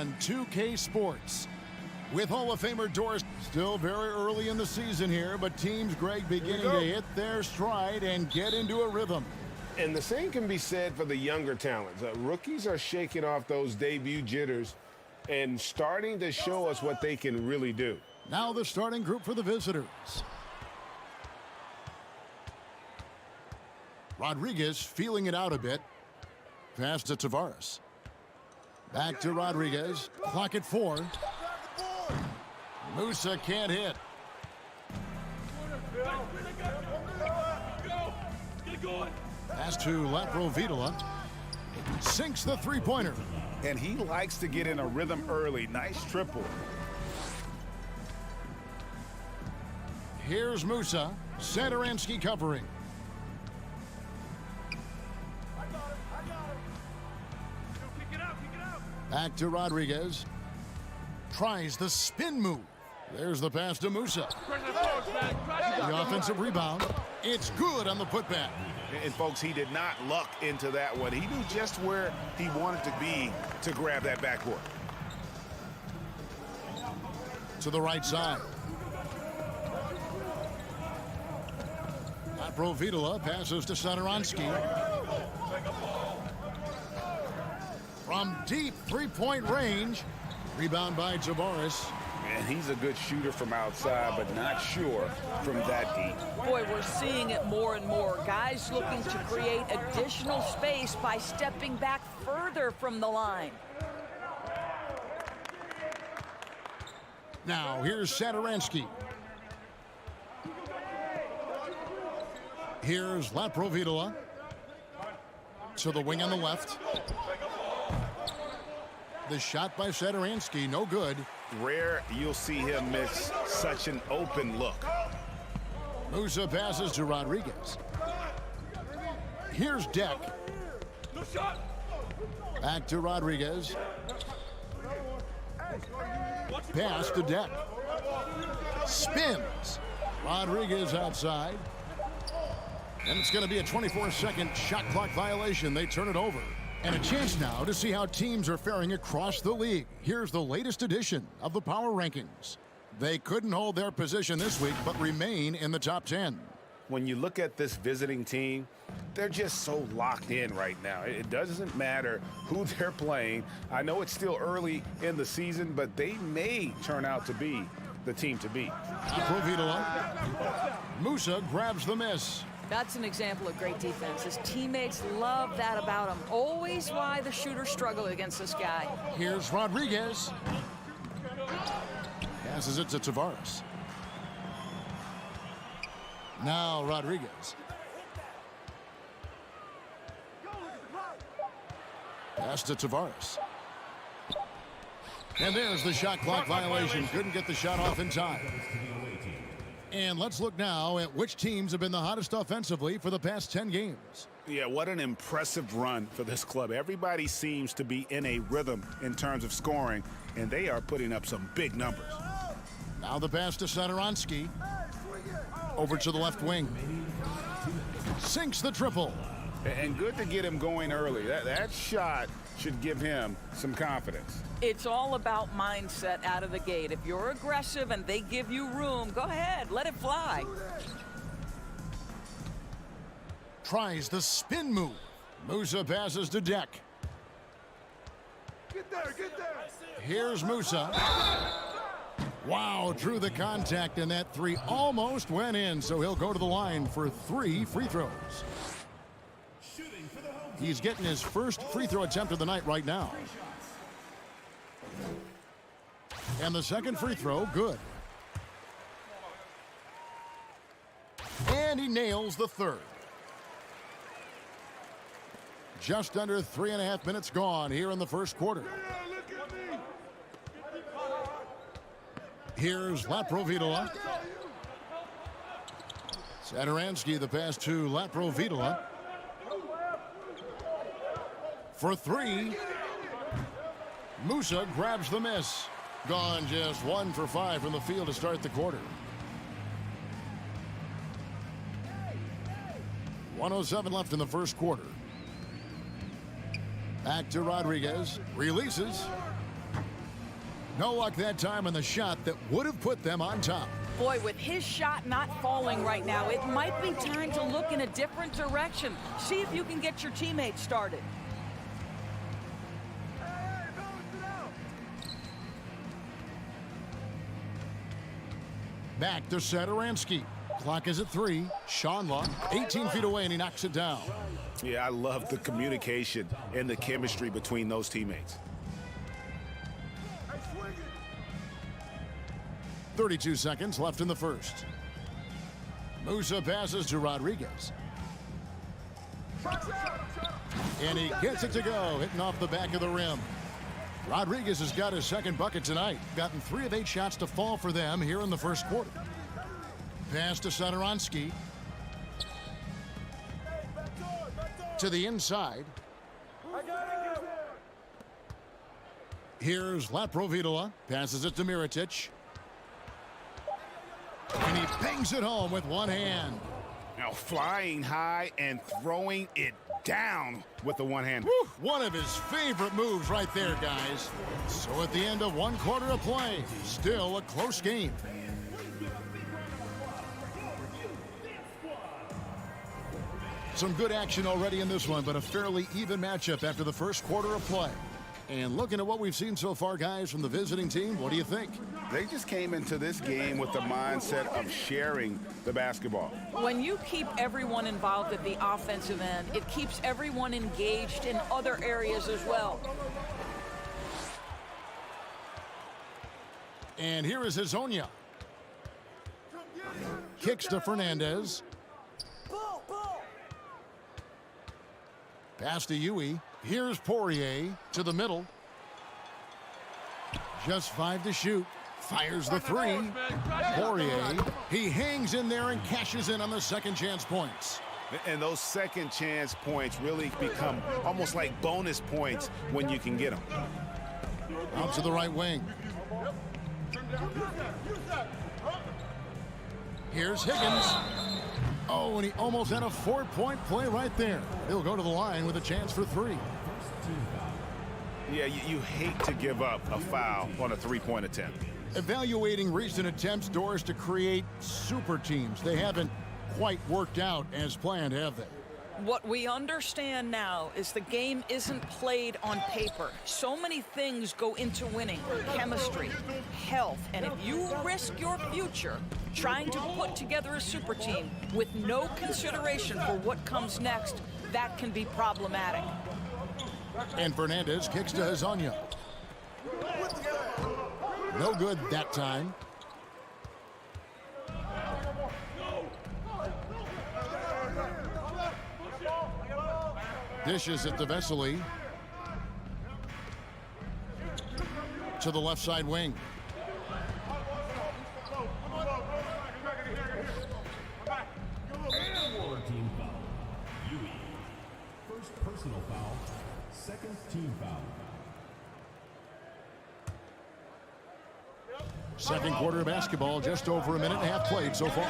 on 2K Sports. With Hall of Famer Doris, still very early in the season here, but teams, Greg, beginning to hit their stride and get into a rhythm. And the same can be said for the younger talents. Rookies are shaking off those debut jitters and starting to show us what they can really do. Now the starting group for the visitors. Rodriguez feeling it out a bit. Pass to Tavares. Back to Rodriguez. Clock at 4. Musa can't hit. Pass to Laprovitola. Sinks the three-pointer. And he likes to get in a rhythm early. Nice triple. Here's Musa. Satoransky covering. Back to Rodriguez. Tries the spin move. There's the pass to Musa. The offensive rebound. It's good on the putback. And folks, he did not luck into that one. He knew just where he wanted to be to grab that backboard. To the right side. Laprovitola passes to Satoransky. From deep three-point range. Rebound by Tavares. And he's a good shooter from outside, but not sure from that deep. Boy, we're seeing it more and more. Guys looking to create additional space by stepping back further from the line. Now, here's Satoransky. Here's Laprovitola. To the wing on the left. The shot by Satoransky, no good. Rare you'll see him miss such an open look. Musa passes to Rodriguez. Here's Deck. Back to Rodriguez. Pass to Deck. Spins. Rodriguez outside. And it's going to be a 24-second shot clock violation. They turn it over. And a chance now to see how teams are faring across the league. Here's the latest edition of the Power Rankings. They couldn't hold their position this week, but remain in the top 10. When you look at this visiting team, they're just so locked in right now. It doesn't matter who they're playing. I know it's still early in the season, but they may turn out to be the team to beat. Laprovitola. Musa grabs the miss. That's an example of great defense. His teammates love that about him. Always why the shooters struggle against this guy. Here's Rodriguez. Passes it to Tavares. Now Rodriguez. Pass to Tavares. And there's the shot clock violation. Couldn't get the shot off in time. And let's look now at which teams have been the hottest offensively for the past 10 games. Yeah, what an impressive run for this club. Everybody seems to be in a rhythm in terms of scoring, and they are putting up some big numbers. Now the pass to Satoransky. Over to the left wing. Sinks the triple. And good to get him going early. That shot should give him some confidence. It's all about mindset out of the gate. If you're aggressive and they give you room, go ahead, let it fly. Tries the spin move. Musa passes to Deck. Get there, get there. Here's Musa. Wow, drew the contact, and that three almost went in, so he'll go to the line for 3 free throws. He's getting his first free throw attempt of the night right now. And the second free throw, good. And he nails the third. Just under 3.5 minutes gone here in the first quarter. Here's Laprovitola. Satoransky, the pass to Laprovitola. For 3. Musa grabs the miss. Gone just 1 for 5 from the field to start the quarter. 1:07 left in the first quarter. Back to Rodriguez. Releases. No luck that time on the shot that would have put them on top. Boy, with his shot not falling right now, it might be time to look in a different direction. See if you can get your teammates started. Back to Satoransky. Clock is at 3. Sean 18 feet away, and he knocks it down. Yeah, I love the communication and the chemistry between those teammates. 32 seconds left in the first. Musa passes to Rodriguez. And he gets it to go, hitting off the back of the rim. Rodriguez has got his second bucket tonight. Gotten 3 of 8 shots to fall for them here in the first quarter. Pass to Satoransky. To the inside. Here's Laprovitola. Passes it to Mirotic. And he bangs it home with one hand. Now flying high and throwing it down with the one hand. Woo, one of his favorite moves right there, guys. So at the end of 1 quarter of play, still a close game. Some good action already in this one, but a fairly even matchup after the first quarter of play. And looking at what we've seen so far, guys, from the visiting team, what do you think? They just came into this game with the mindset of sharing the basketball. When you keep everyone involved at the offensive end, it keeps everyone engaged in other areas as well. And here is Hezonja. Kicks to Fernandez. Pass to Huey. Here's Poirier to the middle. Just 5 to shoot. Fires the 3. Poirier, he hangs in there and cashes in on the second chance points. And those second chance points really become almost like bonus points when you can get them. Out to the right wing. Here's Higgins. Oh, and he almost had a 4-point play right there. He'll go to the line with a chance for 3. Yeah, you hate to give up a foul on a 3-point attempt. Evaluating recent attempts, Doris, to create super teams. They haven't quite worked out as planned, have they? What we understand now is the game isn't played on paper. So many things go into winning. Chemistry, health, and if you risk your future trying to put together a super team with no consideration for what comes next, that can be problematic. And Fernandez kicks to Hezonja. No good that time. Dishes it to Vesely. To the left side wing. Team foul. Huey. First personal foul. Second team foul. Second quarter of basketball, just over a minute and a half played so far.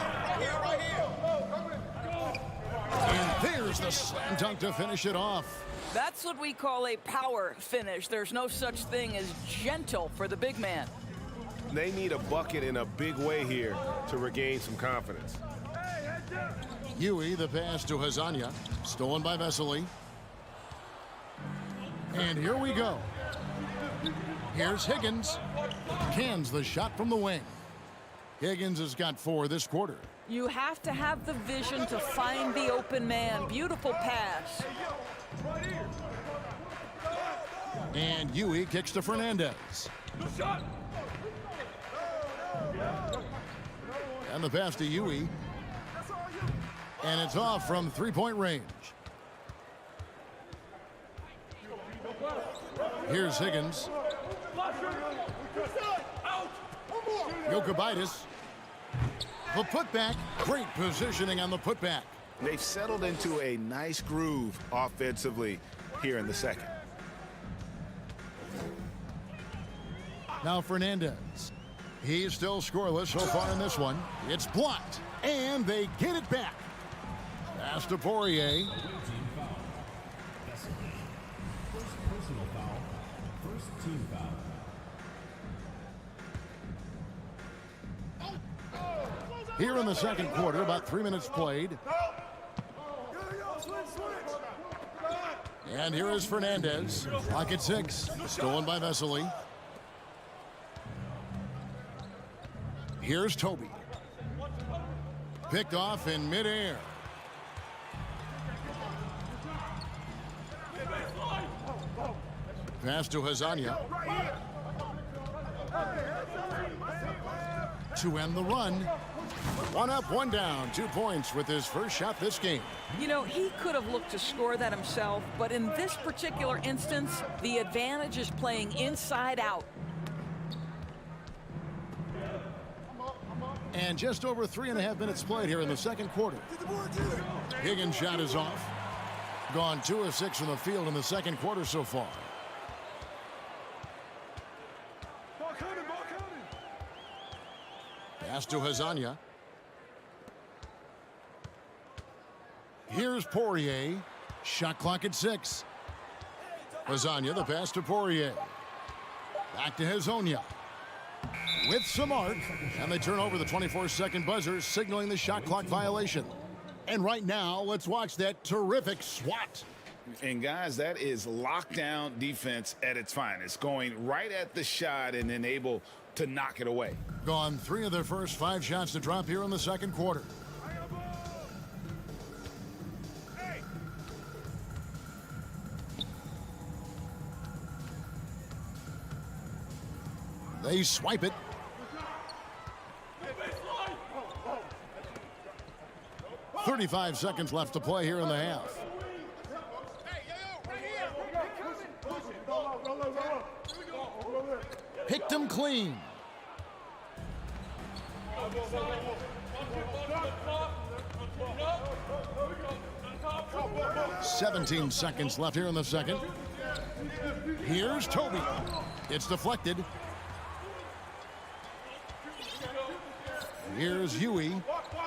And there's the slam dunk to finish it off. That's what we call a power finish. There's no such thing as gentle for the big man. They need a bucket in a big way here to regain some confidence. Huey, the pass to Hezonja. Stolen by Vesely. And here we go. Here's Higgins. Cans the shot from the wing. Higgins has got 4 this quarter. You have to have the vision to find the open man. Beautiful pass. And Huey kicks to Fernandez. And the pass to Huey. And it's off from 3-point range. Here's Higgins. Jokubaitis. The putback. Great positioning on the putback. They've settled into a nice groove offensively here in the second. Now Fernandez. He's still scoreless so far in this one. It's blocked. And they get it back. Pass to Poirier. First personal foul. First team foul. Here in the second quarter, about 3 minutes played. And here is Fernandez. Clock at 6. Stolen by Vesely. Here's Toby. Picked off in midair. Pass to Hazania. To end the run. 1 up, 1 down. 2 points with his first shot this game. You know, he could have looked to score that himself, but in this particular instance, the advantage is playing inside out. And just over 3.5 minutes played here in the second quarter. Higgins' shot is off. Gone 2 of 6 from the field in the second quarter so far. Pass to Hazania. Here's Poirier. Shot clock at 6. Hazania, the pass to Poirier. Back to Hazonia. With some arc, and they turn over the 24-second buzzer, signaling the shot clock violation. And right now, let's watch that terrific swat. And guys, that is lockdown defense at its finest, going right at the shot and then able to knock it away. Gone 3 of their first 5 shots to drop here in the second quarter. They swipe it. "35 seconds left to play here in the half. Picked him clean. "17 seconds left here in the second. Here's Toby. It's deflected. Here's Huey.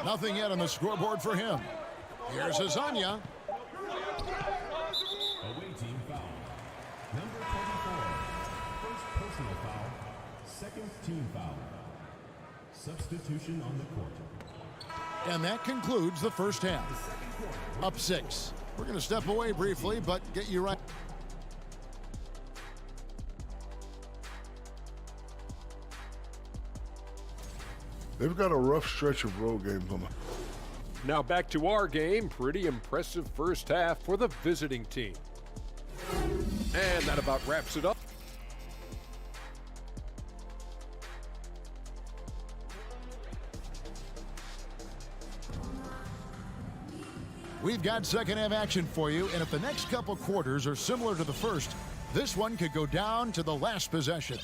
Nothing yet on the scoreboard for him. Here's Hazania. Away team foul. Number 24. First personal foul. Second team foul. Substitution on the court. And that concludes the first half. Up 6. We're going to step away briefly, but get you right. They've got a rough stretch of road games on them. Now back to our game. Pretty impressive first half for the visiting team. And that about wraps it up. We've got second half action for you, and if the next couple quarters are similar to the first, this one could go down to the last possession.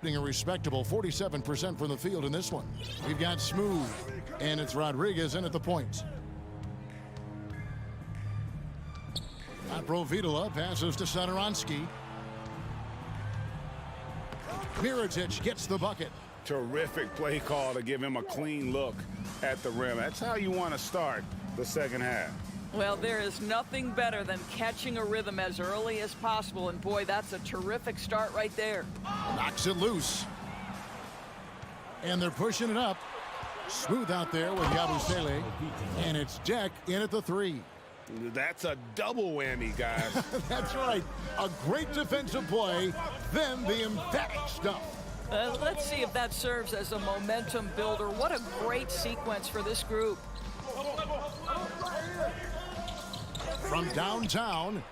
A respectable 47% from the field in this one. We've got Smooth, and it's Rodriguez in at the point. Providula passes to Sadaransky. Mirotic gets the bucket. Terrific play call to give him a clean look at the rim. That's how you want to start the second half. Well, there is nothing better than catching a rhythm as early as possible, and boy, that's a terrific start right there. Knocks it loose. And they're pushing it up. Smooth out there with Yabusele. And it's Jack in at the 3. That's a double whammy, guys. That's right. A great defensive play, then the emphatic stuff. Let's see if that serves as a momentum builder. What a great sequence for this group. From downtown,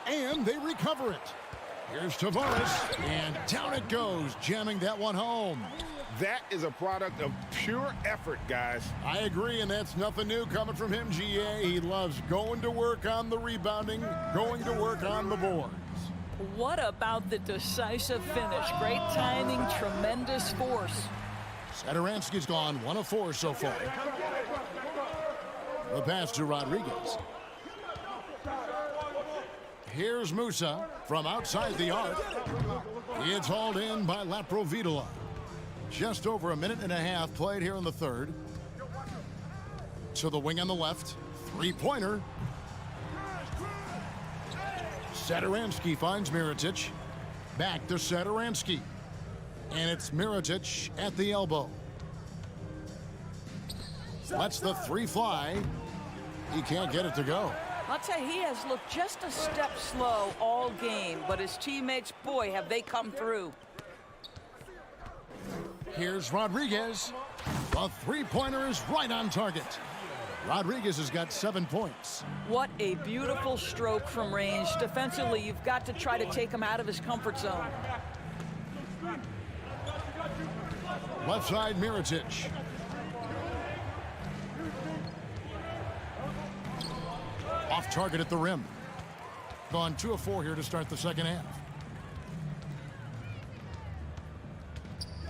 and they recover it. Here's Tavares, and down it goes, jamming that one home. That is a product of pure effort, guys. I agree, and that's nothing new coming from him, GA. He loves going to work on the rebounding, going to work on the boards. What about the decisive finish? Great timing, tremendous force. Sadaransky's gone 1 of 4 so far. The pass to Rodriguez. Here's Musa from outside the arc. It's hauled in by Providula. Just over a minute and a half played here in the third. To the wing on the left. 3-pointer. Sadaransky finds Mirotic. Back to Sadaransky. And it's Mirotic at the elbow. Lets the three fly. He can't get it to go. I'll tell you, he has looked just a step slow all game, but his teammates, boy, have they come through. Here's Rodriguez. The three-pointer is right on target. Rodriguez has got 7 points. What a beautiful stroke from range. Defensively, you've got to try to take him out of his comfort zone. Left side, Mirotic. Off target at the rim. Gone 2 of 4 here to start the second half.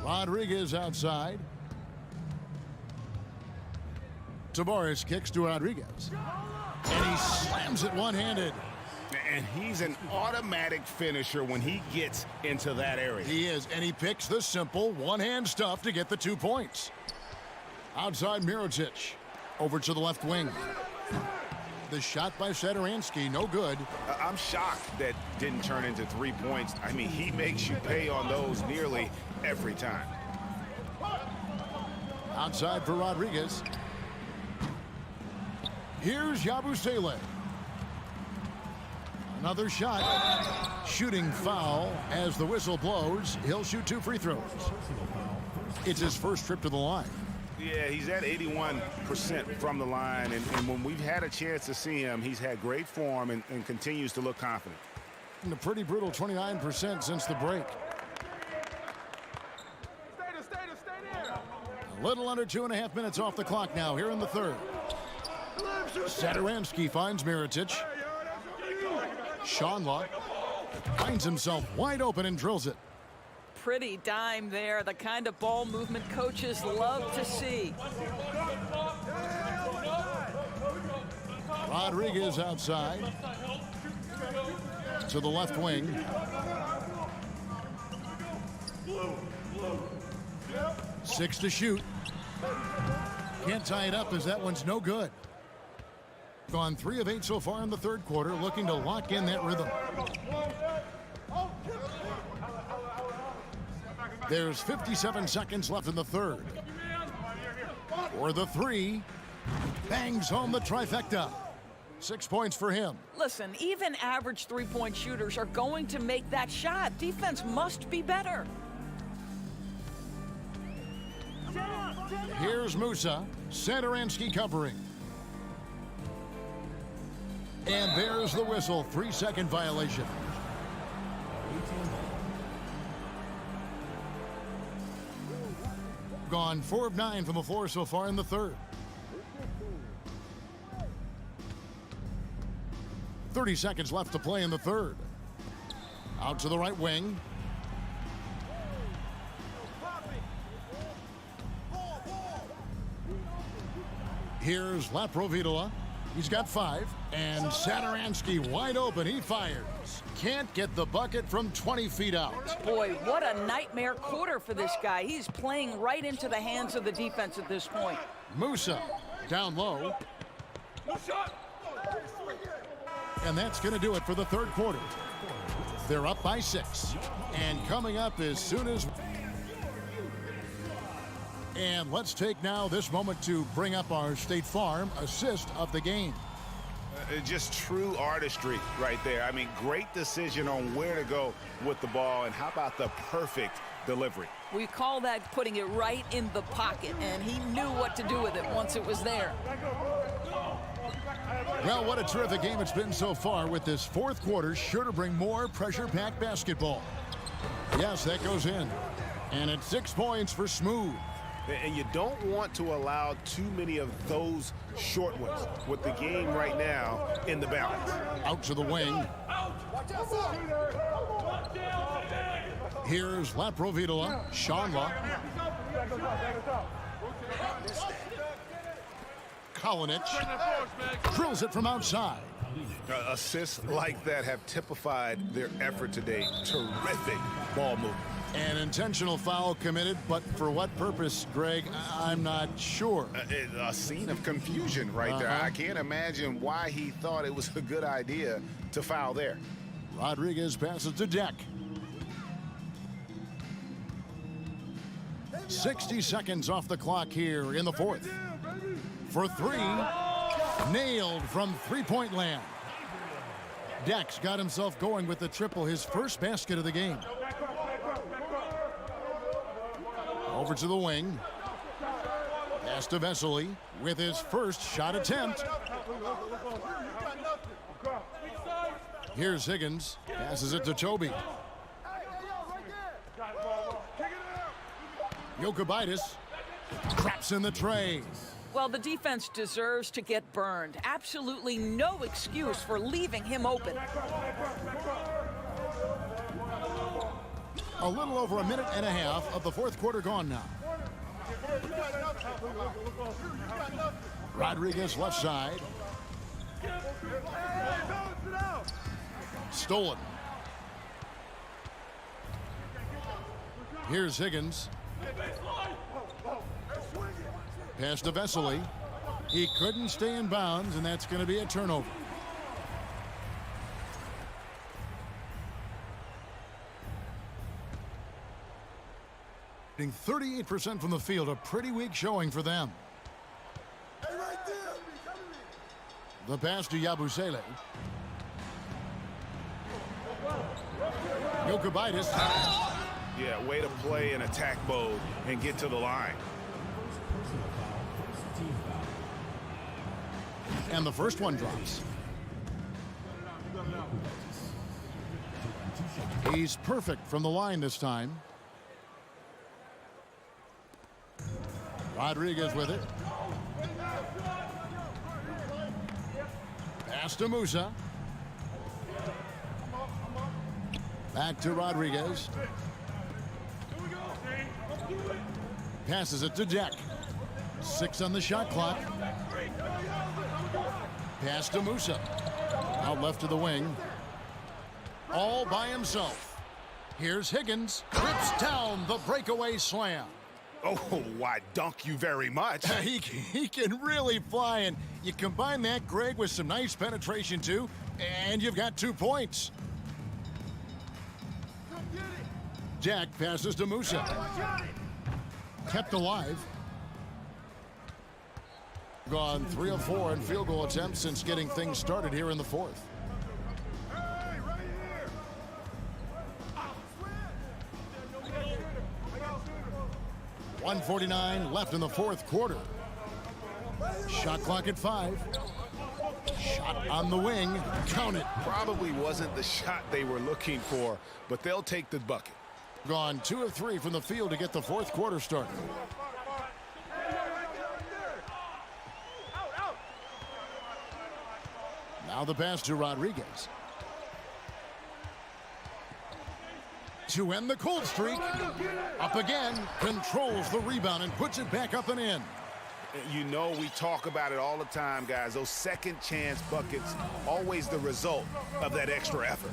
Rodriguez outside. Tavares kicks to Rodriguez. And he slams it one-handed. And he's an automatic finisher when he gets into that area. He is, and he picks the simple one-hand stuff to get the 2 points. Outside Mirotic. Over to the left wing. The shot by Satoransky, no good. I'm shocked that didn't turn into 3 points. I mean, he makes you pay on those nearly every time. Outside for Rodriguez. Here's Yabusele. Another shot. Shooting foul as the whistle blows. He'll shoot 2 free throws. It's his first trip to the line. Yeah, he's at 81% from the line, and when we've had a chance to see him, he's had great form and continues to look confident. And a pretty brutal 29% since the break. A little under 2.5 minutes off the clock now here in the third. Satoransky finds Mirotic. Shanla finds himself wide open and drills it. Pretty dime there, the kind of ball movement coaches love to see. Rodriguez outside. To the left wing. Six to shoot. Can't tie it up as that one's no good. Gone 3 of 8 so far in the third quarter, looking to lock in that rhythm. There's 57 seconds left in the third. For the three, bangs home the trifecta. 6 points for him. Listen, even average three-point shooters are going to make that shot. Defense must be better. Here's Musa. Satoransky covering. And there's the whistle. 3-second violation. Gone 4 of 9 from the floor so far in the third. 30 seconds left to play in the third. Out to the right wing. Here's Laprovitola. He's got 5. And Satoransky wide open. He fires. Can't get the bucket from 20 feet out. Boy, what a nightmare quarter for this guy. He's playing right into the hands of the defense at this point. Musa down low. And that's going to do it for the third quarter. They're up by 6. And coming up as soon as... And let's take now this moment to bring up our State Farm assist of the game. Just true artistry right there. I mean, great decision on where to go with the ball, and how about the perfect delivery? We call that putting it right in the pocket, and he knew what to do with it once it was there. Well, what a terrific game it's been so far, with this fourth quarter sure to bring more pressure-packed basketball. Yes, that goes in. And it's 6 points for Smooth. And you don't want to allow too many of those short ones with the game right now in the balance. Out to the wing. Here's Laprovitola. Shanla. Kalinic drills it from outside. Assists like that have typified their effort today. Terrific ball movement. An intentional foul committed, but for what purpose, Greg? I'm not sure. A scene of confusion right there. I can't imagine why he thought it was a good idea to foul there. Rodriguez passes to Deck. 60 seconds off the clock here in the fourth. for three. Nailed from three-point land. Dex got himself going with the triple, his first basket of the game. Over to the wing. Pass to Vesely with his first shot attempt. Here's Higgins. Passes it to Toby. Jokibitis traps in the tray. Well, the defense deserves to get burned. Absolutely no excuse for leaving him open. A little over a minute and a half of the fourth quarter gone now. Rodriguez left side. Stolen. Here's Higgins. Pass to Vesely. He couldn't stay in bounds, and that's going to be a turnover. Hitting 38% from the field, a pretty weak showing for them. The pass to Yabusele. Jokibitis. Yeah, way to play in attack mode and get to the line. And the first one drops. He's perfect from the line this time. Rodriguez with it. Pass to Musa. Back to Rodriguez. Passes it to Jack. 6 on the shot clock. Pass to Musa. Out left to the wing. All by himself. Here's Higgins. Rips down the breakaway slam. Oh, why, dunk you very much. He can really fly, and you combine that, Greg, with some nice penetration, too, and you've got 2 points. Jack passes to Musa. Kept alive. Gone 3 of 4 in field goal attempts since getting things started here in the fourth. .149 left in the fourth quarter. Shot clock at 5. Shot on the wing. Count it. Probably wasn't the shot they were looking for, but they'll take the bucket. Gone 2 of 3 from the field to get the fourth quarter started. Now the pass to Rodriguez. To end the cold streak. Up again. Controls the rebound and puts it back up and in. You know, we talk about it all the time, guys. Those second chance buckets, always the result of that extra effort.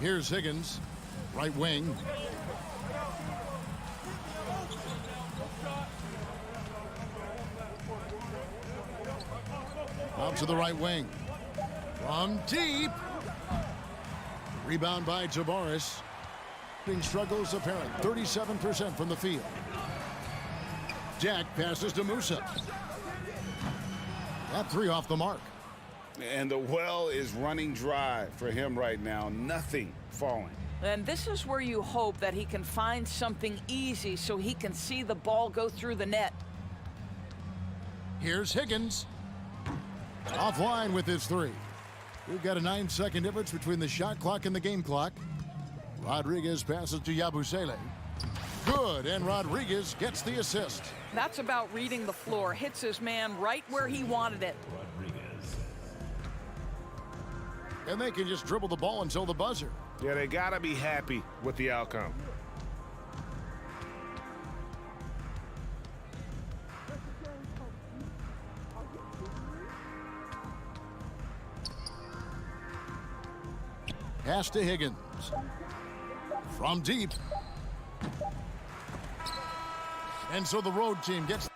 Here's Higgins. Right wing. Out to the right wing. From deep. Rebound by Tavares. Struggles apparent. 37% from the field. Jack passes to Musa. That 3 off the mark. And the well is running dry for him right now. Nothing falling. And this is where you hope that he can find something easy so he can see the ball go through the net. Here's Higgins. Offline with his 3. We've got a 9-second difference between the shot clock and the game clock. Rodriguez passes to Yabusele. Good, and Rodriguez gets the assist. That's about reading the floor. Hits his man right where he wanted it. And they can just dribble the ball until the buzzer. Yeah, they got to be happy with the outcome. Pass to Higgins. From deep. And so the road team gets...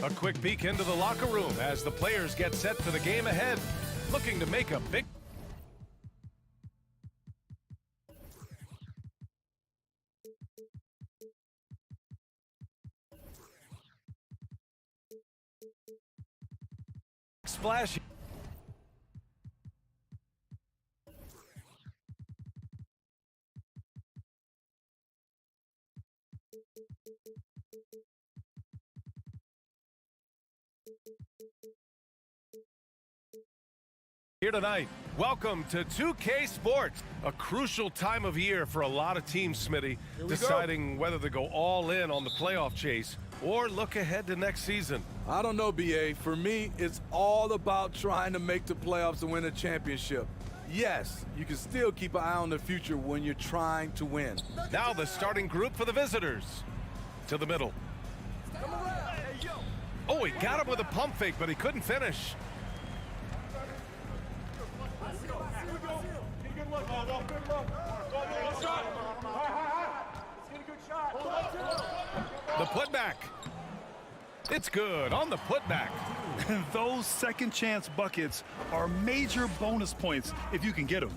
A quick peek into the locker room as the players get set for the game ahead, looking to make a big... splash. Here tonight, welcome to 2K Sports, a crucial time of year for a lot of teams, Smitty, deciding whether to go all in on the playoff chase or look ahead to next season. I don't know, BA. For me, it's all about trying to make the playoffs and win a championship. Yes, you can still keep an eye on the future when you're trying to win. Now the starting group for the visitors. To the middle. Oh, he got him with a pump fake, but he couldn't finish. The putback. It's good on the putback. Those second chance buckets are major bonus points if you can get them.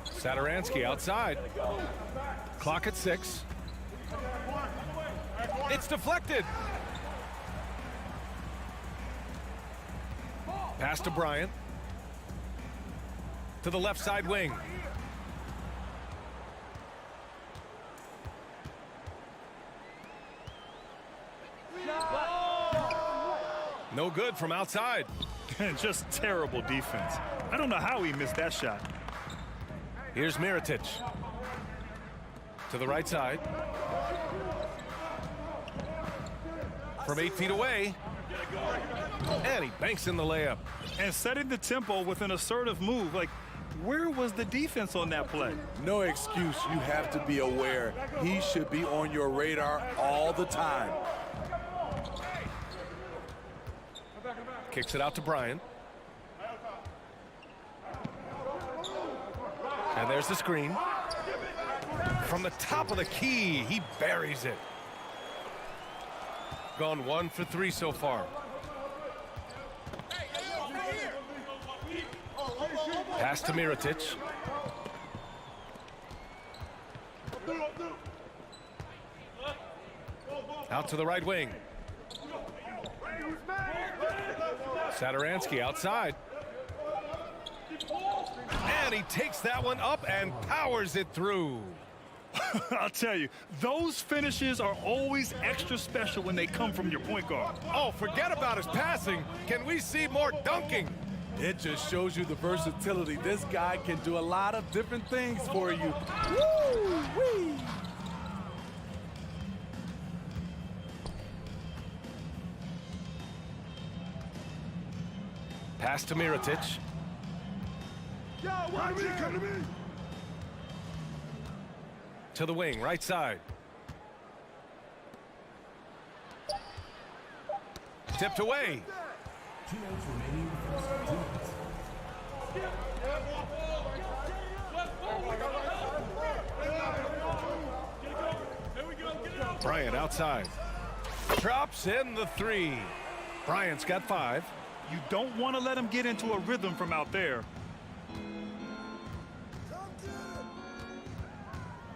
Sadaransky outside. Clock at 6. It's deflected. Pass to Bryant. To the left side wing. No good from outside. Just terrible defense. I don't know how he missed that shot. Here's Mirotic. To the right side. From 8 feet away. And he banks in the layup. And setting the tempo with an assertive move. Like, where was the defense on that play? No excuse. You have to be aware. He should be on your radar all the time. Kicks it out to Bryant. And there's the screen. From the top of the key, he buries it. Gone 1 for 3 so far. Pass to Mirotic. Out to the right wing. Satoransky outside. And he takes that one up and powers it through. I'll tell you, those finishes are always extra special when they come from your point guard. Oh, forget about his passing. Can we see more dunking? It just shows you the versatility. This guy can do a lot of different things for you. Woo-wee! Pass to Mirotic. To the wing, right side. Tipped away. 2 minutes remaining. First 2 minutes. Bryant outside. Drops in the 3. Bryant's got 5. You don't want to let him get into a rhythm from out there.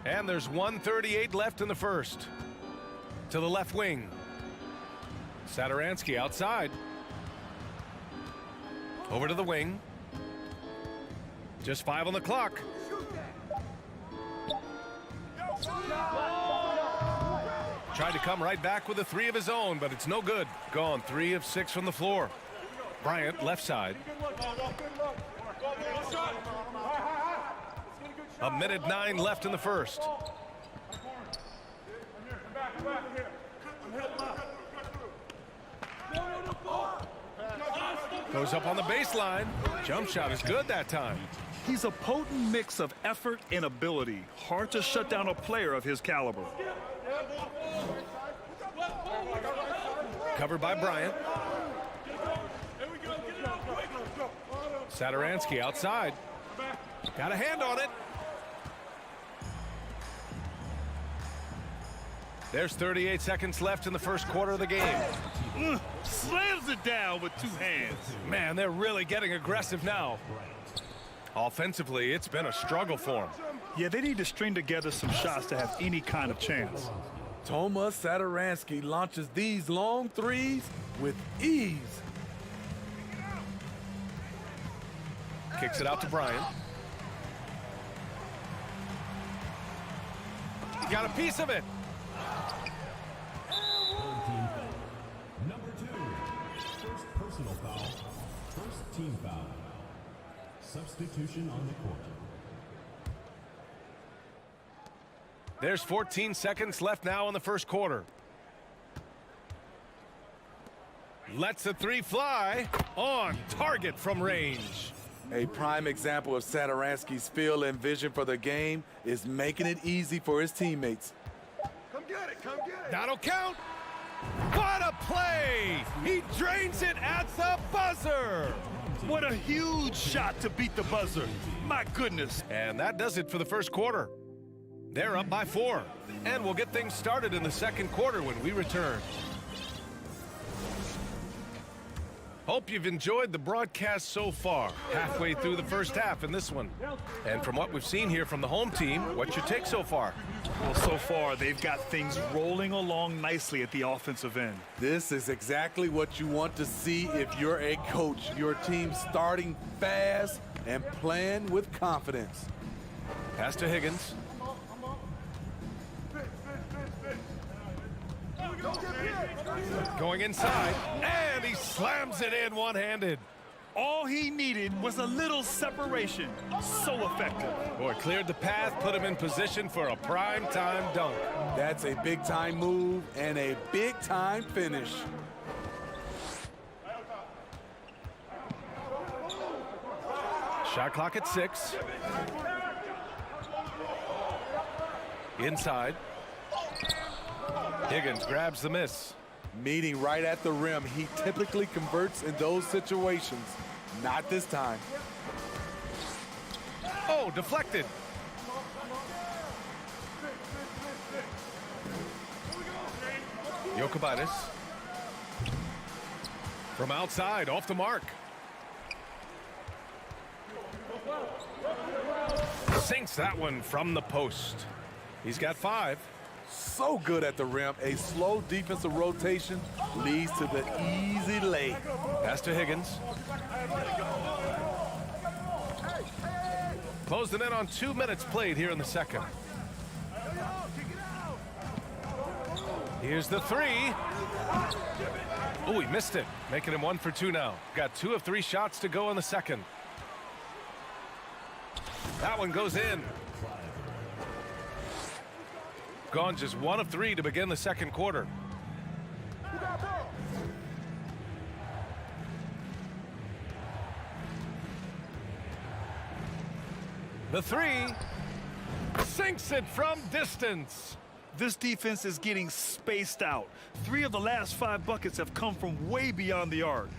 And there's 1:38 left in the first. To the left wing. Satoransky outside. Over to the wing. Just 5 on the clock. Tried to come right back with a 3 of his own, but it's no good. Gone 3 of 6 from the floor. Bryant left side. 1:09 left in the first. Goes up on the baseline. Jump shot is good that time. He's a potent mix of effort and ability. Hard to shut down a player of his caliber. Covered by Bryant. Satoransky outside. Got a hand on it. There's 38 seconds left in the first quarter of the game. Slams it down with 2 hands. Man, they're really getting aggressive now. Offensively, it's been a struggle for them. Yeah, they need to string together some shots to have any kind of chance. Tomas Satoransky launches these long threes with ease. Kicks it out to Bryant. He got a piece of it. Number 2. First personal foul. First team foul. Substitution on the court. There's 14 seconds left now in the first quarter. Lets the 3 fly. On target from range. A prime example of Satoransky's feel and vision for the game is making it easy for his teammates. Come get it, come get it. That'll count. What a play! He drains it at the buzzer. What a huge shot to beat the buzzer. My goodness. And that does it for the first quarter. They're up by 4. And we'll get things started in the second quarter when we return. Hope you've enjoyed the broadcast so far. Halfway through the first half in this one. And from what we've seen here from the home team, what's your take so far? Well, so far, they've got things rolling along nicely at the offensive end. This is exactly what you want to see if you're a coach. Your team starting fast and playing with confidence. Pass to Higgins. Going inside, and he slams it in one-handed. All he needed was a little separation. So effective. Boy, cleared the path, put him in position for a prime-time dunk. That's a big-time move and a big-time finish. Shot clock at 6. Inside. Higgins grabs the miss. Meeting right at the rim, he typically converts in those situations. Not this time. Oh, deflected. Jokic. From outside, off the mark. Sinks that one from the post. He's got 5. So good at the rim. A slow defensive rotation leads to the easy lay. Pass to Higgins. Closing in on 2 minutes played here in the second. Here's the 3. Oh, he missed it. Making him 1 for 2 now. Got 2 of 3 shots to go in the second. That one goes in. Gone just 1 of 3 to begin the second quarter. The 3 sinks it from distance. This defense is getting spaced out. 3 of the last 5 buckets have come from way beyond the arc.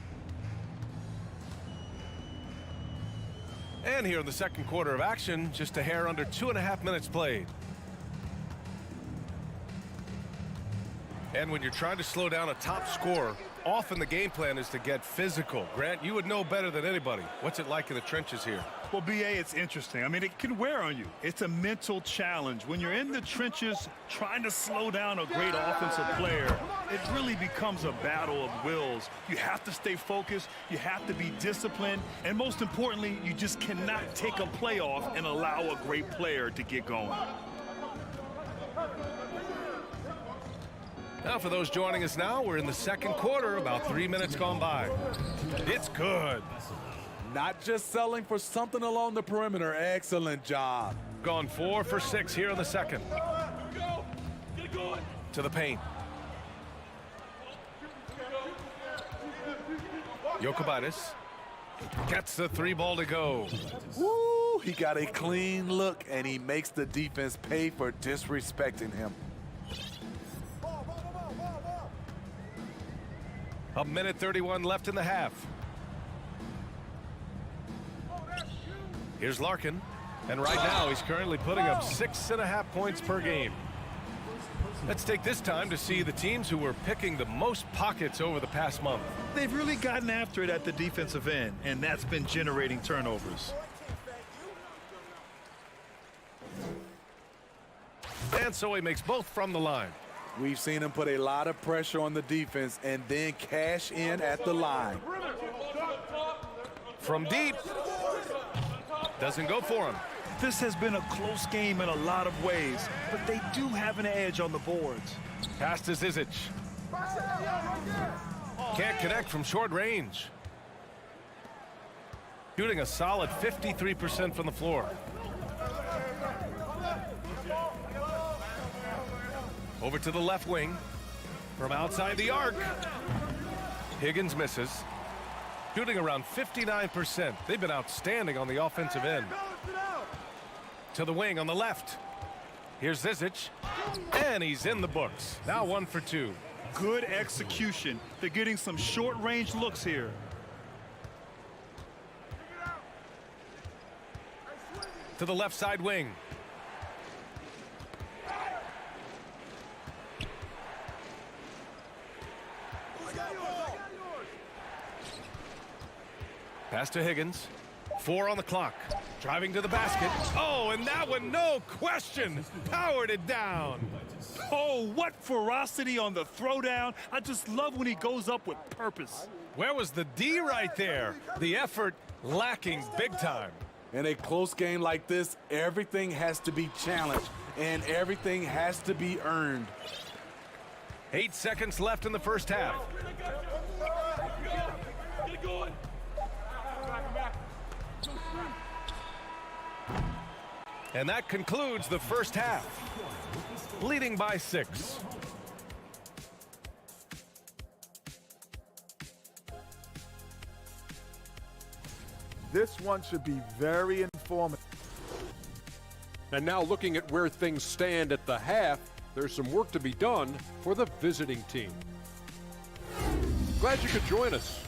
And here in the second quarter of action, just a hair under 2.5 minutes played. And when you're trying to slow down a top scorer, often the game plan is to get physical. Grant, you would know better than anybody. What's it like in the trenches here? Well, BA, it's interesting. I mean, it can wear on you. It's a mental challenge. When you're in the trenches trying to slow down a great offensive player, it really becomes a battle of wills. You have to stay focused. You have to be disciplined. And most importantly, you just cannot take a play off and allow a great player to get going. Now, for those joining us now, we're in the second quarter, about 3 minutes gone by. It's good. Not just selling for something along the perimeter. Excellent job. Gone 4 for 6 here in the second. To the paint. Jokic gets the 3 ball to go. Woo, he got a clean look, and he makes the defense pay for disrespecting him. A minute 31 left in the half. Here's Larkin. And right now, he's currently putting up 6.5 points per game. Let's take this time to see the teams who were picking the most pockets over the past month. They've really gotten after it at the defensive end, and that's been generating turnovers. And so he makes both from the line. We've seen him put a lot of pressure on the defense and then cash in at the line. From deep. Doesn't go for him. This has been a close game in a lot of ways, but they do have an edge on the boards. Pass to Zizic. Can't connect from short range. Shooting a solid 53% from the floor. Over to the left wing. From outside the arc. Higgins misses. Shooting around 59%. They've been outstanding on the offensive end. To the wing on the left. Here's Zizic. And he's in the books. Now 1 for 2. Good execution. They're getting some short-range looks here. To the left side wing. Pass to Higgins. 4 on the clock. Driving to the basket. Oh, and that one, no question, powered it down. Oh, what ferocity on the throwdown. I just love when he goes up with purpose. Where was the D right there? The effort lacking big time. In a close game like this, everything has to be challenged and everything has to be earned. 8 seconds left in the first half. And that concludes the first half. Leading by 6. This one should be very informative. And now looking at where things stand at the half, there's some work to be done for the visiting team. Glad you could join us.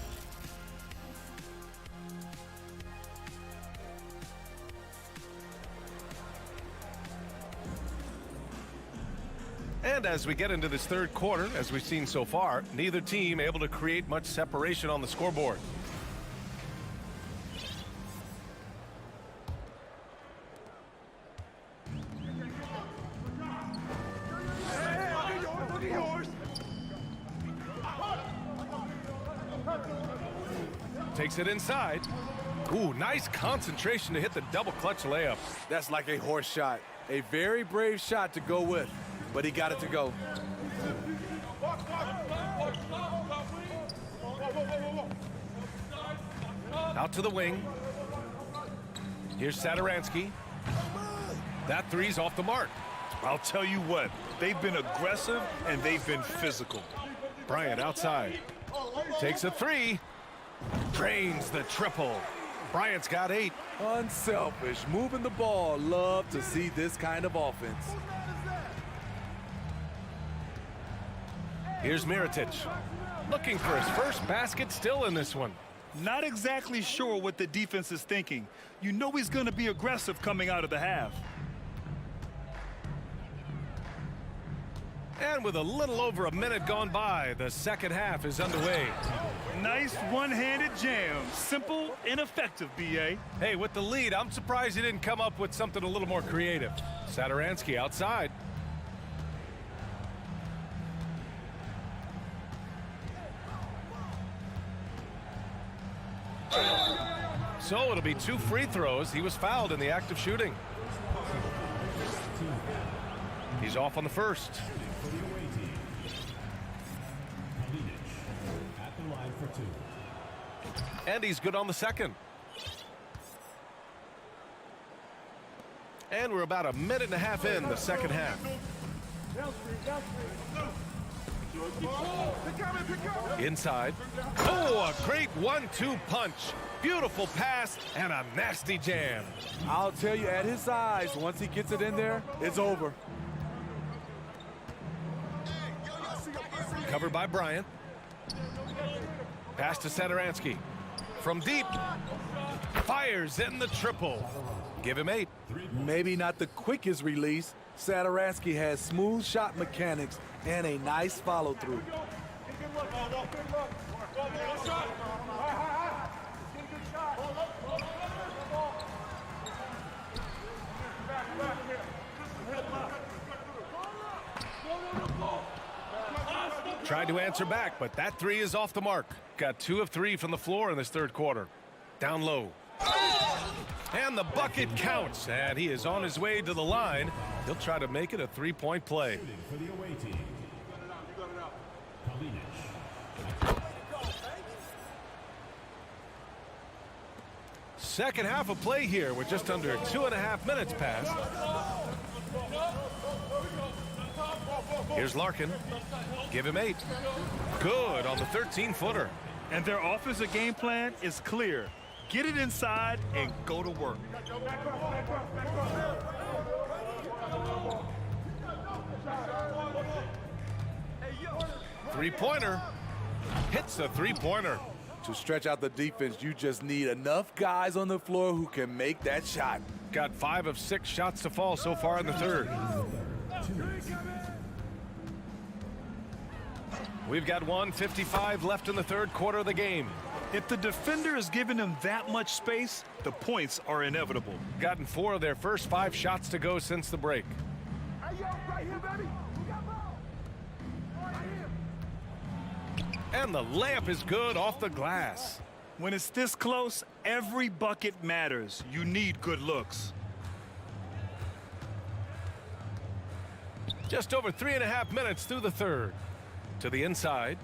And as we get into this third quarter, as we've seen so far, neither team able to create much separation on the scoreboard. Takes it inside. Ooh, nice concentration to hit the double clutch layup. That's like a horse shot. A very brave shot to go with, but he got it to go. Out to the wing. Here's Satoransky. That three's off the mark. I'll tell you what, they've been aggressive and they've been physical. Bryant outside. Takes a three. Drains the triple. Bryant's got 8. Unselfish, moving the ball. Love to see this kind of offense. Here's Mirotic. Looking for his first basket, still in this one. Not exactly sure what the defense is thinking. You know he's going to be aggressive coming out of the half. And with a little over a minute gone by, the second half is underway. Nice one-handed jam. Simple and effective, B.A. Hey, with the lead, I'm surprised he didn't come up with something a little more creative. Satoransky outside. So it'll be 2 free throws. He was fouled in the act of shooting. He's off on the first. And he's good on the second. And we're about a minute and a half in the second half. Inside. Oh, a great 1-2 punch. Beautiful pass and a nasty jam. I'll tell you, at his size, once he gets it in there, it's over. Covered by Bryant. Pass to Satoransky. From deep. Fires in the triple. Give him 8. Maybe not the quickest release. Satoransky has smooth shot mechanics and a nice follow-through. Tried to answer back, but that 3 is off the mark. Got 2 of 3 from the floor in this third quarter. Down low. And the bucket counts, and he is on his way to the line. He'll try to make it a 3-point play. For the away team. Second half of play here with just under 2.5 minutes passed. Here's Larkin. Give him 8. Good on the 13-footer. And their offensive game plan is clear. Get it inside and go to work. Three-pointer. Hits the three-pointer. To stretch out the defense, you just need enough guys on the floor who can make that shot. Got 5 of 6 shots to fall so far in the third. We've got 1:55 left in the third quarter of the game. If the defender is giving them that much space, the points are inevitable. Gotten 4 of their first 5 shots to go since the break. And the layup is good off the glass. When it's this close, every bucket matters. You need good looks. Just over 3.5 minutes through the third. To the inside.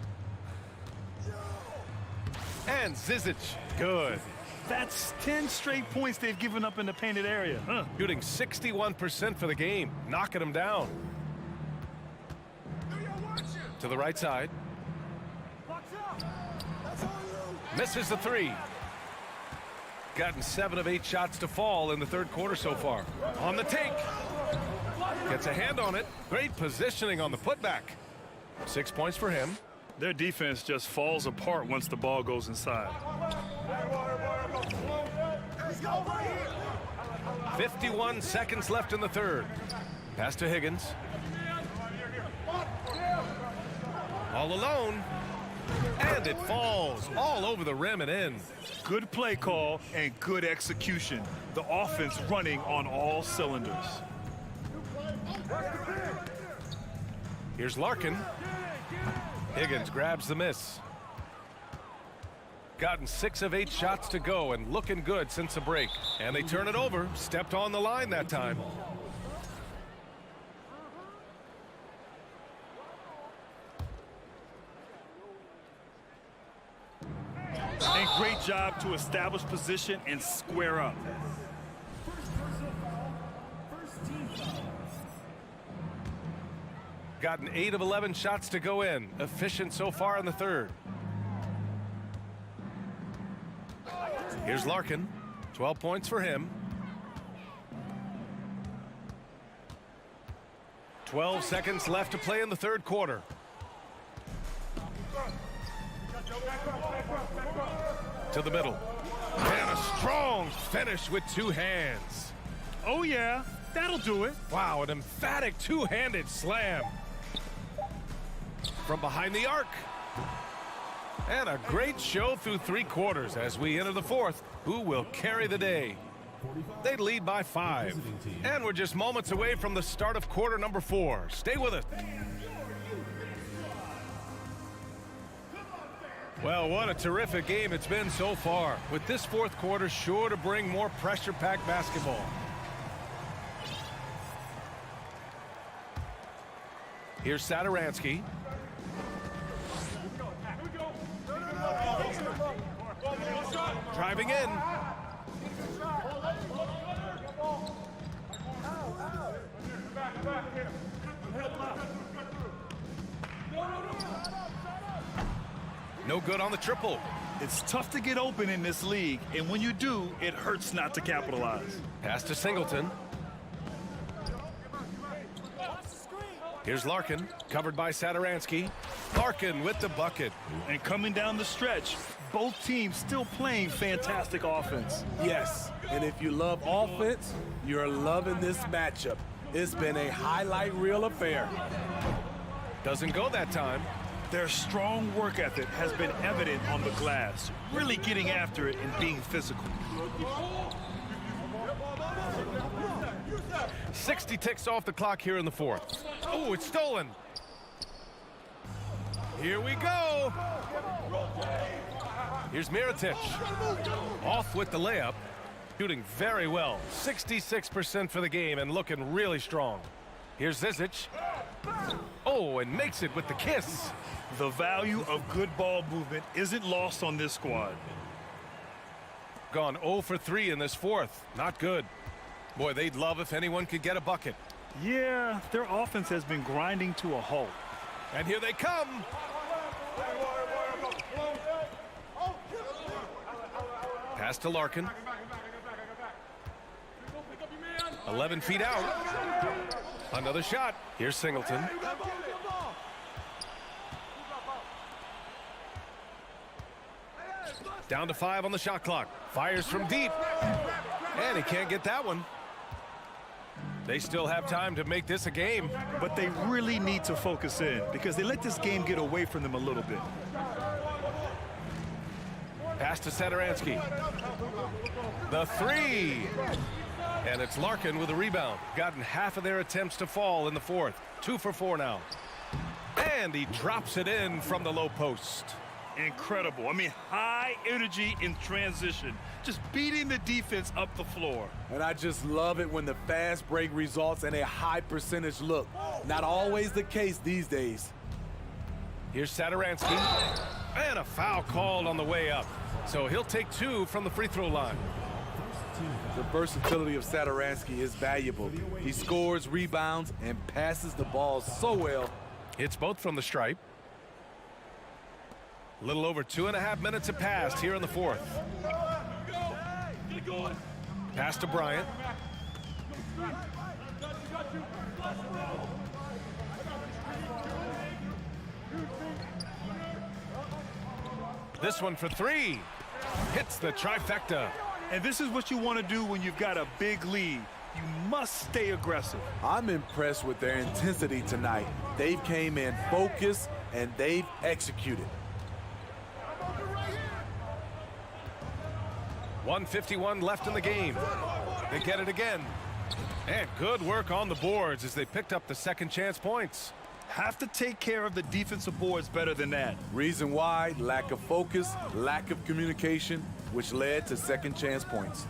And Zizic, good. That's 10 straight points they've given up in the painted area. Shooting 61% for the game, knocking them down. To the right side. Misses the 3. Gotten 7 of 8 shots to fall in the third quarter so far. On the take. Gets a hand on it. Great positioning on the putback. 6 points for him. Their defense just falls apart once the ball goes inside. 51 seconds left in the third. Pass to Higgins. All alone. And it falls all over the rim and in. Good play call and good execution. The offense running on all cylinders. Here's Larkin. Higgins grabs the miss. Gotten 6 of 8 shots to go and looking good since the break. And they turn it over. Stepped on the line that time. And great job to establish position and square up. Gotten 8 of 11 shots to go in. Efficient so far in the third. Here's Larkin. 12 points for him. 12 seconds left to play in the third quarter. To the middle. And a strong finish with 2 hands. Oh, yeah, that'll do it. Wow, an emphatic two-handed slam. From behind the arc. And a great show through 3 quarters as we enter the fourth. Who will carry the day? They lead by 5. And we're just moments away from the start of quarter number 4. Stay with us. Well, what a terrific game it's been so far. With this fourth quarter sure to bring more pressure-packed basketball. Here's Satoransky. Driving in. No good on the triple. It's tough to get open in this league, and when you do, it hurts not to capitalize. Pass to Singleton. Here's Larkin, covered by Satoransky. Larkin with the bucket. And coming down the stretch, both teams still playing fantastic offense. Yes, and if you love offense, you're loving this matchup. It's been a highlight reel affair. Doesn't go that time. Their strong work ethic has been evident on the glass, really getting after it and being physical. 60 ticks off the clock here in the fourth. Oh, it's stolen. Here we go. Here's Mirotic. Off with the layup. Shooting very well. 66% for the game and looking really strong. Here's Zizic. Oh, and makes it with the kiss. The value of good ball movement isn't lost on this squad. Gone 0 for 3 in this fourth. Not good. Boy, they'd love if anyone could get a bucket. Yeah, their offense has been grinding to a halt. And here they come. Pass to Larkin. 11 feet out. Another shot. Here's Singleton. Down to 5 on the shot clock. Fires from deep. And he can't get that one. They still have time to make this a game. But they really need to focus in because they let this game get away from them a little bit. Pass to Satoransky. The 3. And it's Larkin with a rebound. Gotten half of their attempts to fall in the fourth. 2 for 4 now. And he drops it in from the low post. Incredible. I mean, high energy in transition. Just beating the defense up the floor. And I just love it when the fast break results in a high percentage look. Not always the case these days. Here's Satoransky. And a foul called on the way up. So he'll take 2 from the free throw line. The versatility of Satoransky is valuable. He scores, rebounds, and passes the ball so well. Hits both from the stripe. A little over 2.5 minutes have passed here in the fourth. Pass to Bryant. This one for 3. Hits the trifecta. And this is what you want to do when you've got a big lead. You must stay aggressive. I'm impressed with their intensity tonight. They came in focused and they've executed. 1:51 left in the game. They get it again. And good work on the boards as they picked up the second chance points. Have to take care of the defensive boards better than that. Reason why: lack of focus, lack of communication, which led to second chance points.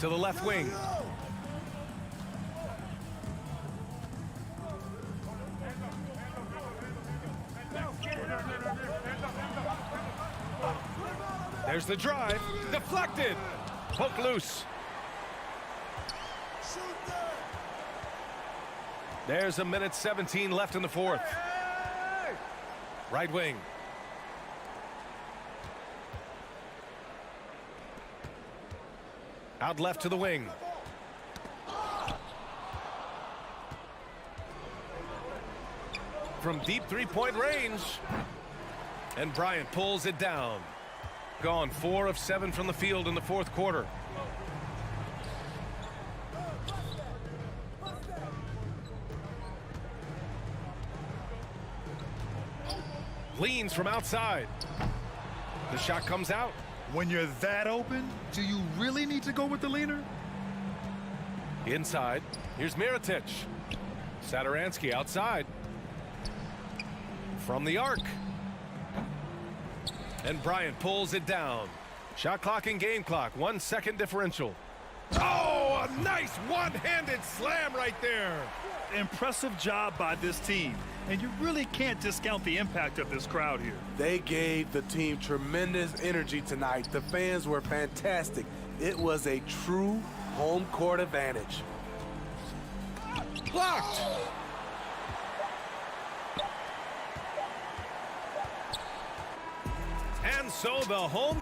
To the left wing. There's the drive. Deflected. Hook loose. There's a minute 17 left in the fourth. Right wing. Out left to the wing. From deep three-point range. And Bryant pulls it down. Gone 4 of 7 from the field in the fourth quarter. Leans from outside. The shot comes out. When you're that open, do you really need to go with the leaner? Inside. Here's Mirotic. Satoransky outside. From the arc. And Bryant pulls it down. Shot clock and game clock. 1 second differential. Oh, a nice one-handed slam right there. Impressive job by this team. And you really can't discount the impact of this crowd here. They gave the team tremendous energy tonight. The fans were fantastic. It was a true home court advantage. Blocked. And so the home.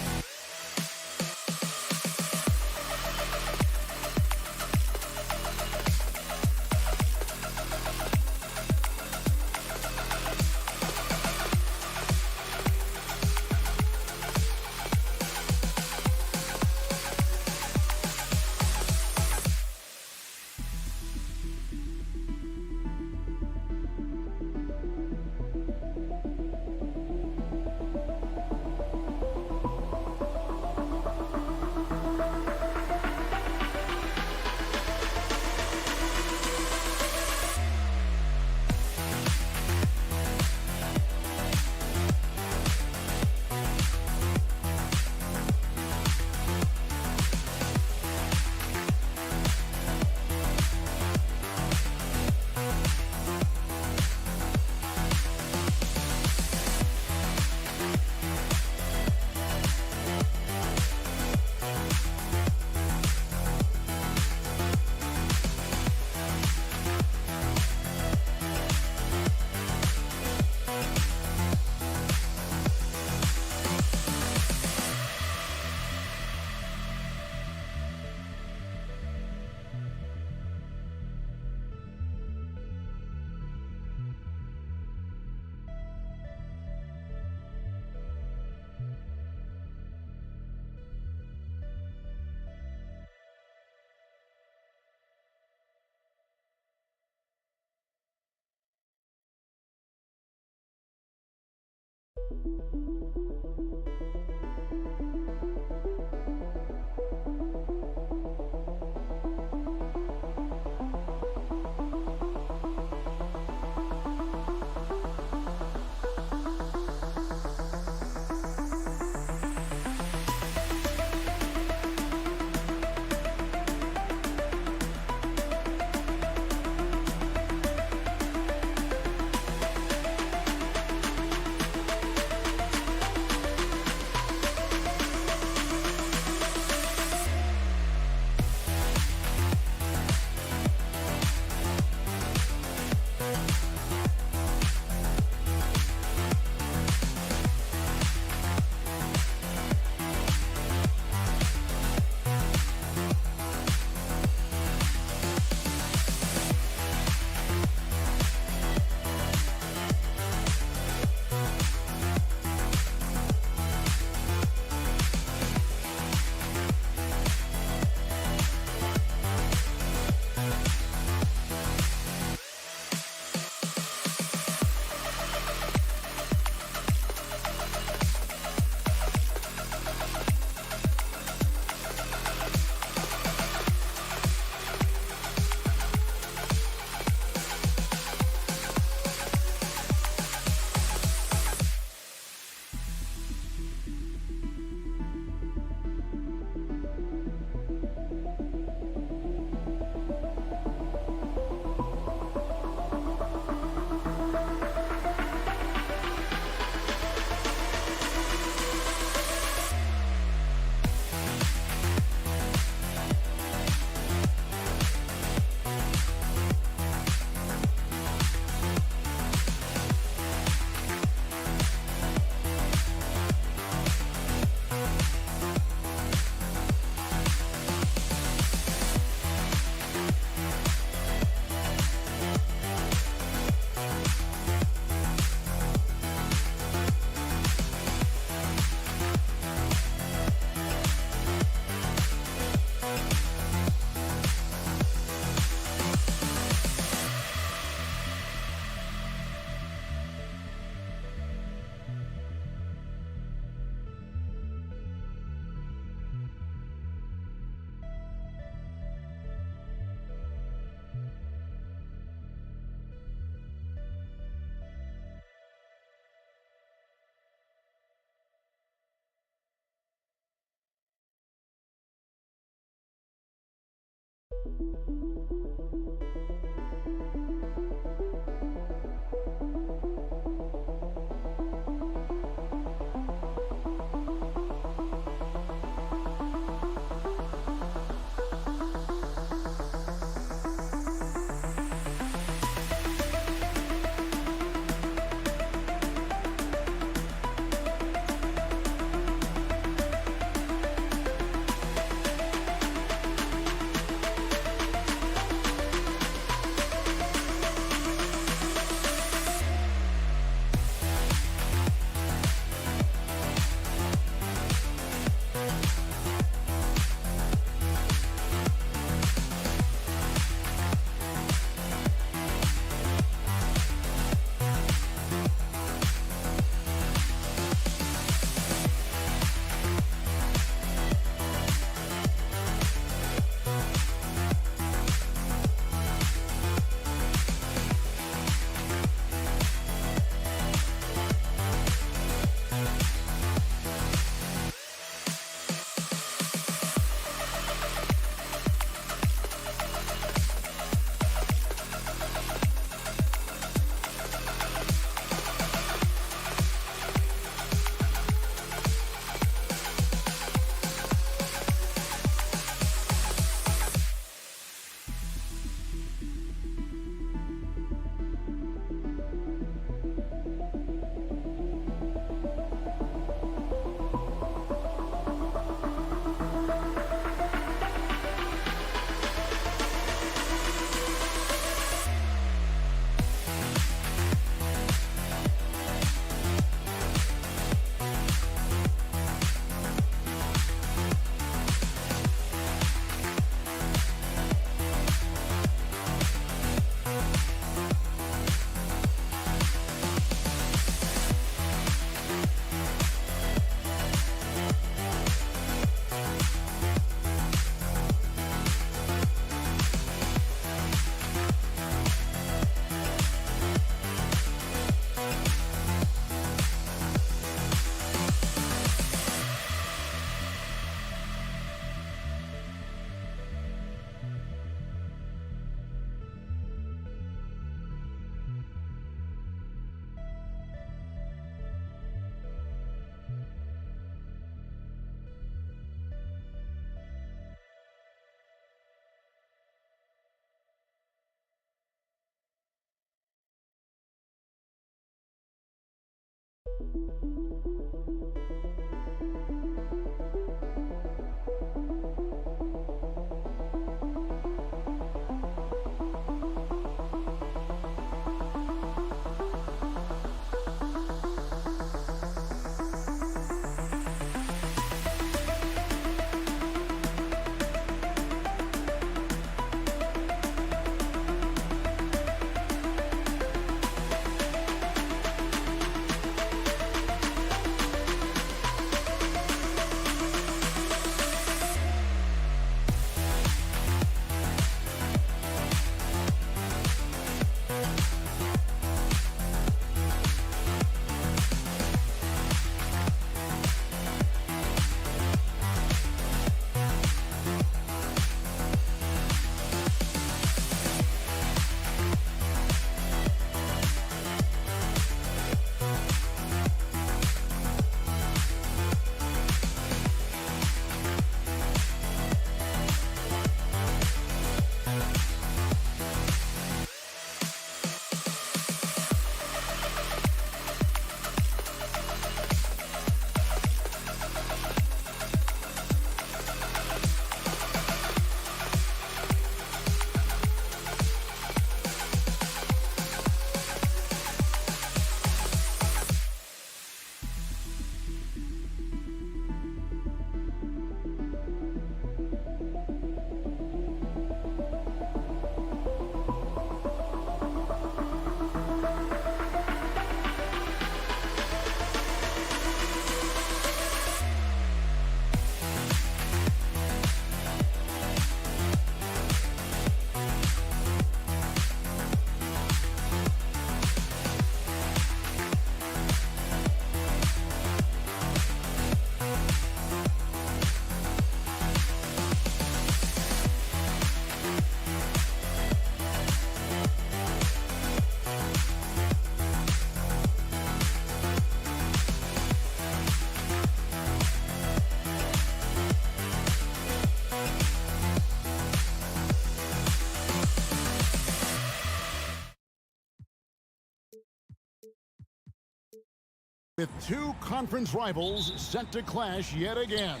With two conference rivals set to clash yet again.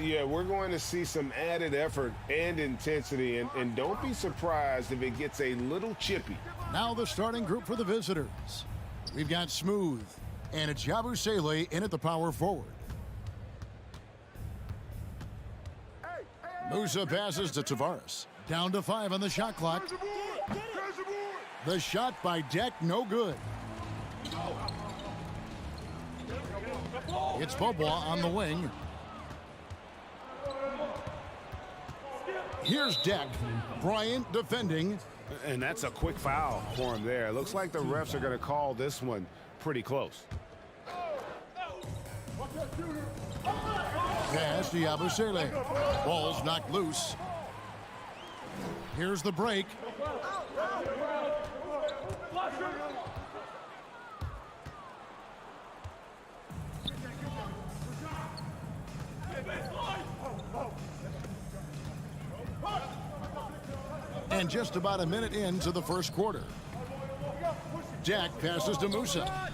Yeah, we're going to see some added effort and intensity, and don't be surprised if it gets a little chippy. Now the starting group for the visitors. We've got Smooth and it's Yabusele in at the power forward. Musa passes to Tavares. Down to 5 on the shot clock. The shot by Deck, no good. It's Bobois on the wing. Here's Deck. Bryant defending. And that's a quick foul for him there. Looks like the refs are going to call this one pretty close. Pass to Yabusele. Ball's knocked loose. Here's the break. And just about a minute into the first quarter. Jack passes to Musa.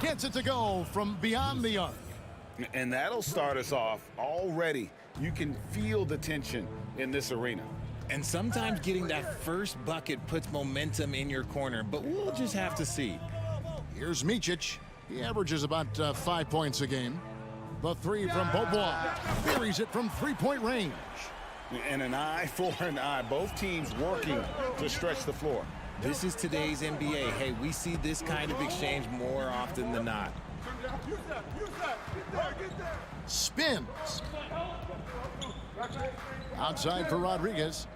Gets it to go from beyond the arc. And that'll start us off already. You can feel the tension in this arena. And sometimes getting that first bucket puts momentum in your corner, but we'll just have to see. Here's Micic. He averages about 5 points a game. The three from Bobois. Buries it from three-point range. And an eye for an eye. Both teams working to stretch the floor. This is today's NBA. Hey, we see this kind of exchange more often than not. Spins. Outside for Rodriguez.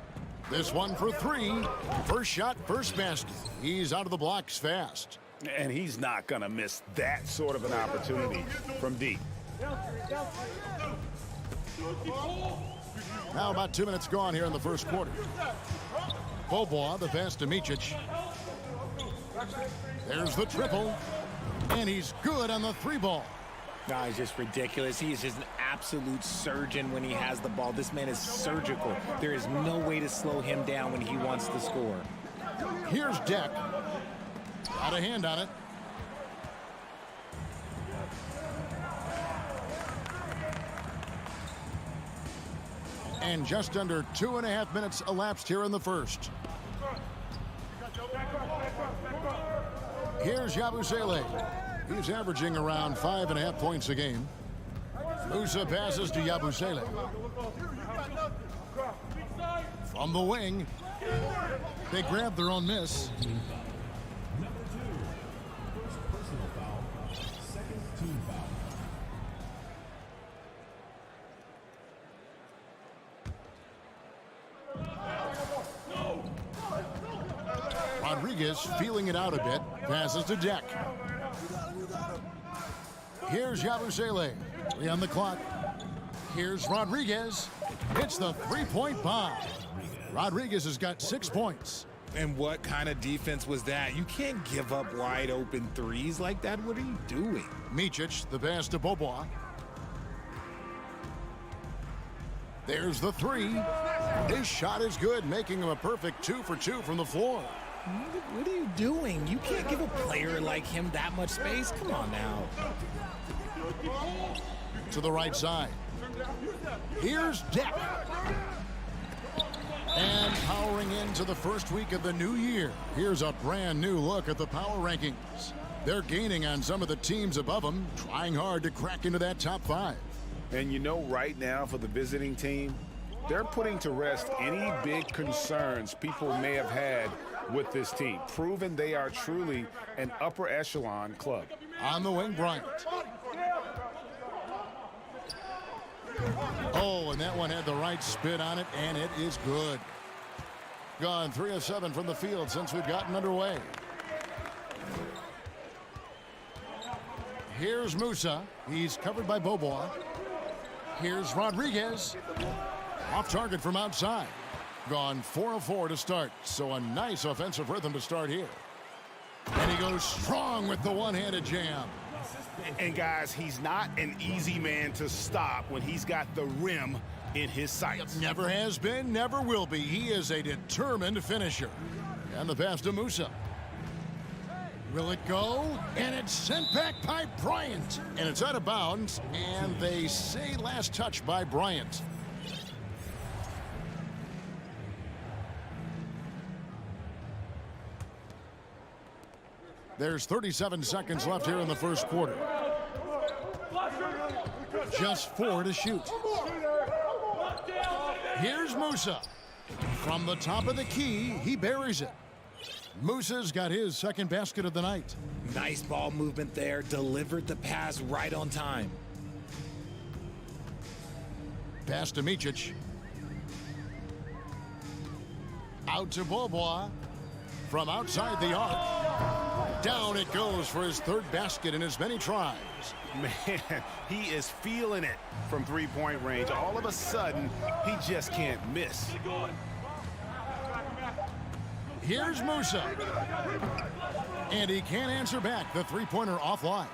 This one for 3. First shot, first basket. He's out of the blocks fast. And he's not going to miss that sort of an opportunity from deep. Now about 2 minutes gone here in the first quarter. Bobois, the pass to Micic. There's the triple. And he's good on the 3 ball. No, he's just ridiculous. He is just an absolute surgeon when he has the ball. This man is surgical. There is no way to slow him down when he wants to score. Here's Deck. Got a hand on it. And just under 2.5 minutes elapsed here in the first. Here's Yabusele. He's averaging around 5.5 points a game. Musa passes to Yabusele. From the wing. They grab their own miss. Number 2. First personal foul. Second team foul. Rodriguez feeling it out a bit. Passes to Deck. Here's Yabusele. 3 on the clock. Here's Rodriguez. It's the 3-point bomb. Rodriguez has got 6 points. And what kind of defense was that? You can't give up wide open threes like that. What are you doing? Micic, the pass to Bobois. There's the 3. His shot is good, making him a perfect 2 for 2 from the floor. What are you doing? You can't give a player like him that much space. Come on now. To the right side. Here's Deck. And powering into the first week of the new year, here's a brand new look at the power rankings. They're gaining on some of the teams above them, trying hard to crack into that top 5. And you know, right now for the visiting team, they're putting to rest any big concerns people may have had with this team, proving they are truly an upper echelon club. On the wing, Bryant. Oh, and that one had the right spin on it, and it is good. Gone 3 of 7 from the field since we've gotten underway. Here's Musa. He's covered by Bobois. Here's Rodriguez. Off target from outside. Gone 4 of 4 to start, so a nice offensive rhythm to start here. And he goes strong with the one-handed jam. And guys, he's not an easy man to stop when he's got the rim in his sights. Never has been, never will be. He is a determined finisher. And the pass to Musa. Will it go? And it's sent back by Bryant. And it's out of bounds, and they say last touch by Bryant. There's 37 seconds left here in the first quarter. Just 4 to shoot. Here's Musa. From the top of the key, he buries it. Musa's got his second basket of the night. Nice ball movement there. Delivered the pass right on time. Pass to Micic. Out to Bobois. From outside the arc. Down it goes for his third basket in as many tries. Man, he is feeling it from three-point range. All of a sudden, he just can't miss. Here's Musa. And he can't answer back. The three-pointer offline.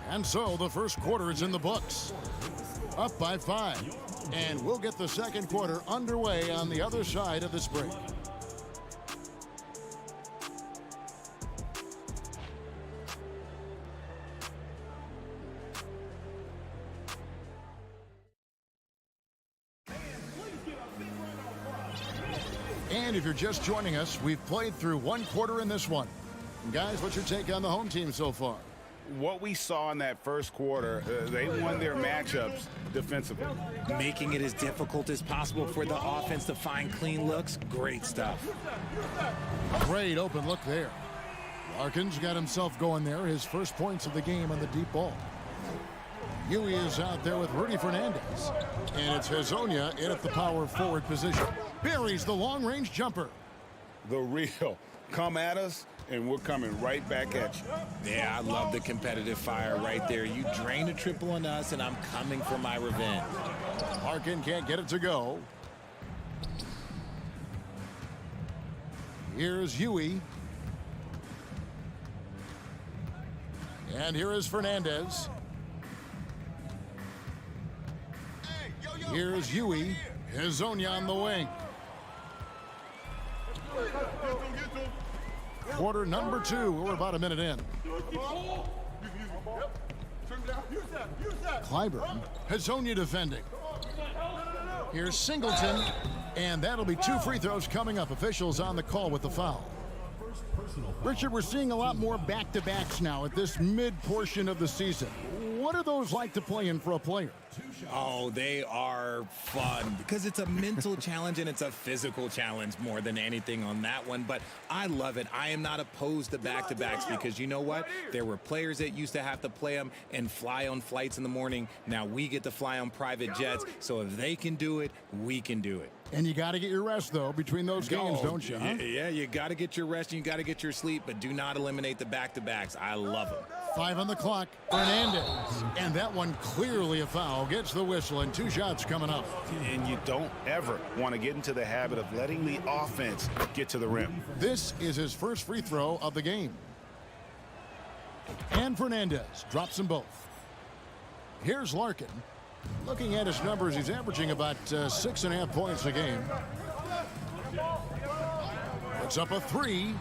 And so the first quarter is in the books. Up by 5. And we'll get the second quarter underway on the other side of this break. And if you're just joining us, we've played through one quarter in this one. Guys, what's your take on the home team so far? What we saw in that first quarter, they won their matchups defensively. Making it as difficult as possible for the offense to find clean looks. Great stuff. Great open look there. Larkin's got himself going there. His first points of the game on the deep ball. Huey is out there with Rudy Fernandez. And it's Hezonja in at the power forward position. Buries the long-range jumper. The real. Come at us, and we're coming right back at you. Yeah, I love the competitive fire right there. You drain a triple on us, and I'm coming for my revenge. Larkin can't get it to go. Here's Huey. And here is Fernandez. Here's Huey. Hezonja on the wing. Quarter number 2. We're about a minute in. Clyburn. Hezonja defending. Here's Singleton. And that'll be 2 free throws coming up. Officials on the call with the foul. Richard, we're seeing a lot more back-to-backs now at this mid-portion of the season. What are those like to play in for a player? Oh, they are fun because it's a mental challenge and it's a physical challenge more than anything on that one. But I love it. I am not opposed to back-to-backs because you know what? There were players that used to have to play them and fly on flights in the morning. Now we get to fly on private jets. So if they can do it, we can do it. And you got to get your rest, though, between those games, don't you? Huh? Yeah, you got to get your rest and you got to get your sleep, but do not eliminate the back-to-backs. I love them. 5 on the clock. Fernandez. And that one clearly a foul. Gets the whistle and 2 shots coming up. And you don't ever want to get into the habit of letting the offense get to the rim. This is his first free throw of the game. And Fernandez drops them both. Here's Larkin. Looking at his numbers, he's averaging about 6.5 points a game. Puts up a 3.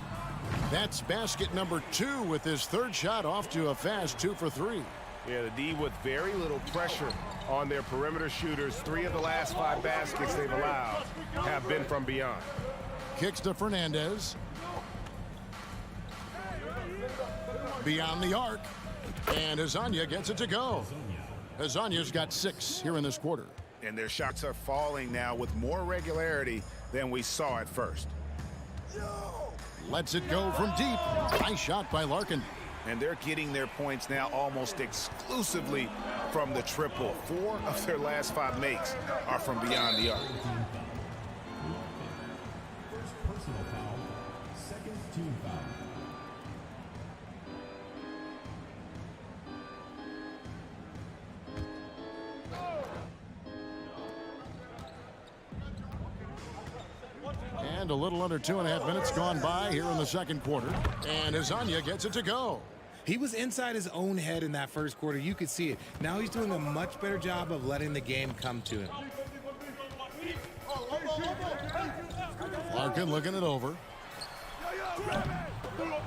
That's basket number 2 with his third shot off to a fast 2 for 3. Yeah, the D with very little pressure on their perimeter shooters. 3 of the last 5 baskets they've allowed have been from beyond. Kicks to Fernandez. Beyond the arc. And Hezonja gets it to go. Hezonja's got 6 here in this quarter. And their shots are falling now with more regularity than we saw at first. Lets it go from deep. Nice shot by Larkin. And they're getting their points now almost exclusively from the triple. 4 of their last 5 makes are from beyond the arc. First personal foul, second team foul. And a little under 2.5 minutes gone by here in the second quarter. And Hezonja gets it to go. He was inside his own head in that first quarter. You could see it. Now he's doing a much better job of letting the game come to him. Larkin looking it over.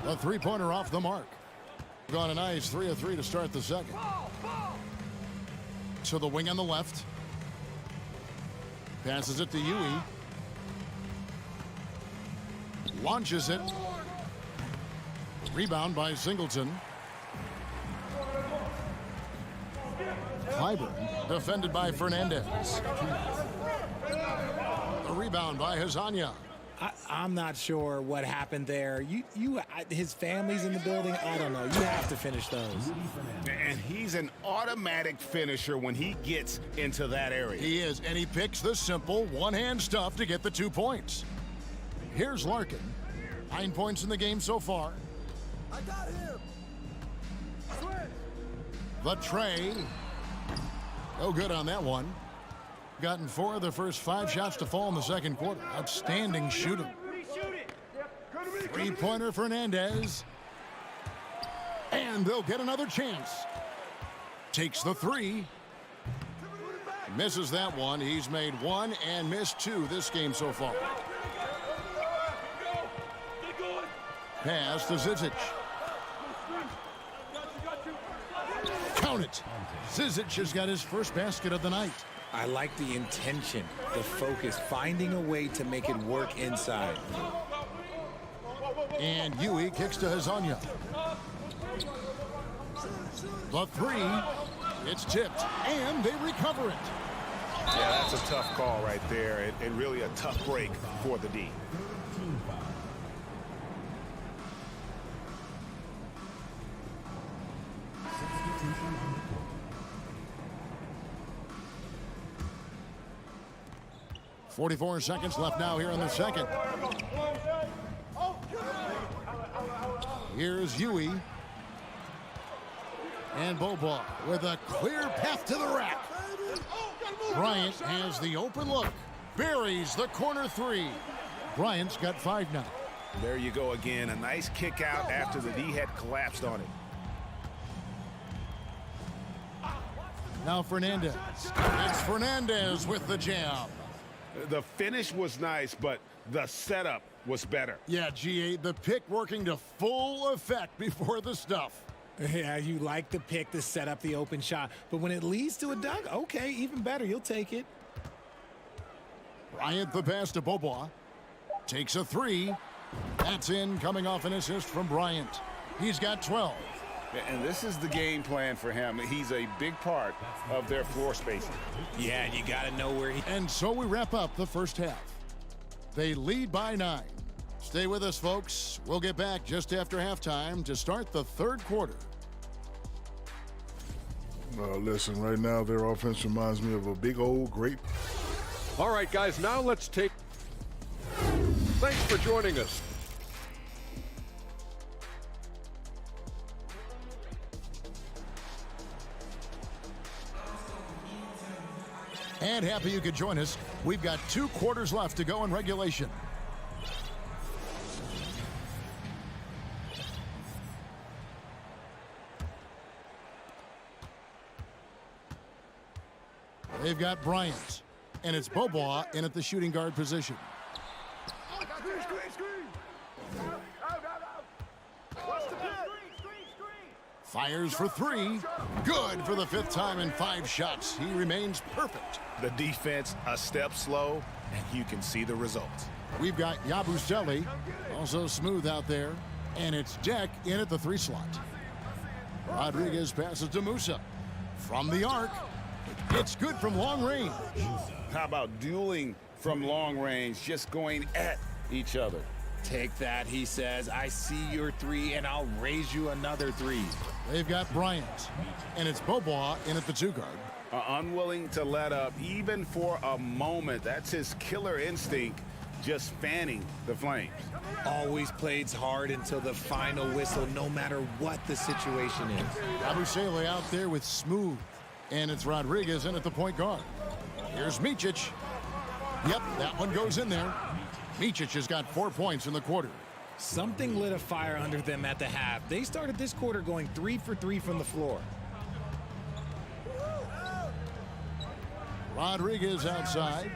A three-pointer off the mark. Gone a nice 3 of 3 to start the second. To the wing on the left. Passes it to Yui. Launches it. Rebound by Singleton. Clyburn defended by Fernandez. The rebound by Hezonja. I'm not sure what happened there. His family's in the building. I don't know. You have to finish those. And he's an automatic finisher when he gets into that area. He is, and he picks the simple one-hand stuff to get the 2 points. Here's Larkin. 9 points in the game so far. I got him. The tray. No good on that one. Gotten 4 of the first 5 shots to fall in the second quarter. Outstanding shooting. Three-pointer Fernandez. And they'll get another chance. Takes the 3. Misses that one. He's made 1 and missed 2 this game so far. Pass to Zizic. Count it. Zizic has got his first basket of the night. I like the intention, the focus, finding a way to make it work inside. And Yui kicks to Hezonja. The 3. It's tipped, and they recover it. Yeah, that's a tough call right there, and really a tough break for the D. .44 seconds left now here in the second. Here's Yui. And Boba with a clear path to the rack. Bryant has the open look. Buries the corner 3. Bryant's got 5 now. There you go again. A nice kick out after the D had collapsed on it. Now Fernandez. It's Fernandez with the jam. The finish was nice, but the setup was better. Yeah, GA, the pick working to full effect before the stuff. Yeah, you like the pick to set up the open shot, but when it leads to a dunk, okay, even better, you'll take it. Bryant the pass to Bobois. Takes a 3. That's in, coming off an assist from Bryant. He's got 12. And this is the game plan for him. He's a big part of their floor spacing. Yeah, you got to know where he... And so we wrap up the first half. They lead by 9. Stay with us, folks. We'll get back just after halftime to start the third quarter. Listen, right now their offense reminds me of a big old grape. All right, guys, now let's take... Thanks for joining us. And happy you could join us. We've got 2 quarters left to go in regulation. They've got Bryant, and it's Bobois in at the shooting guard position. Fires for 3. Good for the 5th time in 5 shots. He remains perfect. The defense a step slow, and you can see the results. We've got Yabusele, also smooth out there, and it's Deck in at the 3 slot. Rodriguez passes to Musa. From the arc, it's good from long range. How about dueling from long range, just going at each other? Take that, he says. I see your 3, and I'll raise you another 3. They've got Bryant, and it's Bobois in at the 2 guard. Unwilling to let up, even for a moment. That's his killer instinct, just fanning the flames. Always plays hard until the final whistle, no matter what the situation is. Yabusele out there with smooth, and it's Rodriguez in at the point guard. Here's Micic. Yep, that one goes in there. Micic has got 4 points in the quarter. Something lit a fire under them at the half. They started this quarter going 3 for 3 from the floor. Rodriguez outside.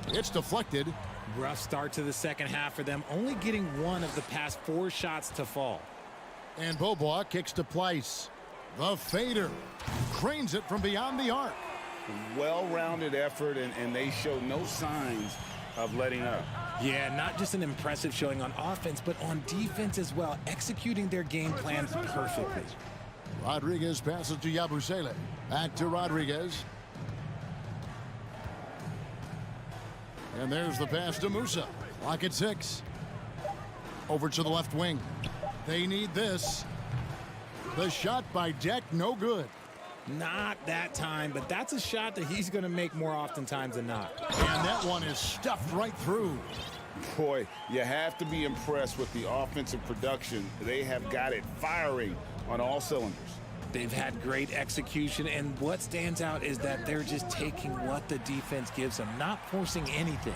It's deflected. Rough start to the second half for them, only getting one of the past 4 shots to fall. And Beaubois kicks to Pleiss. The fader cranes it from beyond the arc. Well-rounded effort, and they show no signs of letting up. Yeah, not just an impressive showing on offense, but on defense as well, executing their game plans perfectly. Rodriguez passes to Yabusele. Back to Rodriguez. And there's the pass to Musa. Clock at 6. Over to the left wing. They need this. The shot by Deck, no good. Not that time, but that's a shot that he's going to make more oftentimes than not. And that one is stuffed right through. Boy, you have to be impressed with the offensive production. They have got it firing on all cylinders. They've had great execution, and what stands out is that they're just taking what the defense gives them, not forcing anything.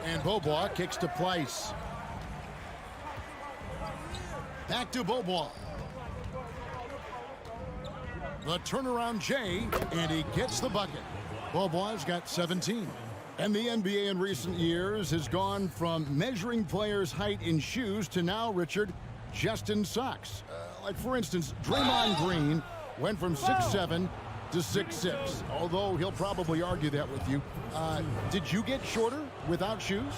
And Beaubois kicks to Pleiss. Back to Beaubois. The turnaround Jay, and he gets the bucket. Beaubois got 17. And the NBA in recent years has gone from measuring players' height in shoes to now, Richard, just in socks. Like, for instance, Draymond Green went from 6'7" to 6'6", although he'll probably argue that with you. Did you get shorter without shoes?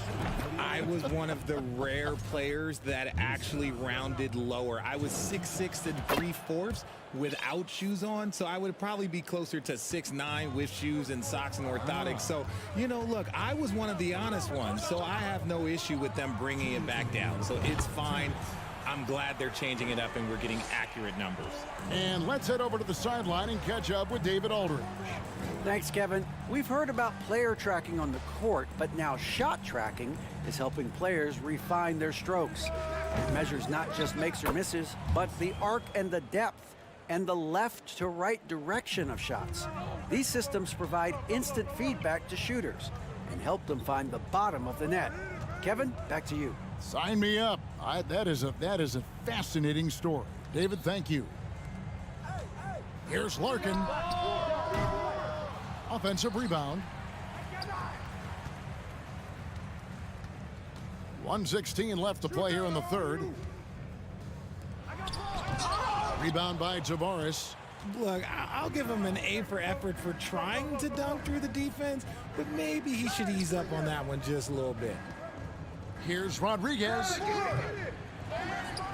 I was one of the rare players that actually rounded lower. I was 6'6" and 3/4 without shoes on, so I would probably be closer to 6'9" with shoes and socks and orthotics. So, you know, look, I was one of the honest ones, so I have no issue with them bringing it back down. So it's fine. I'm glad they're changing it up and we're getting accurate numbers. And let's head over to the sideline and catch up with David Aldridge. Thanks, Kevin. We've heard about player tracking on the court, but now shot tracking is helping players refine their strokes. It measures not just makes or misses, but the arc and the depth and the left to right direction of shots. These systems provide instant feedback to shooters and help them find the bottom of the net. Kevin, back to you. Sign me up. That is a fascinating story. David, thank you. Here's Larkin. Offensive rebound. 1:16 left to play here in the third. Rebound by Tavares. Look, I'll give him an A for effort for trying to dunk through the defense, but maybe he should ease up on that one just a little bit. Here's Rodriguez.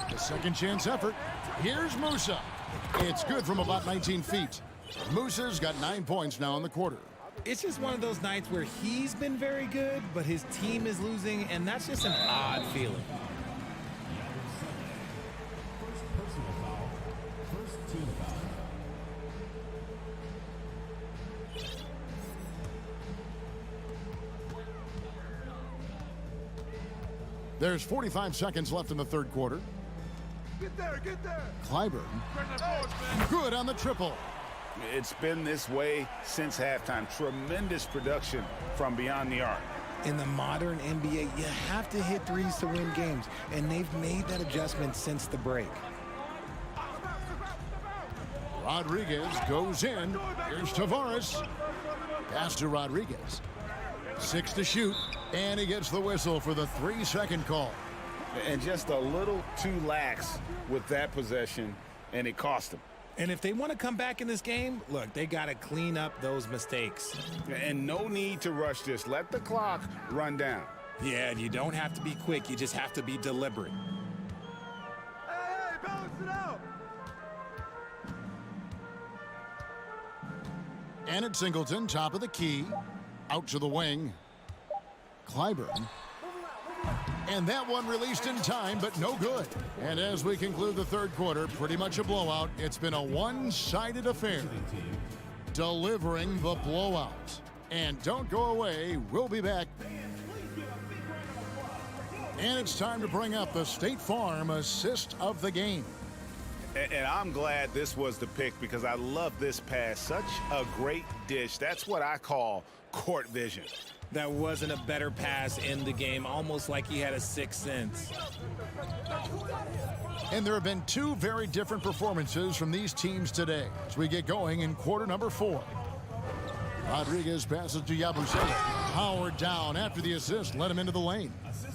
The second chance effort. Here's Musa. It's good from about 19 feet. Musa's got 9 points now in the quarter. It's just one of those nights where he's been very good, but his team is losing, and that's just an odd feeling. First personal foul. First team foul. There's 45 seconds left in the third quarter. Get there, get there. Clyburn. Good on the triple. It's been this way since halftime. Tremendous production from beyond the arc. In the modern NBA, you have to hit threes to win games, and they've made that adjustment since the break. Rodriguez goes in. Here's Tavares. Pass to Rodriguez. 6 to shoot, and he gets the whistle for the 3-second call. And just a little too lax with that possession, and it cost him. And if they want to come back in this game, look, they got to clean up those mistakes. And no need to rush this. Let the clock run down. Yeah, you don't have to be quick. You just have to be deliberate. Hey, balance it out. And it's Singleton, top of the key. Out to the wing. Clyburn. And that one released in time, but no good. And as we conclude the third quarter, pretty much a blowout. It's been a one-sided affair. Delivering the blowout. And don't go away. We'll be back. And it's time to bring up the State Farm assist of the game. And I'm glad this was the pick because I love this pass. Such a great dish. That's what I call court vision. That wasn't a better pass in the game, almost like he had a sixth sense. And there have been two very different performances from these teams today as we get going in quarter number 4. Rodriguez passes to Yabusele. Powered down after the assist, let him into the lane.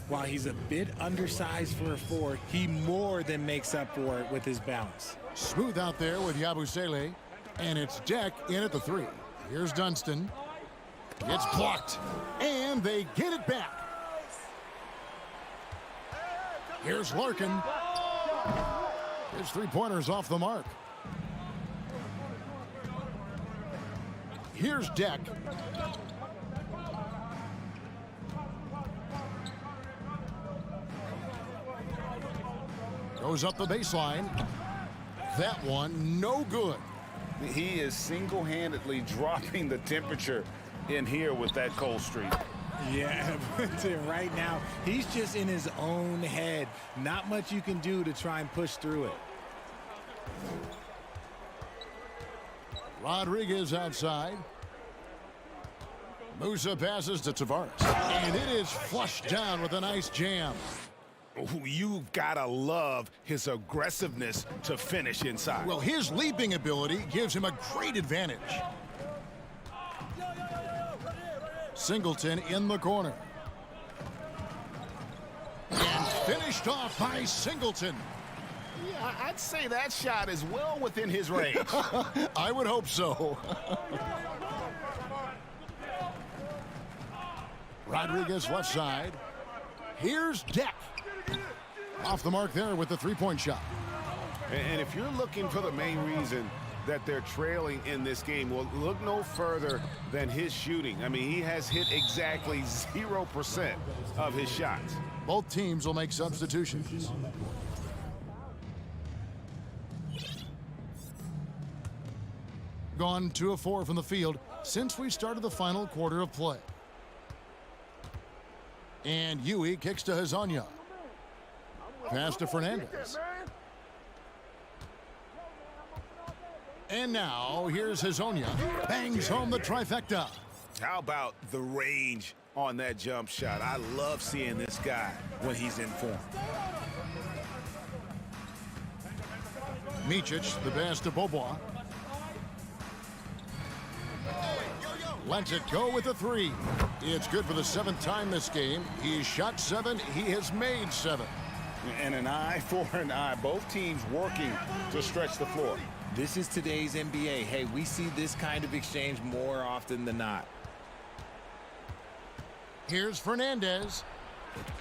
While he's a bit undersized for a forward, he more than makes up for it with his bounce. Smooth out there with Yabusele, and it's Deck in at the 3. Here's Dunston. It's blocked, and they get it back. Here's Larkin. His three-pointer's off the mark. Here's Deck. Goes up the baseline. That one, no good. He is single-handedly dropping the temperature in here with that cold streak. Yeah, but right now, he's just in his own head. Not much you can do to try and push through it. Rodriguez outside. Musa passes to Tavares. And it is flushed down with a nice jam. Ooh, you've got to love his aggressiveness to finish inside. Well, his leaping ability gives him a great advantage. Singleton in the corner. And finished off by Singleton. Yeah, I'd say that shot is well within his range. I would hope so. Rodriguez left side. Here's Deck. Off the mark there with the three-point shot. And if you're looking for the main reason that they're trailing in this game, well, look no further than his shooting. I mean, he has hit exactly 0% of his shots. Both teams will make substitutions. Gone 2 of 4 from the field since we started the final quarter of play. And Yui kicks to Hazonia. Pass to Fernandez. And now, here's Hazonia. Bangs home the trifecta. How about the range on that jump shot? I love seeing this guy when he's in form. Micic, the pass to Bobois. Lets it go with a 3. It's good for the 7th time this game. He's shot 7. He has made 7. And an eye for an eye. Both teams working to stretch the floor. This is today's NBA. Hey, we see this kind of exchange more often than not. Here's Fernandez.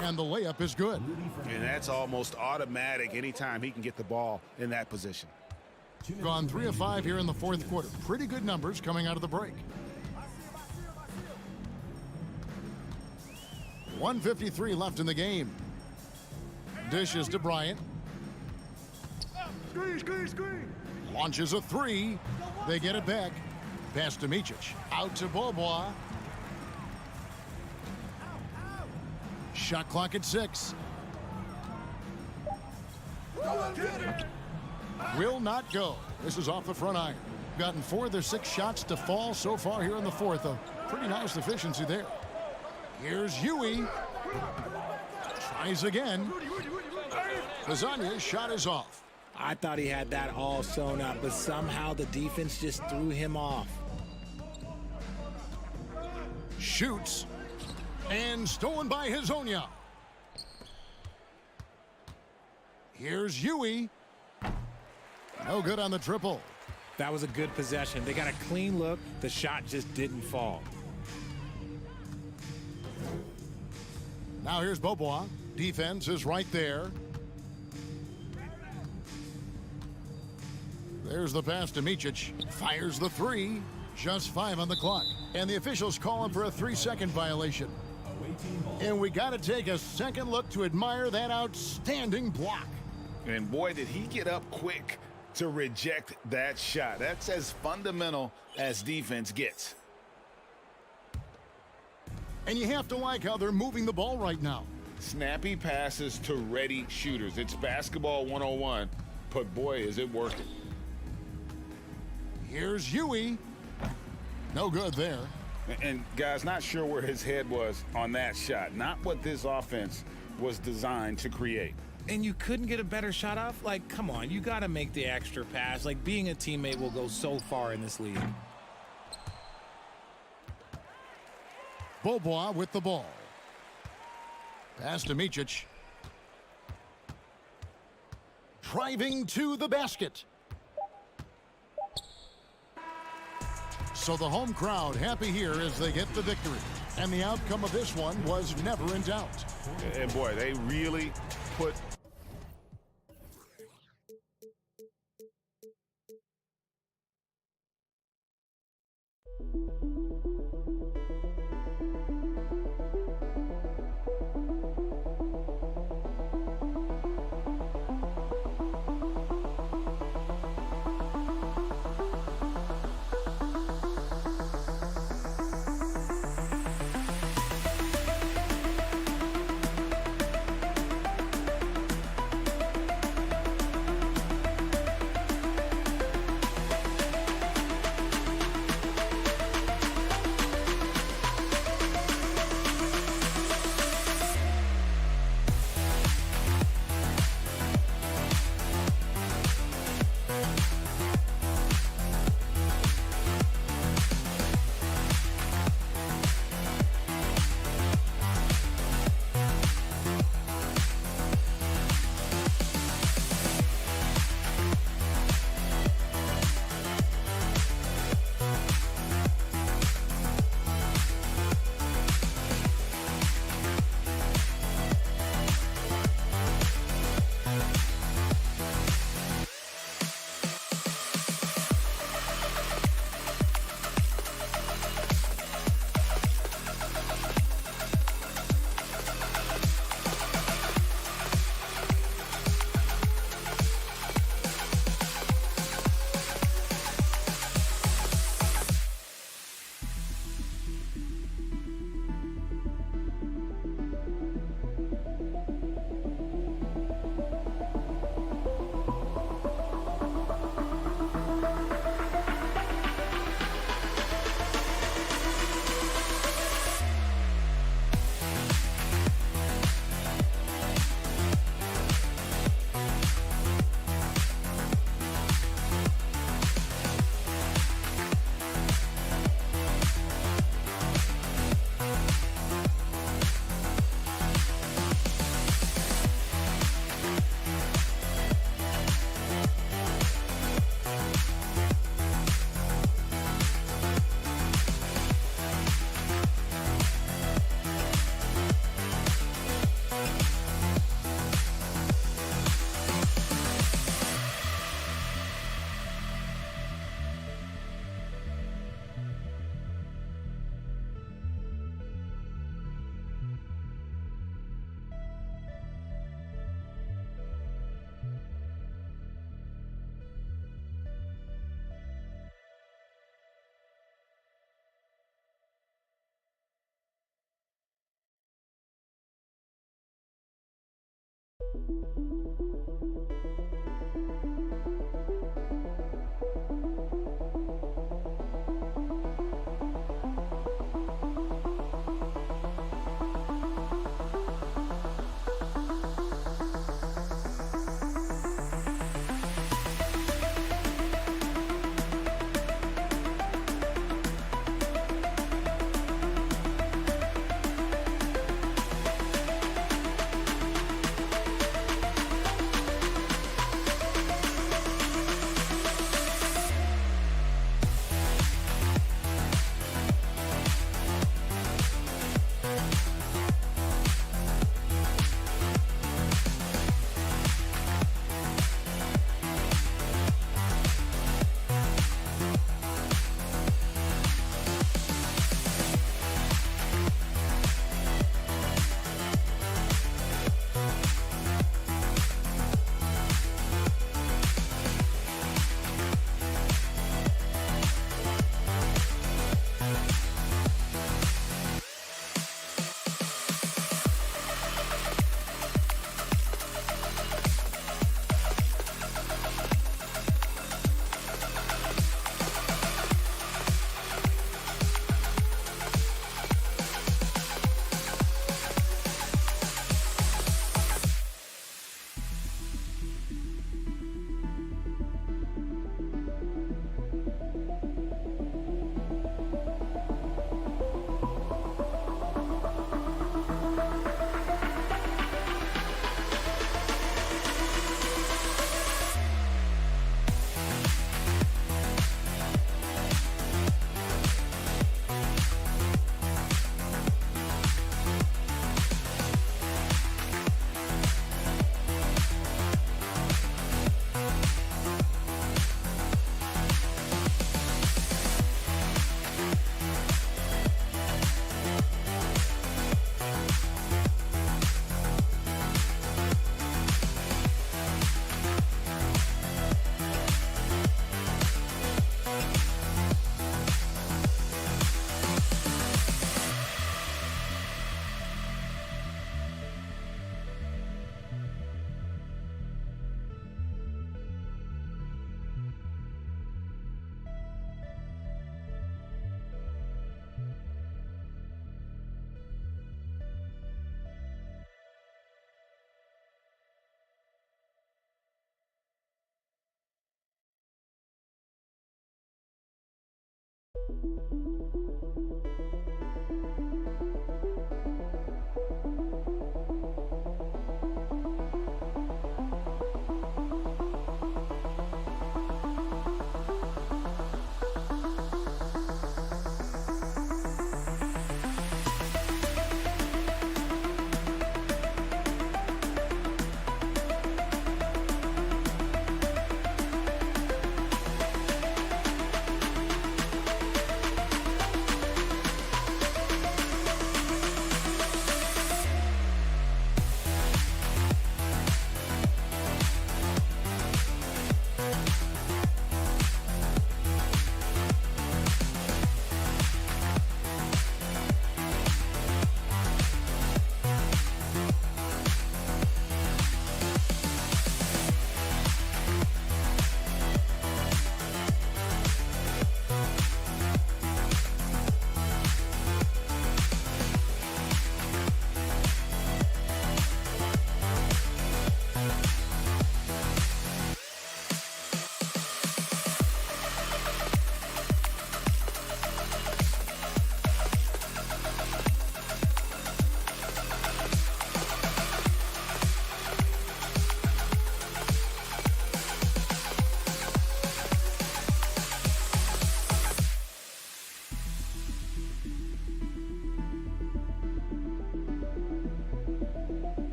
And the layup is good. And that's almost automatic anytime he can get the ball in that position. Gone 3 of 5 here in the 4th quarter. Pretty good numbers coming out of the break. 1:53 left in the game. Dishes to Bryant. Launches a 3. They get it back. Pass to Micic. Out to Bobois. Shot clock at 6. Will not go. This is off the front iron. Gotten 4 of their 6 shots to fall so far here in the 4th. A pretty nice efficiency there. Here's Yui. Tries again. Lasagna's shot is off. I thought he had that all sewn up, but somehow the defense just threw him off. Shoots. And stolen by Hazonia. Here's Yui. No good on the triple. That was a good possession. They got a clean look. The shot just didn't fall. Now here's Bobois. Defense is right there. There's the pass to Micic. Fires the 3. Just 5 on the clock. And the officials call him for a 3-second violation. And we got to take a second look to admire that outstanding block. And boy, did he get up quick to reject that shot. That's as fundamental as defense gets. And you have to like how they're moving the ball right now. Snappy passes to ready shooters. It's basketball 101, but boy, is it working. Here's Yui. No good there. And guys, not sure where his head was on that shot. Not what this offense was designed to create. And you couldn't get a better shot off? Like, come on, you got to make the extra pass. Like, being a teammate will go so far in this league. Bobois with the ball. Pass to Micic. Driving to the basket. So the home crowd happy here as they get the victory. And the outcome of this one was never in doubt. And boy, they really put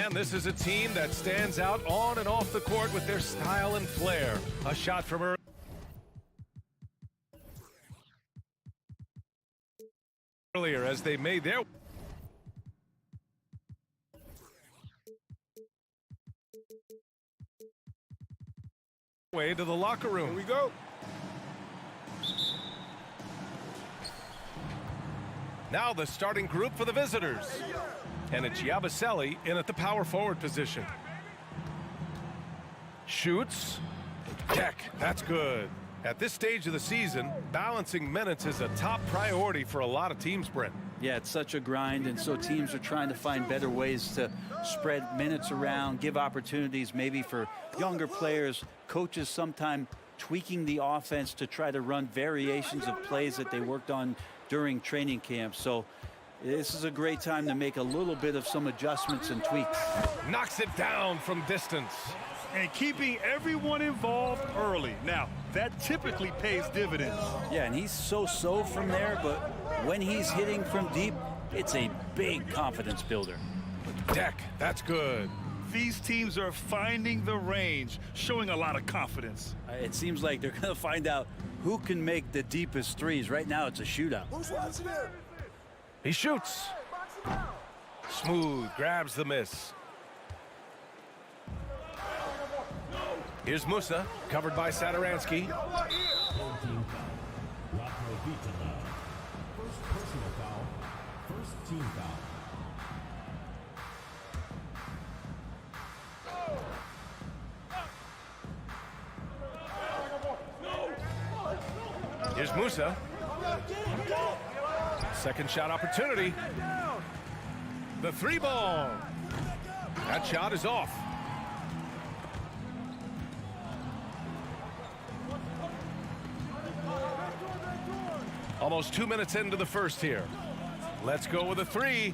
And this is a team that stands out on and off the court with their style and flair. A shot from earlier as they made their way to the locker room. Here we go. Now the starting group for the visitors. And it's Yabusele in at the power forward position. Shoots. Deck. That's good. At this stage of the season, balancing minutes is a top priority for a lot of teams, Brent. Yeah, it's such a grind, and so teams are trying to find better ways to spread minutes around, give opportunities maybe for younger players. Coaches sometimes tweaking the offense to try to run variations of plays that they worked on during training camp. So this is a great time to make a little bit of some adjustments and tweaks. Knocks it down from distance. And keeping everyone involved early. Now, that typically pays dividends. Yeah, and he's so-so from there, but when he's hitting from deep, it's a big confidence builder. Deck, that's good. These teams are finding the range, showing a lot of confidence. It seems like they're going to find out who can make the deepest threes. Right now, it's a shootout. He shoots. Smooth, grabs the miss. Here's Musa, covered by Sadaransky. First personal foul, first team foul. Here's Musa. Second shot opportunity. The three ball. That shot is off. Almost 2 minutes into the first here. Let's go with a three.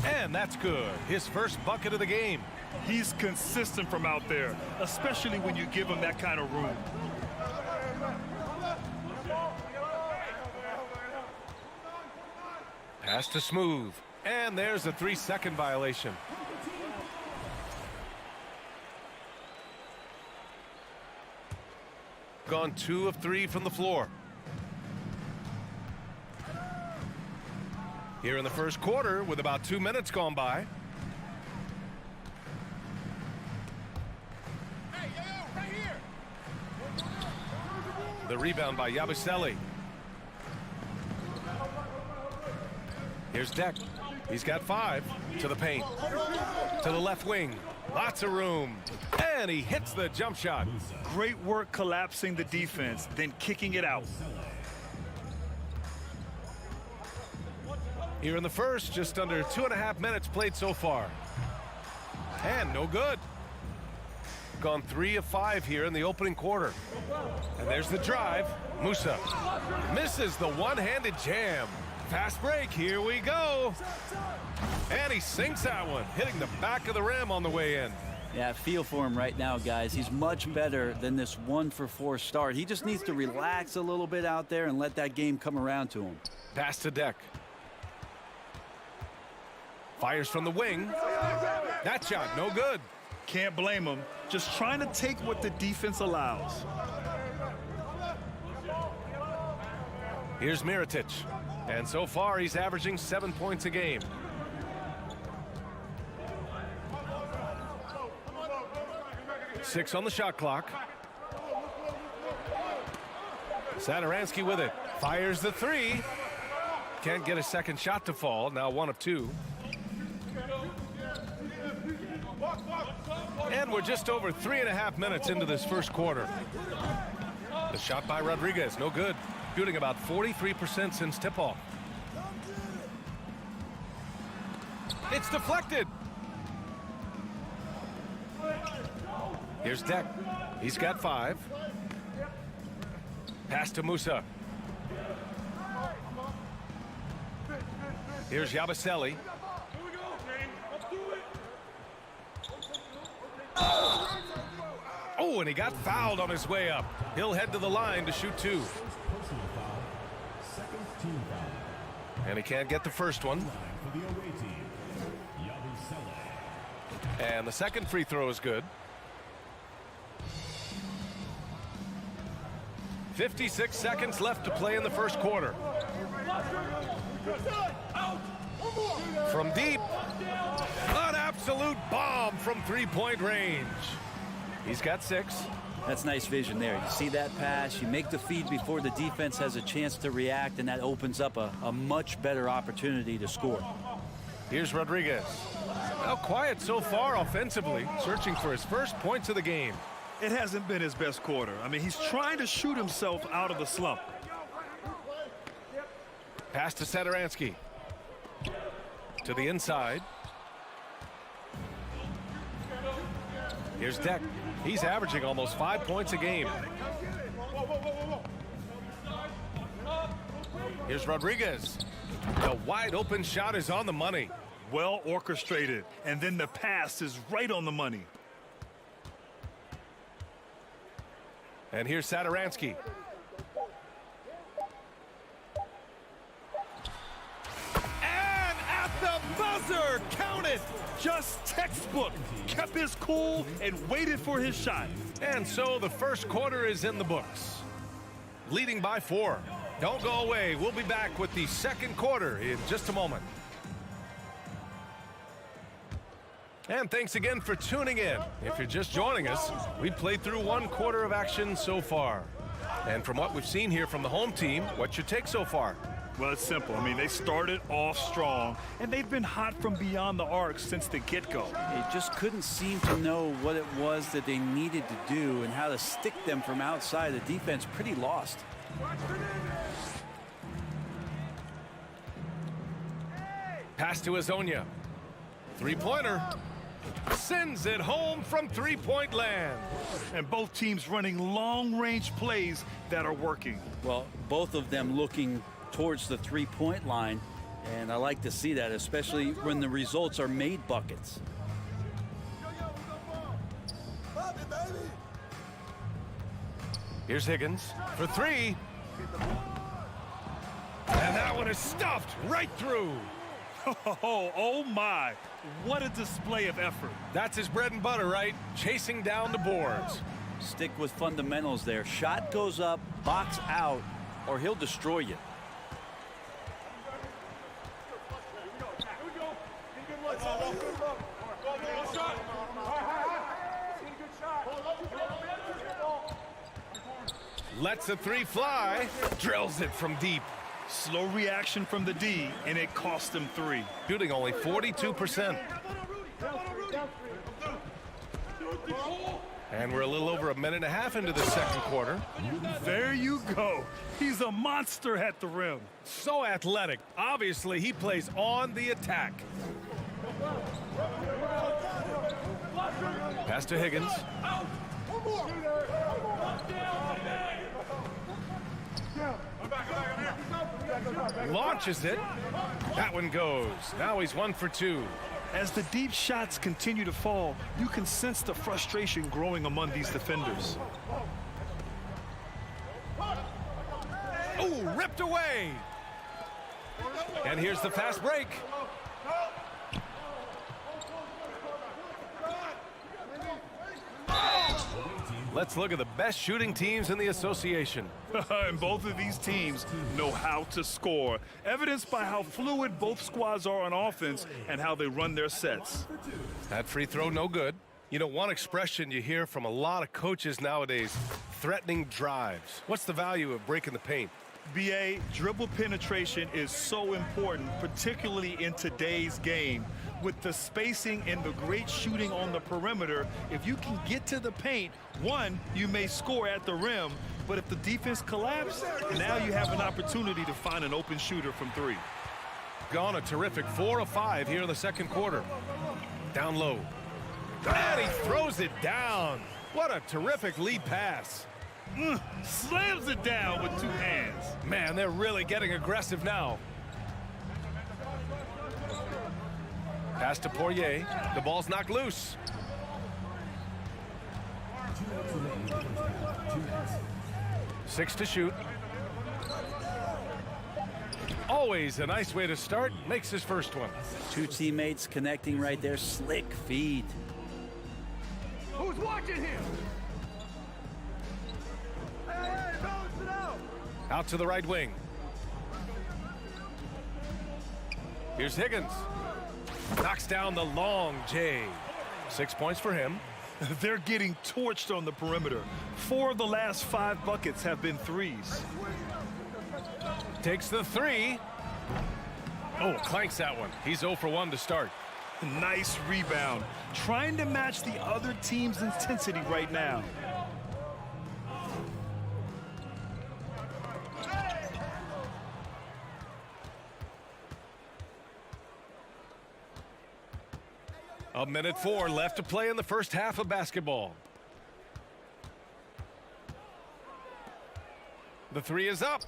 And that's good. His first bucket of the game. He's consistent from out there, especially when you give him that kind of room. Pass to Smooth. And there's a 3-second violation. Gone 2 of 3 from the floor. Here in the first quarter with about 2 minutes gone by. The rebound by Yabusele. Here's Deck. He's got 5 to the paint. To the left wing. Lots of room. And he hits the jump shot. Great work collapsing the defense, then kicking it out. Here in the first, just under 2.5 minutes played so far. And no good. Gone 3 of 5 here in the opening quarter. And there's the drive. Musa misses the one-handed jam. Fast break, here we go. And he sinks that one, hitting the back of the rim on the way in. Yeah, I feel for him right now, guys. He's much better than this 1-for-4 start. He just needs to relax a little bit out there and let that game come around to him. Pass to Deck. Fires from the wing. That shot, no good. Can't blame him. Just trying to take what the defense allows. Here's Mirotic. And so far, he's averaging 7 points a game. Six on the shot clock. Satoransky with it. Fires the three. Can't get a second shot to fall. Now 1 of 2. And we're just over 3.5 minutes into this first quarter. The shot by Rodriguez, no good. Shooting about 43% since tip-off. It's deflected. Here's Deck. He's got 5. Pass to Musa. Here's Yabusele. Oh, and he got fouled on his way up. He'll head to the line to shoot 2. And he can't get the first one. And the second free throw is good. 56 seconds left to play in the first quarter. From deep, an absolute bomb from 3-point range. He's got 6. That's nice vision there. You see that pass, you make the feed before the defense has a chance to react, and that opens up a much better opportunity to score. Here's Rodriguez. Well, quiet so far offensively, searching for his first points of the game. It hasn't been his best quarter. I mean, he's trying to shoot himself out of the slump. Pass to Satoransky. To the inside. Here's Deck. He's averaging almost 5 points a game. Here's Rodriguez. The wide open shot is on the money. Well orchestrated, and then the pass is right on the money. And here's Satoransky. And at the buzzer, count it! Just textbook. Kept his cool and waited for his shot. And so the first quarter is in the books. Leading by 4. Don't go away. We'll be back with the second quarter in just a moment. And thanks again for tuning in. If you're just joining us, we played through 1 quarter of action so far. And from what we've seen here from the home team, what's your take so far? Well, it's simple. I mean, they started off strong, and they've been hot from beyond the arc since the get-go. They just couldn't seem to know what it was that they needed to do and how to stick them from outside. The defense pretty lost. Pass to Azonia. 3-pointer. Sends it home from 3-point land. And both teams running long-range plays that are working. Well, both of them looking towards the 3-point line, and I like to see that, especially when the results are made buckets. Here's Higgins for 3. And that one is stuffed right through. Oh my, what a display of effort. That's his bread and butter, right? Chasing down the boards. Stick with fundamentals there. Shot goes up, box out, or he'll destroy you. Lets the 3 fly. Drills it from deep. Slow reaction from the D, and it cost him 3. Shooting only 42%. And we're a little over a minute and a half into the second quarter. There you go. He's a monster at the rim. So athletic. Obviously, he plays on the attack. Pass to Higgins. Launches it. That one goes. Now he's 1 for 2. As the deep shots continue to fall, you can sense the frustration growing among these defenders. Oh, ripped away. And here's the fast break. Let's look at the best shooting teams in the association. And both of these teams know how to score, evidenced by how fluid both squads are on offense and how they run their sets. That free throw, no good. You know, one expression you hear from a lot of coaches nowadays, threatening drives. What's the value of breaking the paint? BA, dribble penetration is so important, particularly in today's game. With the spacing and the great shooting on the perimeter, if you can get to the paint, one, you may score at the rim, but if the defense collapses, now you have an opportunity to find an open shooter from 3. Gone a terrific 4 of 5 here in the second quarter. Down low. And he throws it down. What a terrific lead pass. Slams it down with 2 hands. Man, they're really getting aggressive now. Pass to Poirier. The ball's knocked loose. Six to shoot. Always a nice way to start. Makes his first one. 2 teammates connecting right there. Slick feed. Who's watching him? Hey, balance it out. Out to the right wing. Here's Higgins. Knocks down the long J. 6 points for him. They're getting torched on the perimeter. 4 of the last 5 buckets have been threes. Takes the 3. Oh, clanks that one. He's 0 for 1 to start. Nice rebound. Trying to match the other team's intensity right now. A minute 4 left to play in the first half of basketball. The 3 is up.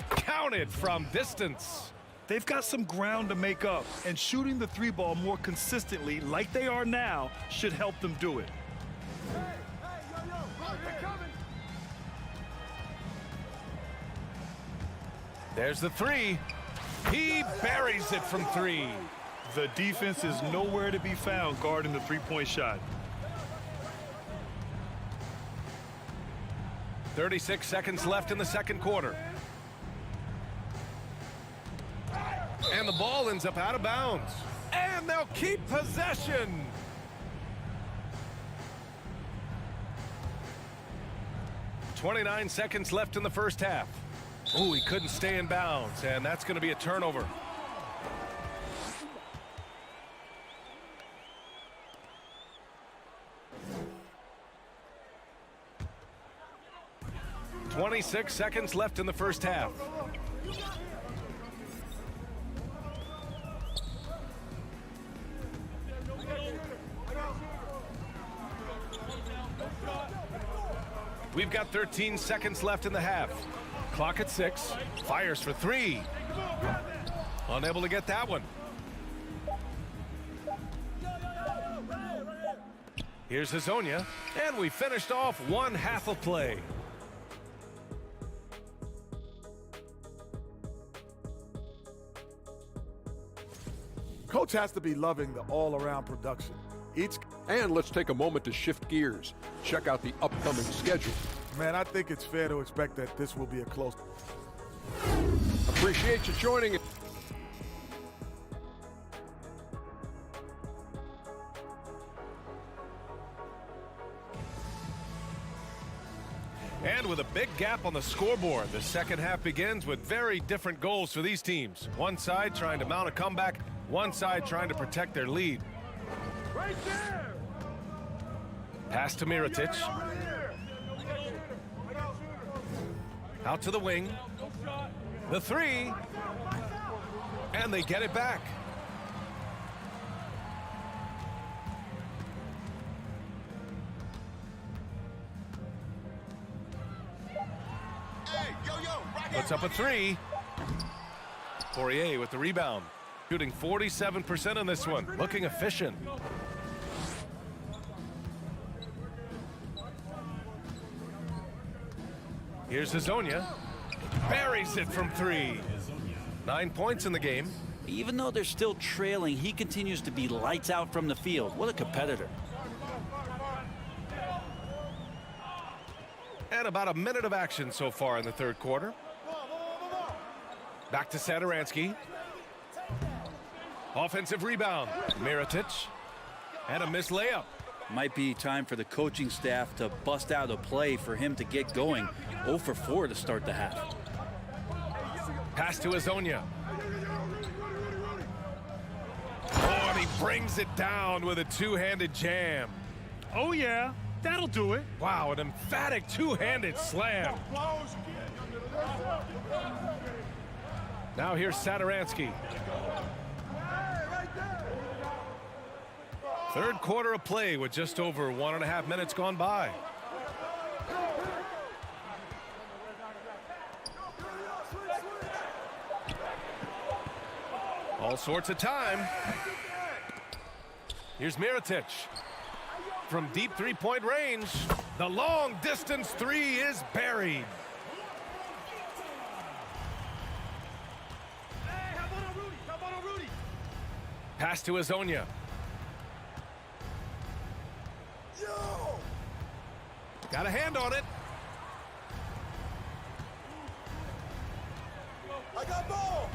Counted from distance. They've got some ground to make up, and shooting the 3 ball more consistently like they are now should help them do it. There's the 3. He buries it from 3. The defense is nowhere to be found guarding the 3-point shot. 36 seconds left in the second quarter. And the ball ends up out of bounds. And they'll keep possession. .29 seconds left in the first half. Oh, he couldn't stay in bounds, and that's going to be a turnover. .26 seconds left in the first half. We've got 13 seconds left in the half. Clock at 6. Fires for 3. Unable to get that one. Here's Hazonia, and we finished off one half of play. Coach has to be loving the all-around production. And let's take a moment to shift gears. Check out the upcoming schedule. Man, I think it's fair to expect that this will be a close. Appreciate you joining. And with a big gap on the scoreboard, the second half begins with very different goals for these teams. One side trying to mount a comeback, one side trying to protect their lead. Right there! Pass to Mirotic. Out to the wing. The three. And they get it back. Puts up a three. Poirier with the rebound. Shooting 47% in this one. Looking efficient. Here's Hezonja. Buries it from three. 9 points in the game. Even though they're still trailing, he continues to be lights out from the field. What a competitor. And about a minute of action so far in the third quarter. Back to Satoransky. Offensive rebound. Mirotic. And a missed layup. Might be time for the coaching staff to bust out a play for him to get going. 0 for 4 to start the half. Pass to Hezonja. Oh, and he brings it down with a two-handed jam. Oh, yeah. That'll do it. Wow, an emphatic two-handed slam. Now here's Satoransky. Third quarter of play with just over 1.5 minutes gone by. All sorts of time. Here's Mirotic. From deep three-point range, the long-distance three is buried. Pass to Hezonja. Got a hand on it. I got ball.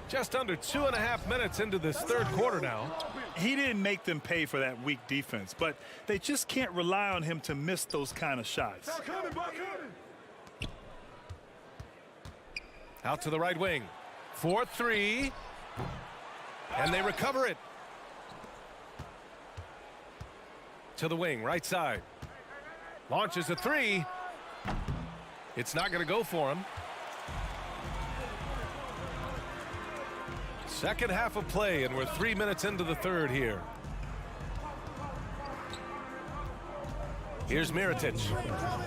Just under 2.5 minutes into this third quarter now. He didn't make them pay for that weak defense, but they just can't rely on him to miss those kind of shots. Out to the right wing. 4-3. And they recover it. To the wing, right side. Launches a three. It's not going to go for him. Second half of play, and we're 3 minutes into the third here. Here's Mirotic.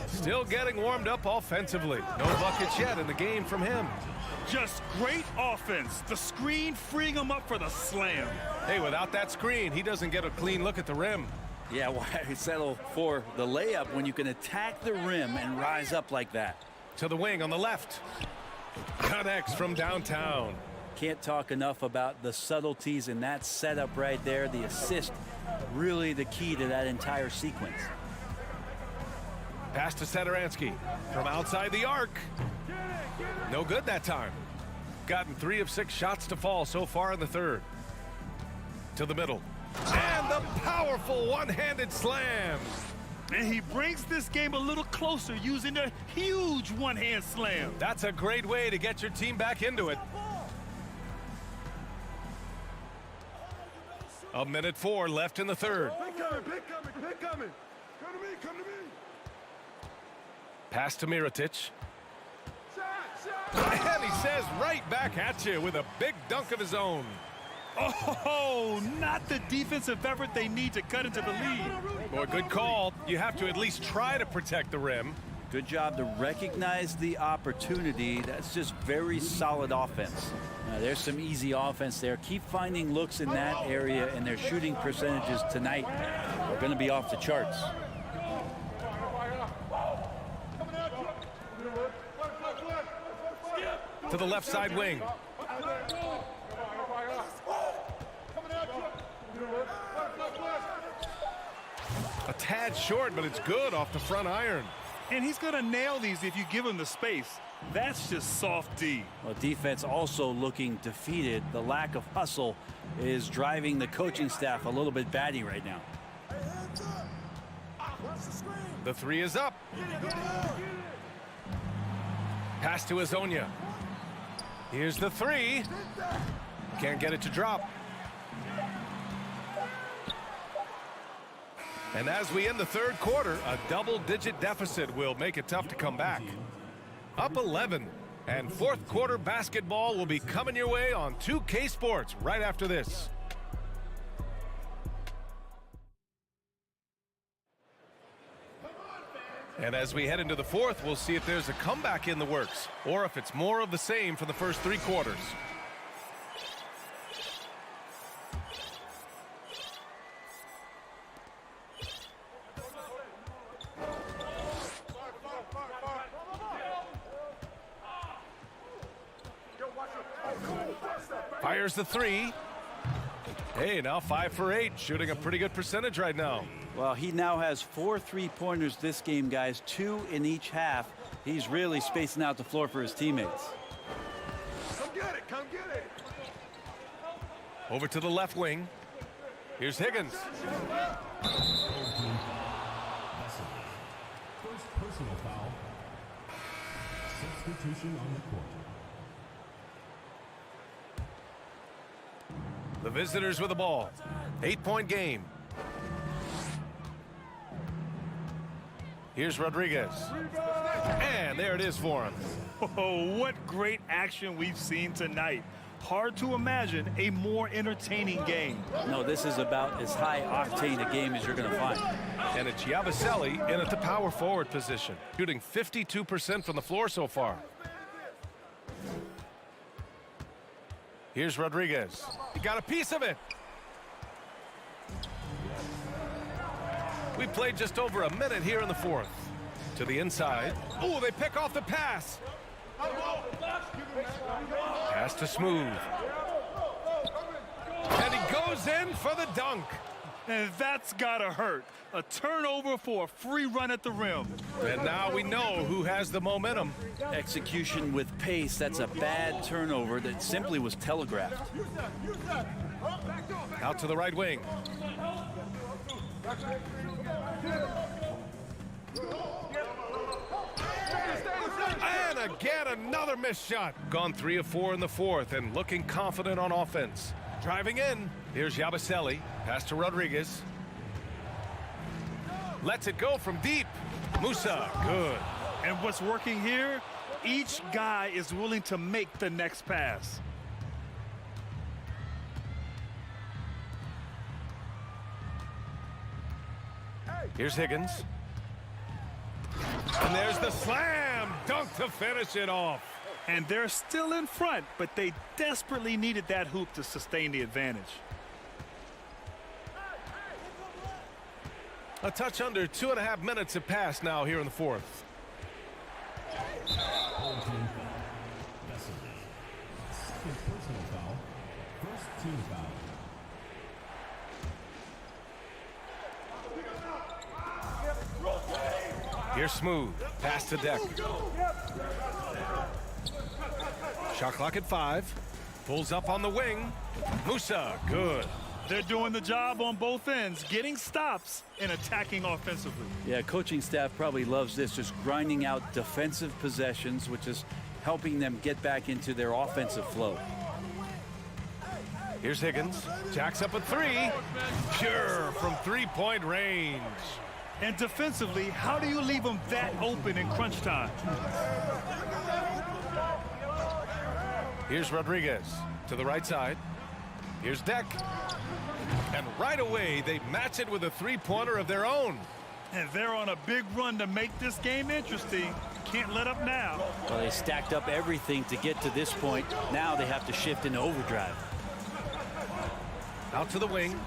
Still getting warmed up offensively. No buckets yet in the game from him. Just great offense. The screen freeing him up for the slam. Hey, without that screen, he doesn't get a clean look at the rim. Yeah, why settle for the layup when you can attack the rim and rise up like that? To the wing on the left. Connects from downtown. Can't talk enough about the subtleties in that setup right there. The assist, really the key to that entire sequence. Pass to Satoransky from outside the arc. No good that time. Gotten 3 of 6 shots to fall so far in the third. To the middle. And the powerful one-handed slam. And he brings this game a little closer using a huge one-hand slam. That's a great way to get your team back into it. A minute 4 left in the third. Pick coming. Come to me. Pass to Mirotic. And he says right back at you with a big dunk of his own. Oh, not the defensive effort they need to cut into the lead. Boy, good call. You have to at least try to protect the rim. Good job to recognize the opportunity. That's just very solid offense. Now, there's some easy offense there. Keep finding looks in that area, and their shooting percentages tonight are going to be off the charts. To the left side wing. A tad short, but it's good off the front iron. And he's going to nail these if you give him the space. That's just soft D. Well, defense also looking defeated. The lack of hustle is driving the coaching staff a little bit batty right now. The three is up. Pass to Hezonja. Here's the three. Can't get it to drop. And as we end the third quarter, a double-digit deficit will make it tough to come back. Up 11, and fourth quarter basketball will be coming your way on 2K Sports right after this. And as we head into the fourth, we'll see if there's a comeback in the works, or if it's more of the same for the first three quarters. Fires the three. Hey, now 5 for 8, shooting a pretty good percentage right now. Well, he now has 4 3-pointers this game, guys, 2 in each half. He's really spacing out the floor for his teammates. Come get it, come get it. Over to the left wing. Here's Higgins. First personal foul. Substitution on the court. The visitors with the ball. 8-point game. Here's Rodriguez. And there it is for him. Oh, what great action we've seen tonight. Hard to imagine a more entertaining game. No, this is about as high-octane a game as you're going to find. And it's Yabusele in at the power forward position, shooting 52% from the floor so far. Here's Rodriguez. He got a piece of it. We played just over a minute here in the fourth. To the inside. Oh, they pick off the pass. Pass to Smooth. And he goes in for the dunk. And that's gotta hurt. A turnover for a free run at the rim. And now we know who has the momentum. Execution with pace. That's a bad turnover that simply was telegraphed. Out to the right wing. And again, another missed shot. Gone 3 of 4 in the fourth and looking confident on offense. Driving in. Here's Yabusele. Pass to Rodriguez. Lets it go from deep. Musa, good. And what's working here? Each guy is willing to make the next pass. Here's Higgins. And there's the slam dunk to finish it off. And they're still in front, but they desperately needed that hoop to sustain the advantage. A touch under 2.5 minutes have passed now here in the fourth. Second personal foul. First team foul. Here's Smooth. Pass to Deck. Shot clock at 5. Pulls up on the wing. Musa, good. They're doing the job on both ends, getting stops and attacking offensively. Yeah, coaching staff probably loves this, just grinding out defensive possessions, which is helping them get back into their offensive flow. Here's Higgins. Jacks up a 3. Pure from 3-point range. And defensively, how do you leave them that open in crunch time? Here's Rodriguez to the right side. Here's Deck. And right away, they match it with a 3-pointer of their own. And they're on a big run to make this game interesting. Can't let up now. Well, they stacked up everything to get to this point. Now they have to shift into overdrive. Out to the wing.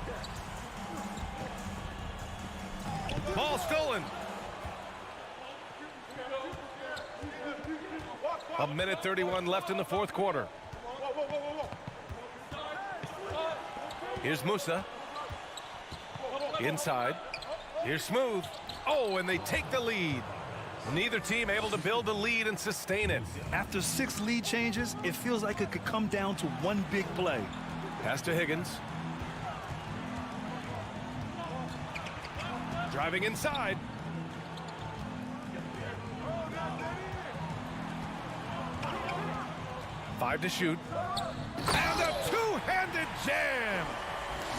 Ball stolen. A minute 31 left in the fourth quarter. Here's Musa. Inside. Here's Smooth. Oh, and they take the lead. Neither team able to build a lead and sustain it. After 6 lead changes, it feels like it could come down to one big play. Pass to Higgins. Driving inside. Five to shoot. And a two-handed jam.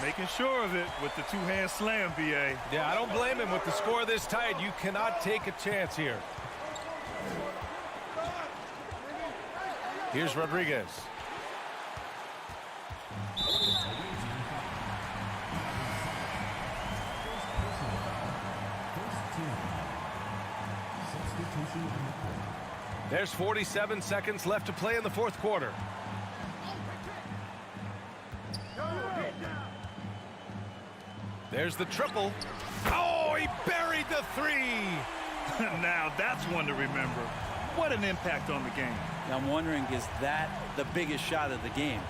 Making sure of it with the two-hand slam, B.A. Yeah, I don't blame him. With the score this tight, you cannot take a chance here. Here's Rodriguez. There's 47 seconds left to play in the fourth quarter. There's the triple. Oh, he buried the three. Now that's one to remember. What an impact on the game. I'm wondering, is that the biggest shot of the game?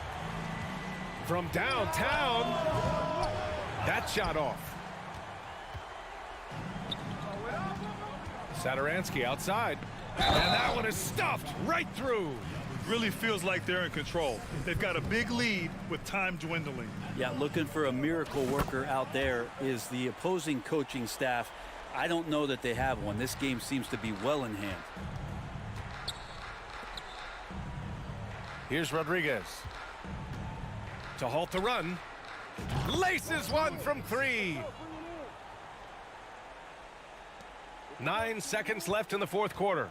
From downtown, that shot off. Satoransky outside. And that one is stuffed right through. Really feels like they're in control. They've got a big lead with time dwindling. Yeah, looking for a miracle worker out there is the opposing coaching staff. I don't know that they have one. This game seems to be well in hand. Here's Rodriguez. To halt the run. Laces one from three. 9 seconds left in the fourth quarter.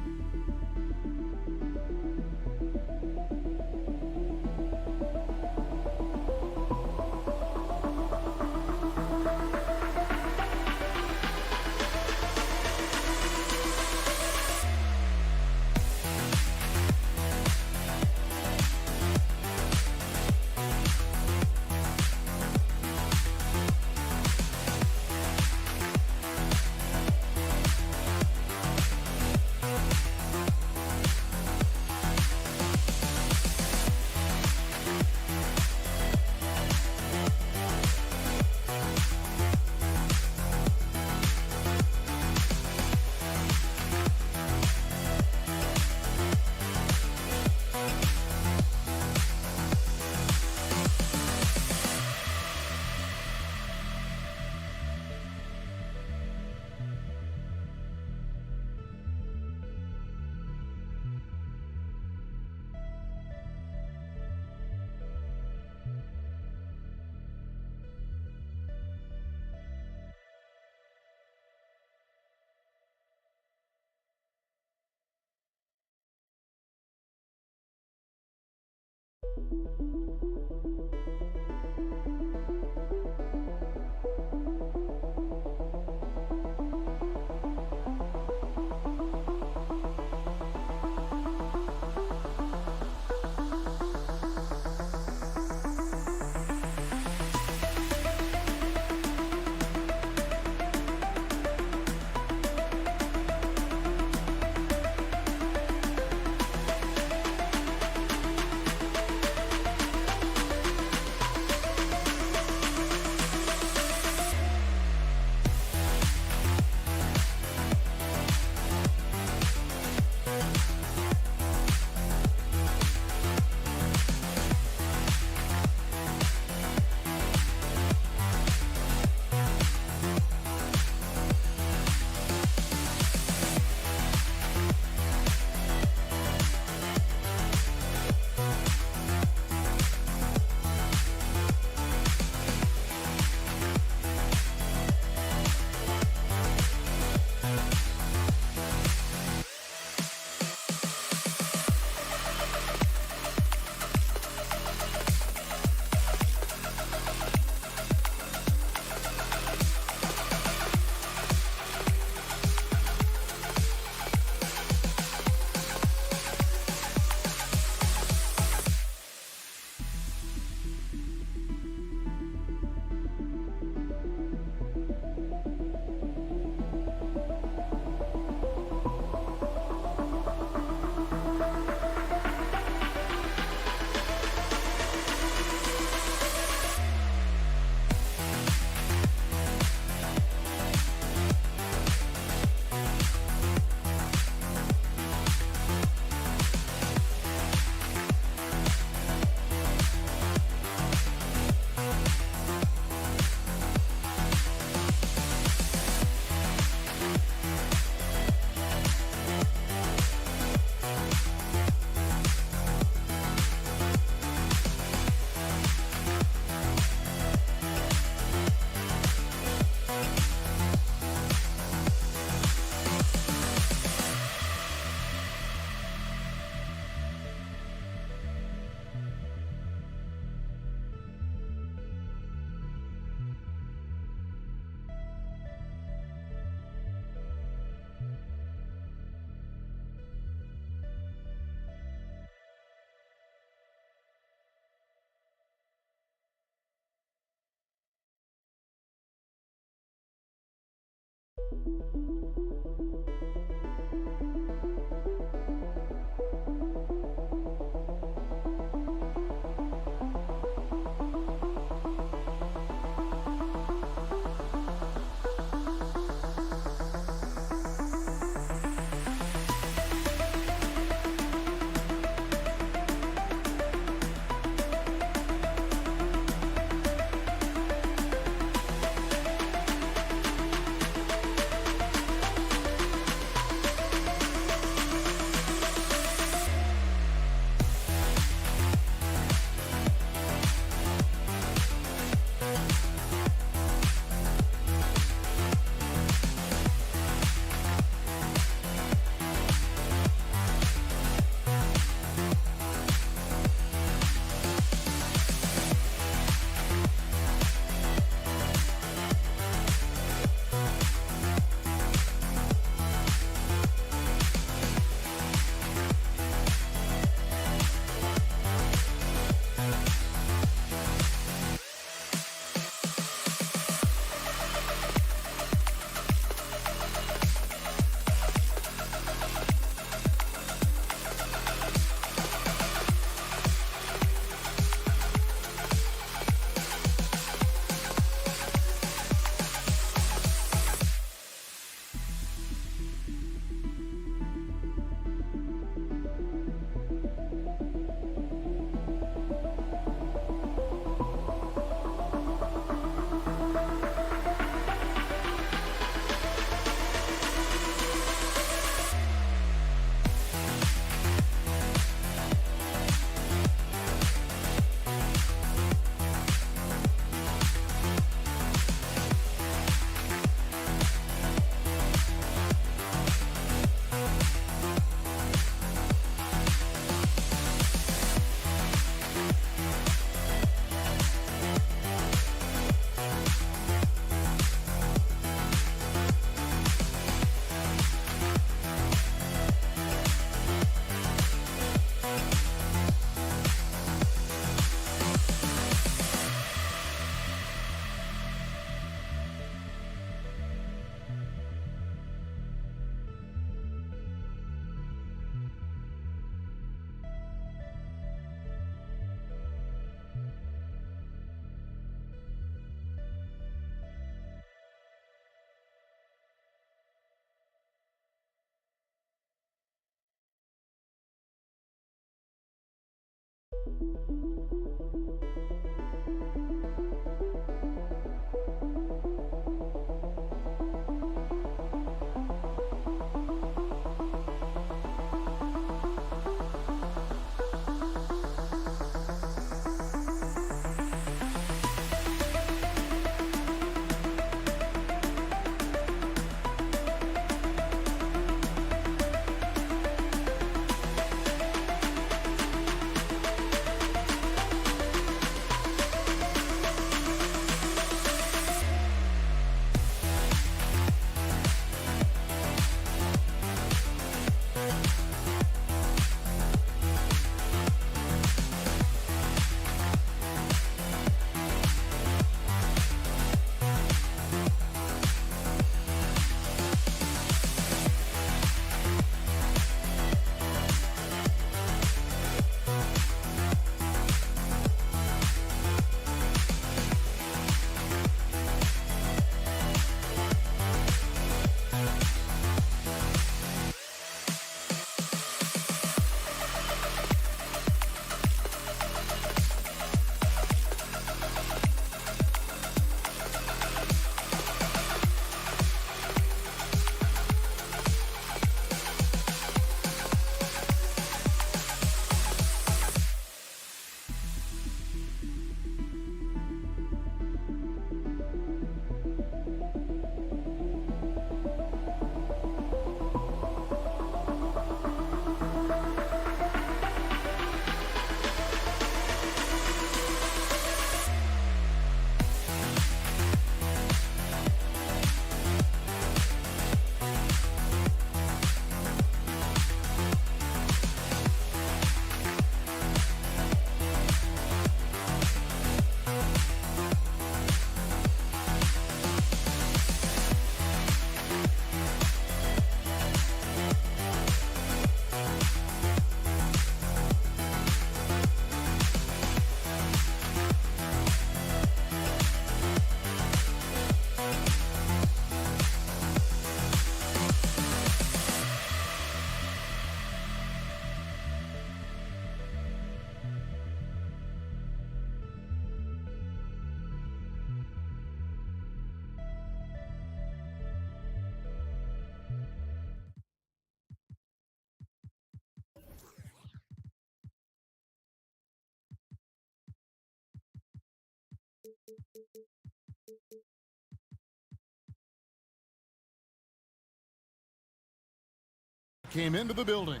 Came into the building.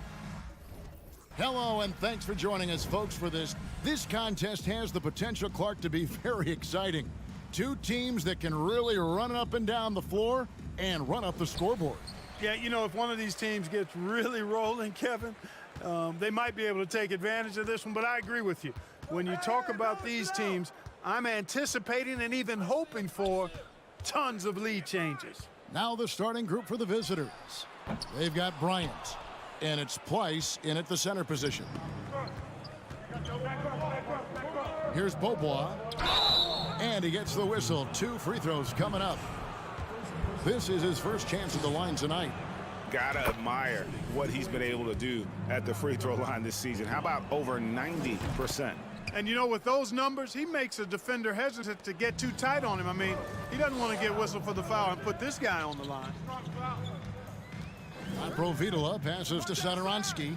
Hello, and thanks for joining us, folks, for this. This contest has the potential, Clark, to be very exciting. Two teams that can really run up and down the floor and run up the scoreboard. Yeah, you know, if one of these teams gets really rolling, Kevin, they might be able to take advantage of this one, but I agree with you. When you talk about these teams, I'm anticipating and even hoping for tons of lead changes. Now the starting group for the visitors. They've got Bryant, and it's Pleiss in at the center position. Here's Beaubois, and he gets the whistle. 2 free throws coming up. This is his first chance at the line tonight. Gotta admire what he's been able to do at the free throw line this season. How about over 90%? And, you know, with those numbers, he makes a defender hesitant to get too tight on him. I mean, he doesn't want to get whistled for the foul and put this guy on the line. Provitola passes to Satoransky.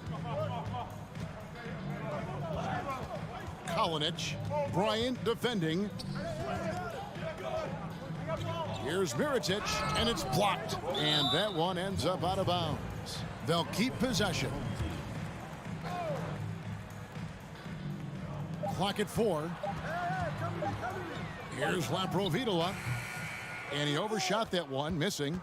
Kalinic. Bryant defending. Here's Mirotic, and it's blocked. And that one ends up out of bounds. They'll keep possession. Clock at 4. Here's Laprovitola. And he overshot that one, missing.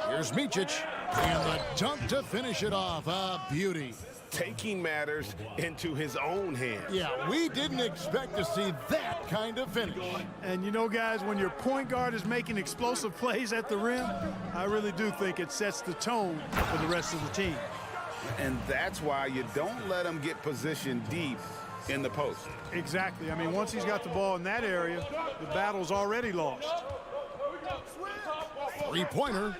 Here's Micic, and the dunk to finish it off. A beauty. Taking matters into his own hands. Yeah, we didn't expect to see that kind of finish. And you know, guys, when your point guard is making explosive plays at the rim, I really do think it sets the tone for the rest of the team. And that's why you don't let him get positioned deep in the post. Exactly. I mean, once he's got the ball in that area, the battle's already lost. Three-pointer.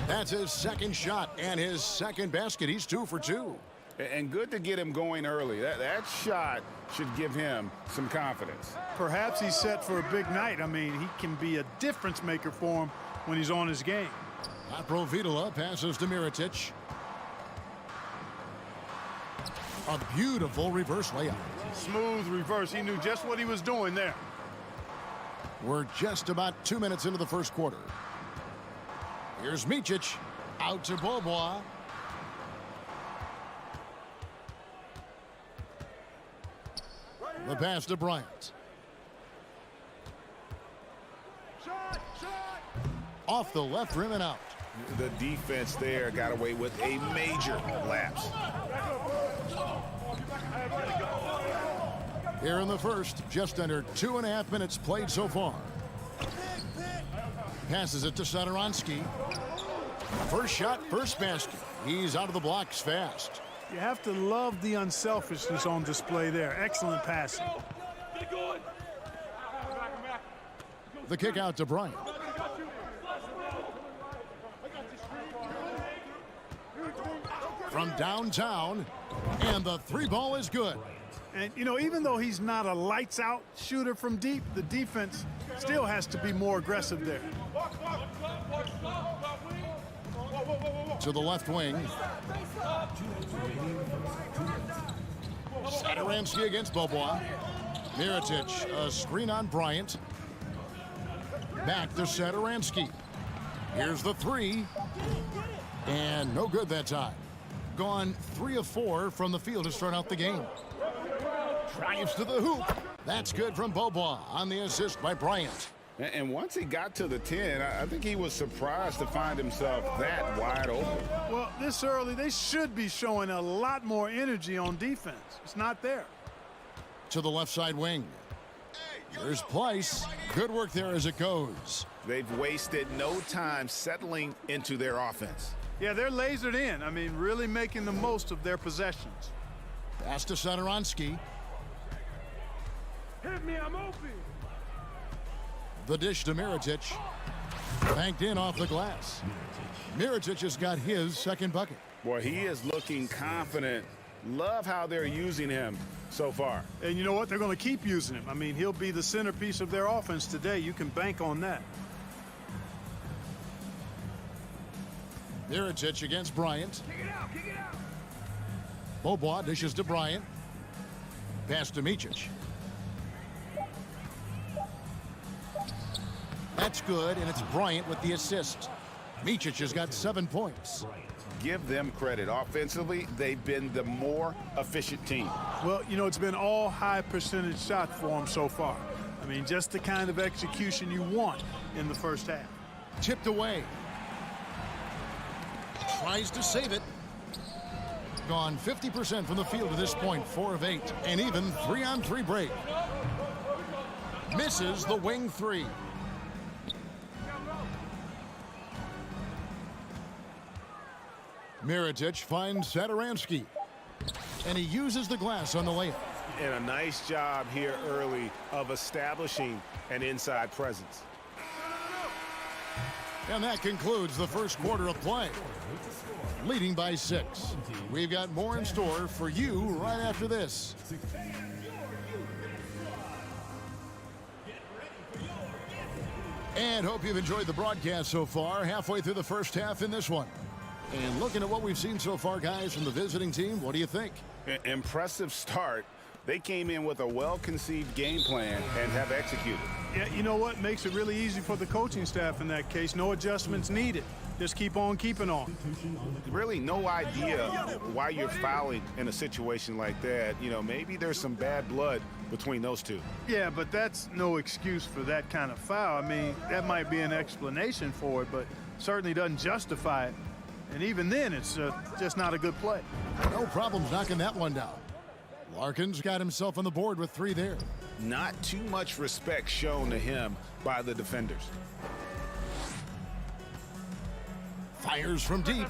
That's his second shot and his second basket. He's 2 for 2. And good to get him going early. That shot should give him some confidence. Perhaps he's set for a big night. I mean, he can be a difference maker for him when he's on his game. Provitola passes to Mirotic. A beautiful reverse layup. Smooth reverse. He knew just what he was doing there. We're just about 2 minutes into the first quarter. Here's Micic, out to Beaubois. The pass to Bryant. Off the left rim and out. The defense there got away with a major lapse. Here in the first, just under 2.5 minutes played so far. Passes it to Satoransky. First shot, first basket. He's out of the blocks fast. You have to love the unselfishness on display there. Excellent passing. The kick out to Bryant. From downtown, and the 3 ball is good. And, you know, even though he's not a lights-out shooter from deep, the defense still has to be more aggressive there. To the left wing. Satoransky against Beaubois. Mirotic, a screen on Bryant. Back to Satoransky. Here's the 3. And no good that time. Gone 3 of 4 from the field to start out the game. Drives to the hoop. That's good from Beaubois on the assist by Bryant. And once he got to the 10, I think he was surprised to find himself that wide open. Well, this early, they should be showing a lot more energy on defense. It's not there. To the left side wing. There's Pleiss. Good work there as it goes. They've wasted no time settling into their offense. Yeah, they're lasered in. I mean, really making the most of their possessions. Pass to Satoransky. Hit me, I'm open. The dish to Mirotic. Banked in off the glass. Mirotic has got his second bucket. Boy, he is looking confident. Love how they're using him so far. And you know what? They're going to keep using him. I mean, he'll be the centerpiece of their offense today. You can bank on that. Mirotic against Bryant. Kick it out, kick it out. Beaubois dishes to Bryant. Pass to Micic. That's good, and it's Bryant with the assist. Micic has got 7 points. Give them credit. Offensively, they've been the more efficient team. Well, you know, it's been all high percentage shots for them so far. I mean, just the kind of execution you want in the first half. Tipped away. Tries to save it. Gone 50% from the field to this point, 4 of 8. And even 3-on-3 break. Misses the wing 3. Mirotic finds Satoransky. And he uses the glass on the layup. And a nice job here early of establishing an inside presence. And that concludes the first quarter of play. Leading by 6. We've got more in store for you right after this. And hope you've enjoyed the broadcast so far. Halfway through the first half in this one. And looking at what we've seen so far, guys, from the visiting team, what do you think? Impressive start. They came in with a well-conceived game plan and have executed. Yeah, you know what? Makes it really easy for the coaching staff in that case. No adjustments needed. Just keep on keeping on. Really no idea why you're fouling in a situation like that. You know, maybe there's some bad blood between those two. Yeah, but that's no excuse for that kind of foul. I mean, that might be an explanation for it, but certainly doesn't justify it. And even then, it's just not a good play. No problems knocking that one down. Larkin's got himself on the board with 3 there. Not too much respect shown to him by the defenders. Fires from deep.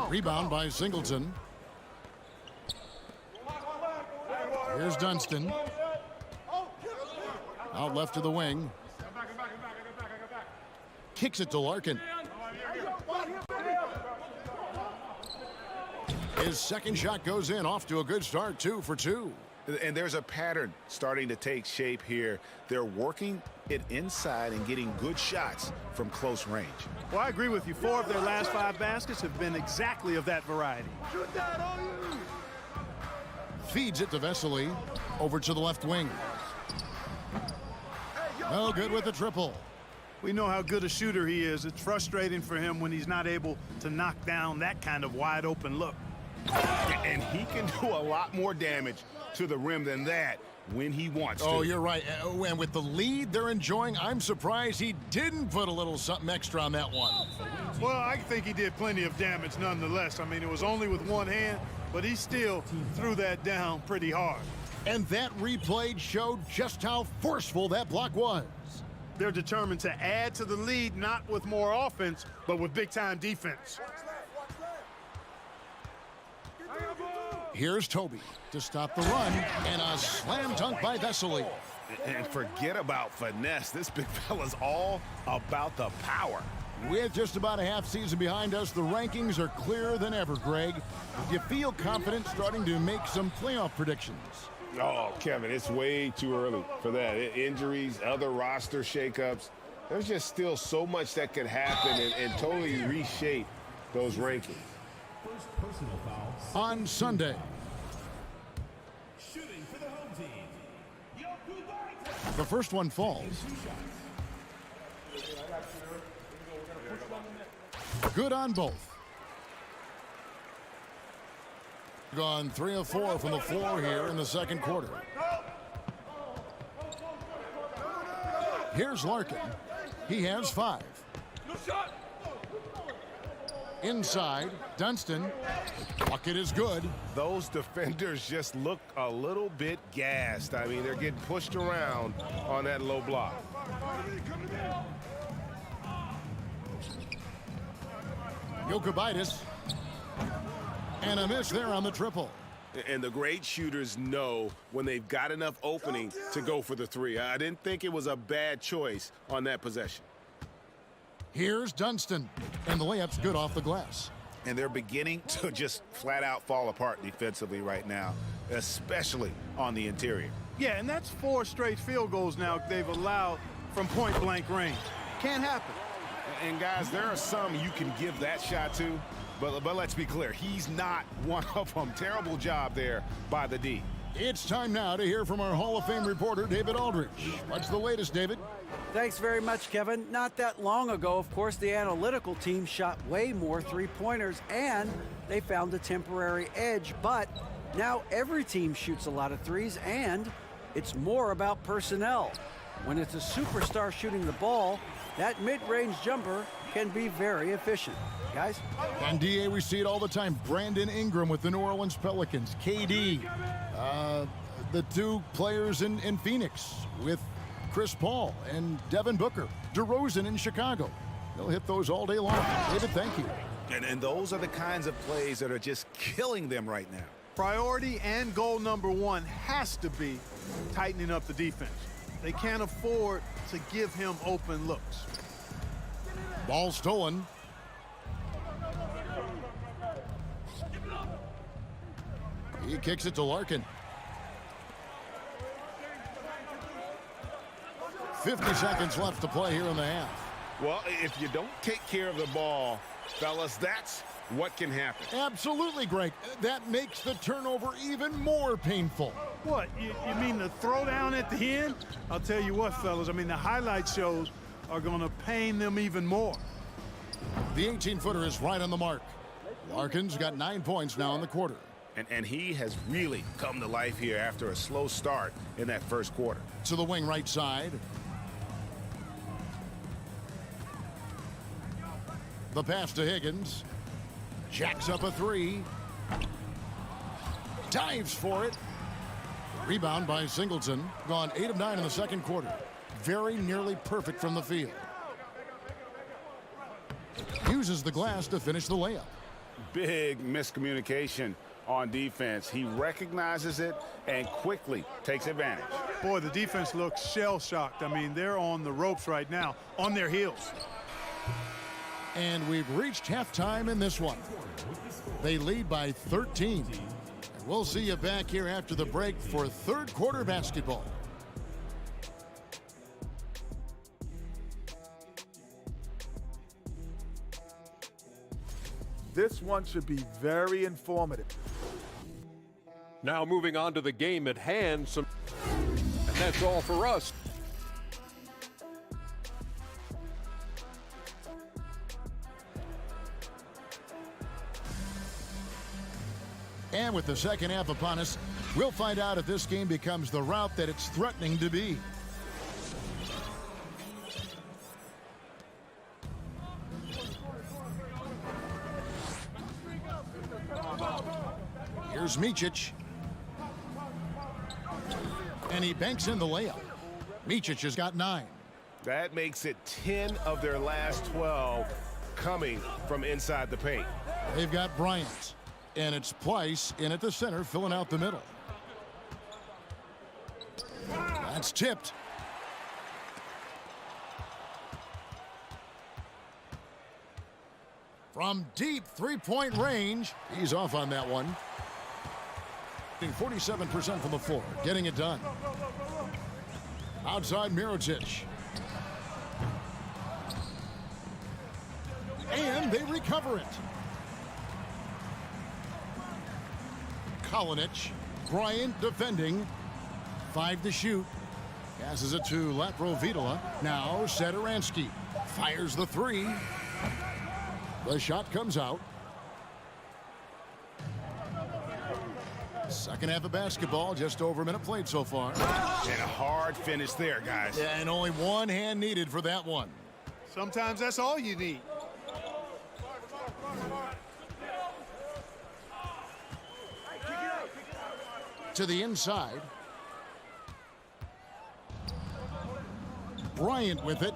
Rebound by Singleton. Here's Dunston. Out left to the wing. Kicks it to Larkin. His second shot goes in, off to a good start, 2 for 2. And there's a pattern starting to take shape here. They're working it inside and getting good shots from close range. Well, I agree with you. 4 of their last 5 baskets have been exactly of that variety. Feeds it to Vesely. Over to the left wing. No good with the triple. We know how good a shooter he is. It's frustrating for him when he's not able to knock down that kind of wide open look. And he can do a lot more damage to the rim than that when he wants to. Oh, you're right. And with the lead they're enjoying, I'm surprised he didn't put a little something extra on that one. Well, I think he did plenty of damage nonetheless. I mean, it was only with one hand, but he still threw that down pretty hard. And that replay showed just how forceful that block was. They're determined to add to the lead, not with more offense, but with big-time defense. Here's Toby to stop the run, and a slam dunk by Vesely. And forget about finesse. This big fella's all about the power. With just about a half season behind us, the rankings are clearer than ever, Greg. Do you feel confident starting to make some playoff predictions? Oh, Kevin, it's way too early for that. Injuries, other roster shakeups. There's just still so much that could happen and totally reshape those rankings. First personal foul. On Sunday. Shooting for the home team. The first one falls. Good on both. Gone 3 of 4 from the floor here in the second quarter. Here's Larkin. He has 5. Inside, Dunston. Bucket is good. Those defenders just look a little bit gassed. I mean, they're getting pushed around on that low block. Jokubaitis. And a miss there on the triple. And the great shooters know when they've got enough opening to go for the 3. I didn't think it was a bad choice on that possession. Here's Dunston. And the layup's good off the glass. And they're beginning to just flat out fall apart defensively right now, especially on the interior. Yeah, and that's 4 straight field goals now they've allowed from point-blank range. Can't happen. And guys, there are some you can give that shot to, But let's be clear, he's not one of them. Terrible job there by the D. It's time now to hear from our Hall of Fame reporter, David Aldridge. What's the latest, David? Thanks very much, Kevin. Not that long ago, of course, the analytical team shot way more three-pointers, and they found a temporary edge. But now every team shoots a lot of threes, and it's more about personnel. When it's a superstar shooting the ball, that mid-range jumper can be very efficient. Guys? On DA, we see it all the time. Brandon Ingram with the New Orleans Pelicans. KD. The two players in Phoenix with Chris Paul and Devin Booker. DeRozan in Chicago. They'll hit those all day long. David, thank you. And those are the kinds of plays that are just killing them right now. Priority and goal number one has to be tightening up the defense. They can't afford to give him open looks. Ball stolen. He kicks it to Larkin. 50 seconds left to play here in the half. Well, if you don't take care of the ball, fellas, that's what can happen. Absolutely, Greg. That makes the turnover even more painful. What, you mean the throwdown at the end? I'll tell you what, fellas, I mean, the highlight shows are going to pain them even more. The 18-footer is right on the mark. Larkin's got 9 points now in the quarter. And he has really come to life here after a slow start in that first quarter. To the wing right side. The pass to Higgins. Jacks up a three. Dives for it. Rebound by Singleton. Gone 8 of 9 in the second quarter. Very nearly perfect from the field. Uses the glass to finish the layup. Big miscommunication on defense. He recognizes it and quickly takes advantage. Boy, the defense looks shell-shocked. I mean, they're on the ropes right now, on their heels. And we've reached halftime in this one. They lead by 13. And we'll see you back here after the break for third quarter basketball. This one should be very informative. Now moving on to the game at hand. And that's all for us. And with the second half upon us, we'll find out if this game becomes the route that it's threatening to be. Here's Micic. And he banks in the layup. Micic has got 9. That makes it 10 of their last 12 coming from inside the paint. They've got Bryant. And it's Pleiss in at the center, filling out the middle. That's tipped. From deep three-point range, he's off on that one. 47% from the floor, getting it done. Outside Mirotic. And they recover it. Kalinic, Bryant defending, 5 to shoot. Passes it to Laprovitola. Now Satoransky fires the 3. The shot comes out. Second half of basketball, just over a minute played so far. And a hard finish there, guys. Yeah, and only one hand needed for that one. Sometimes that's all you need. To the inside. Bryant with it.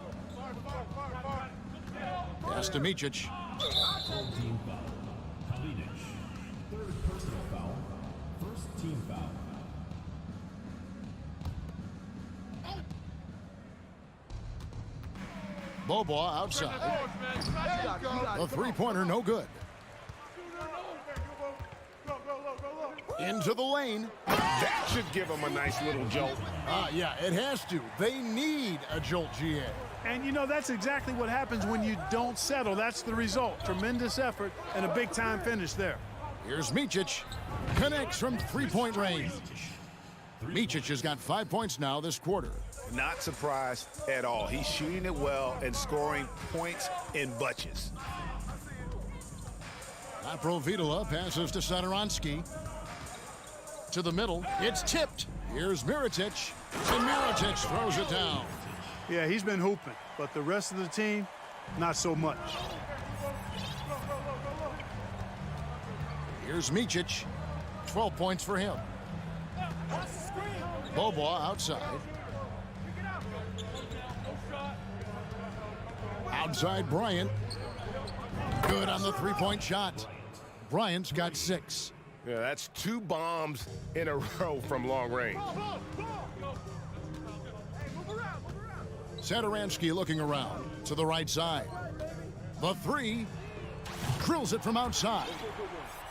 Pass to Micic. Team foul. Kalinic. Third personal foul. First team foul. Bobois outside. A three-pointer, no good. Into the lane. That should give them a nice little jolt. Yeah, it has to. They need a jolt, GA. And, you know, that's exactly what happens when you don't settle. That's the result. Tremendous effort and a big-time finish there. Here's Micic. Connects from three-point range. Micic has got 5 points now this quarter. Not surprised at all. He's shooting it well and scoring points in bunches. Laprovitola passes to Satoransky. To the middle. It's tipped. Here's Mirotic. And Mirotic throws it down. Yeah, he's been hooping, but the rest of the team, not so much. Here's Micic. 12 points for him. Bobois outside. Outside Bryant. Good on the three-point shot. Bryant's got 6. Yeah, that's 2 bombs in a row from long range. Satoransky looking around to the right side. The 3. Drills it from outside.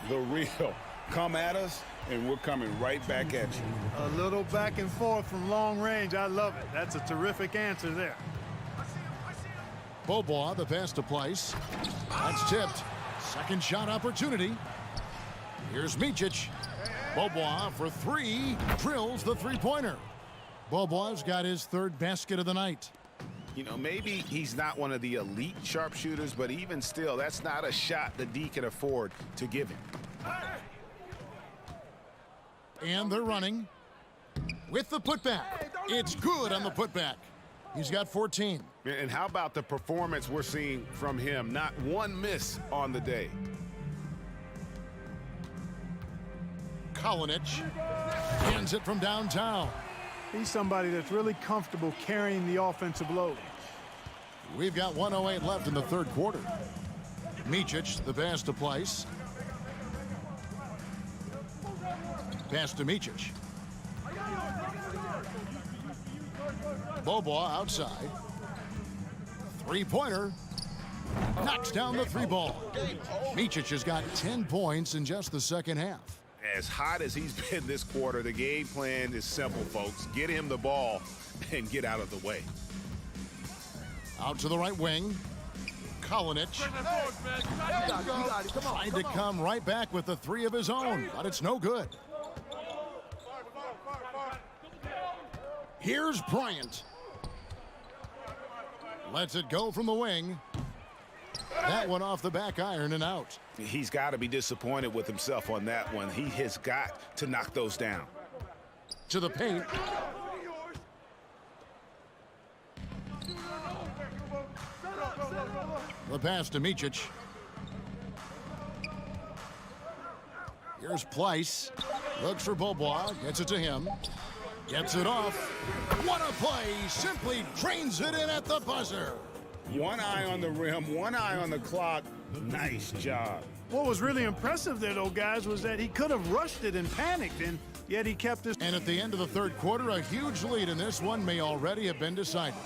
The real. Come at us, and we're coming right back at you. A little back and forth from long range. I love it. That's a terrific answer there. Bobois, the pass to Place. That's tipped. Second shot opportunity. Here's Micic. Bobois for 3. Drills the three-pointer. Bobois got his 3rd basket of the night. You know, maybe he's not one of the elite sharpshooters, but even still, that's not a shot the D can afford to give him. And they're running with the putback. It's good on the putback. He's got 14. And how about the performance we're seeing from him? Not one miss on the day. Kalinic hands it from downtown. He's somebody that's really comfortable carrying the offensive load. We've got 1:08 left in the third quarter. Micic, the pass to Place. Pass to Micic. Bobois outside. Three-pointer. Knocks down the 3-ball. Micic has got 10 points in just the second half. As hot as he's been this quarter, the game plan is simple, folks. Get him the ball and get out of the way. Out to the right wing. Kalinic. Tried to come right back with the 3 of his own, but it's no good. Here's Bryant. Lets it go from the wing. That one off the back iron and out. He's got to be disappointed with himself on that one. He has got to knock those down. To the paint. The pass to Micic. Here's Place. Looks for Bobois. Gets it to him. Gets it off. What a play. Simply drains it in at the buzzer. One eye on the rim, one eye on the clock. Nice job. What was really impressive there, though, guys, was that he could have rushed it and panicked, and yet he kept his... And at the end of the third quarter, a huge lead in this one may already have been decided.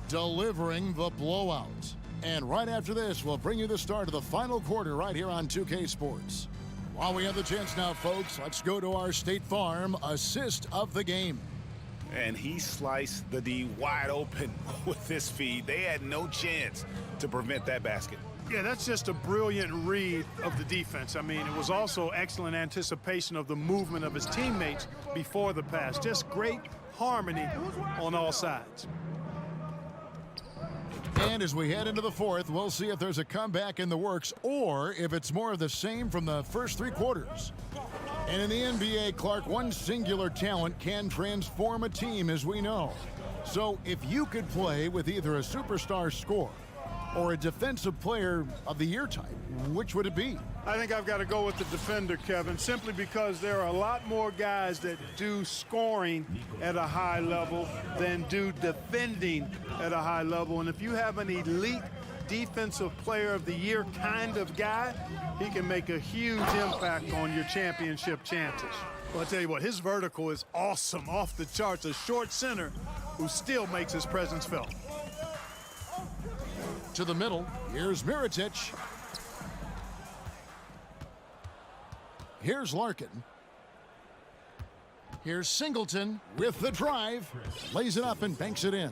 Delivering the blowout. And right after this, we'll bring you the start of the final quarter right here on 2K Sports. While we have the chance now, folks, let's go to our State Farm assist of the game. And he sliced the D wide open with this feed. They had no chance to prevent that basket. Yeah, that's just a brilliant read of the defense. I mean, it was also excellent anticipation of the movement of his teammates before the pass. Just great harmony on all sides. And as we head into the fourth, we'll see if there's a comeback in the works or if it's more of the same from the first 3 quarters. And in the NBA, Clark, one singular talent can transform a team, as we know. So if you could play with either a superstar scorer or a defensive player of the year type, which would it be? I think I've got to go with the defender, Kevin, simply because there are a lot more guys that do scoring at a high level than do defending at a high level. And if you have an elite defensive player of the year kind of guy, he can make a huge impact on your championship chances. Well, I tell you what, his vertical is awesome, off the charts. A short center who still makes his presence felt. To the middle, here's Mirotic. Here's Larkin. Here's Singleton with the drive. Lays it up and banks it in.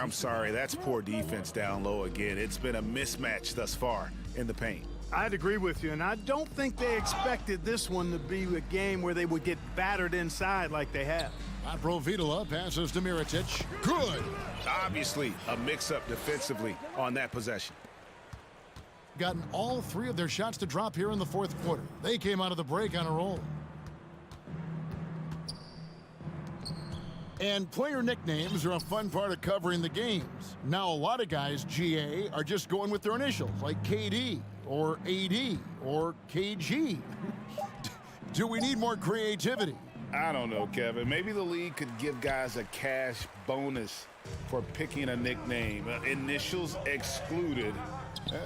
I'm sorry, that's poor defense down low again. It's been a mismatch thus far in the paint. I'd agree with you, and I don't think they expected this one to be a game where they would get battered inside like they have. Provitola passes to Mirotic. Good. Obviously, a mix-up defensively on that possession. Gotten all 3 of their shots to drop here in the fourth quarter. They came out of the break on a roll. And player nicknames are a fun part of covering the games. Now, a lot of guys, GA, are just going with their initials, like KD or AD or KG. Do we need more creativity? I don't know, Kevin. Maybe the league could give guys a cash bonus for picking a nickname. Initials excluded.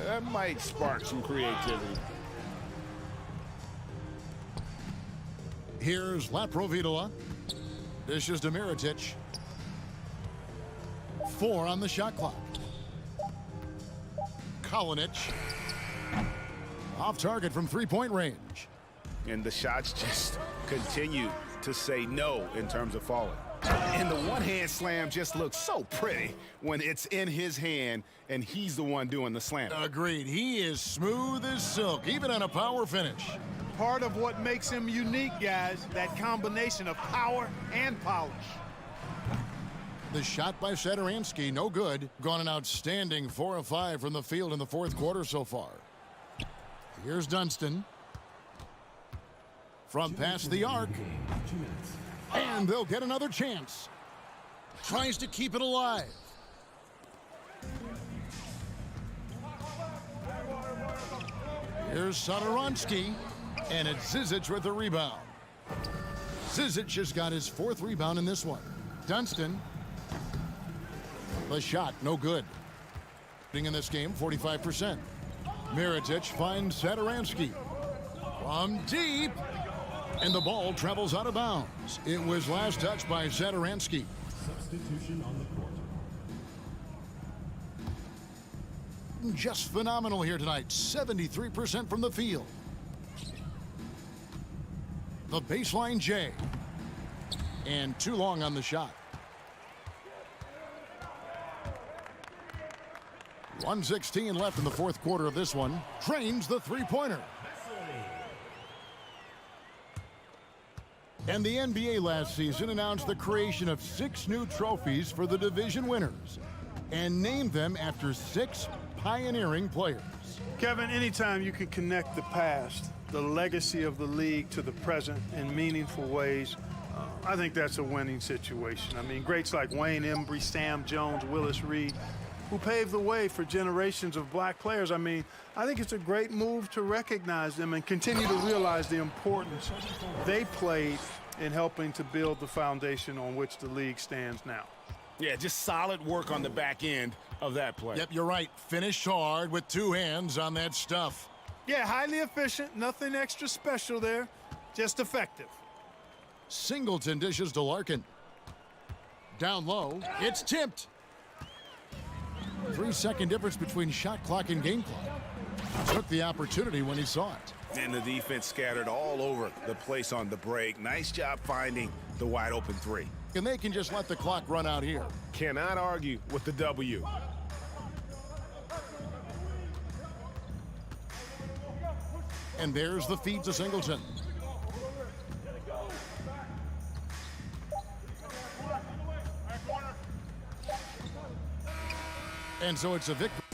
That might spark some creativity. Here's Provitola. Dishes to Mirotic. 4 on the shot clock. Kalinic. Off target from 3-point range. And the shots just continue to say no in terms of falling. And the one-hand slam just looks so pretty when it's in his hand and he's the one doing the slam. Agreed. He is smooth as silk, even on a power finish. Part of what makes him unique, guys, that combination of power and polish. The shot by Satoransky, no good. Gone an outstanding 4 of 5 from the field in the fourth quarter so far. Here's Dunston. From past the arc. And they'll get another chance. Tries to keep it alive. Here's Satoransky. And it's Zizic with the rebound. Zizic has got his 4th rebound in this one. Dunston. The shot, no good. In this game, 45%. Mirotic finds Satoransky. From deep. And the ball travels out of bounds. It was last touched by Satoransky. Substitution on the court. Just phenomenal here tonight. 73% from the field. The baseline J. And too long on the shot. 1:16 left in the fourth quarter of this one. Drains the 3-pointer. And the NBA last season announced the creation of 6 new trophies for the division winners and named them after 6 pioneering players. Kevin, anytime you can connect the past, the legacy of the league, to the present in meaningful ways, I think that's a winning situation. I mean, greats like Wayne Embry, Sam Jones, Willis Reed, who paved the way for generations of black players. I mean, I think it's a great move to recognize them and continue to realize the importance they played in helping to build the foundation on which the league stands now. Yeah, just solid work on the back end of that play. Yep, you're right. Finished hard with 2 hands on that stuff. Yeah, highly efficient, nothing extra special there, just effective. Singleton dishes to Larkin. Down low, it's tipped. 3-second difference between shot clock and game clock. Took the opportunity when he saw it. And the defense scattered all over the place on the break. Nice job finding the wide open 3. And they can just let the clock run out here. Cannot argue with the W. And there's the feed to Singleton. And so it's a victory.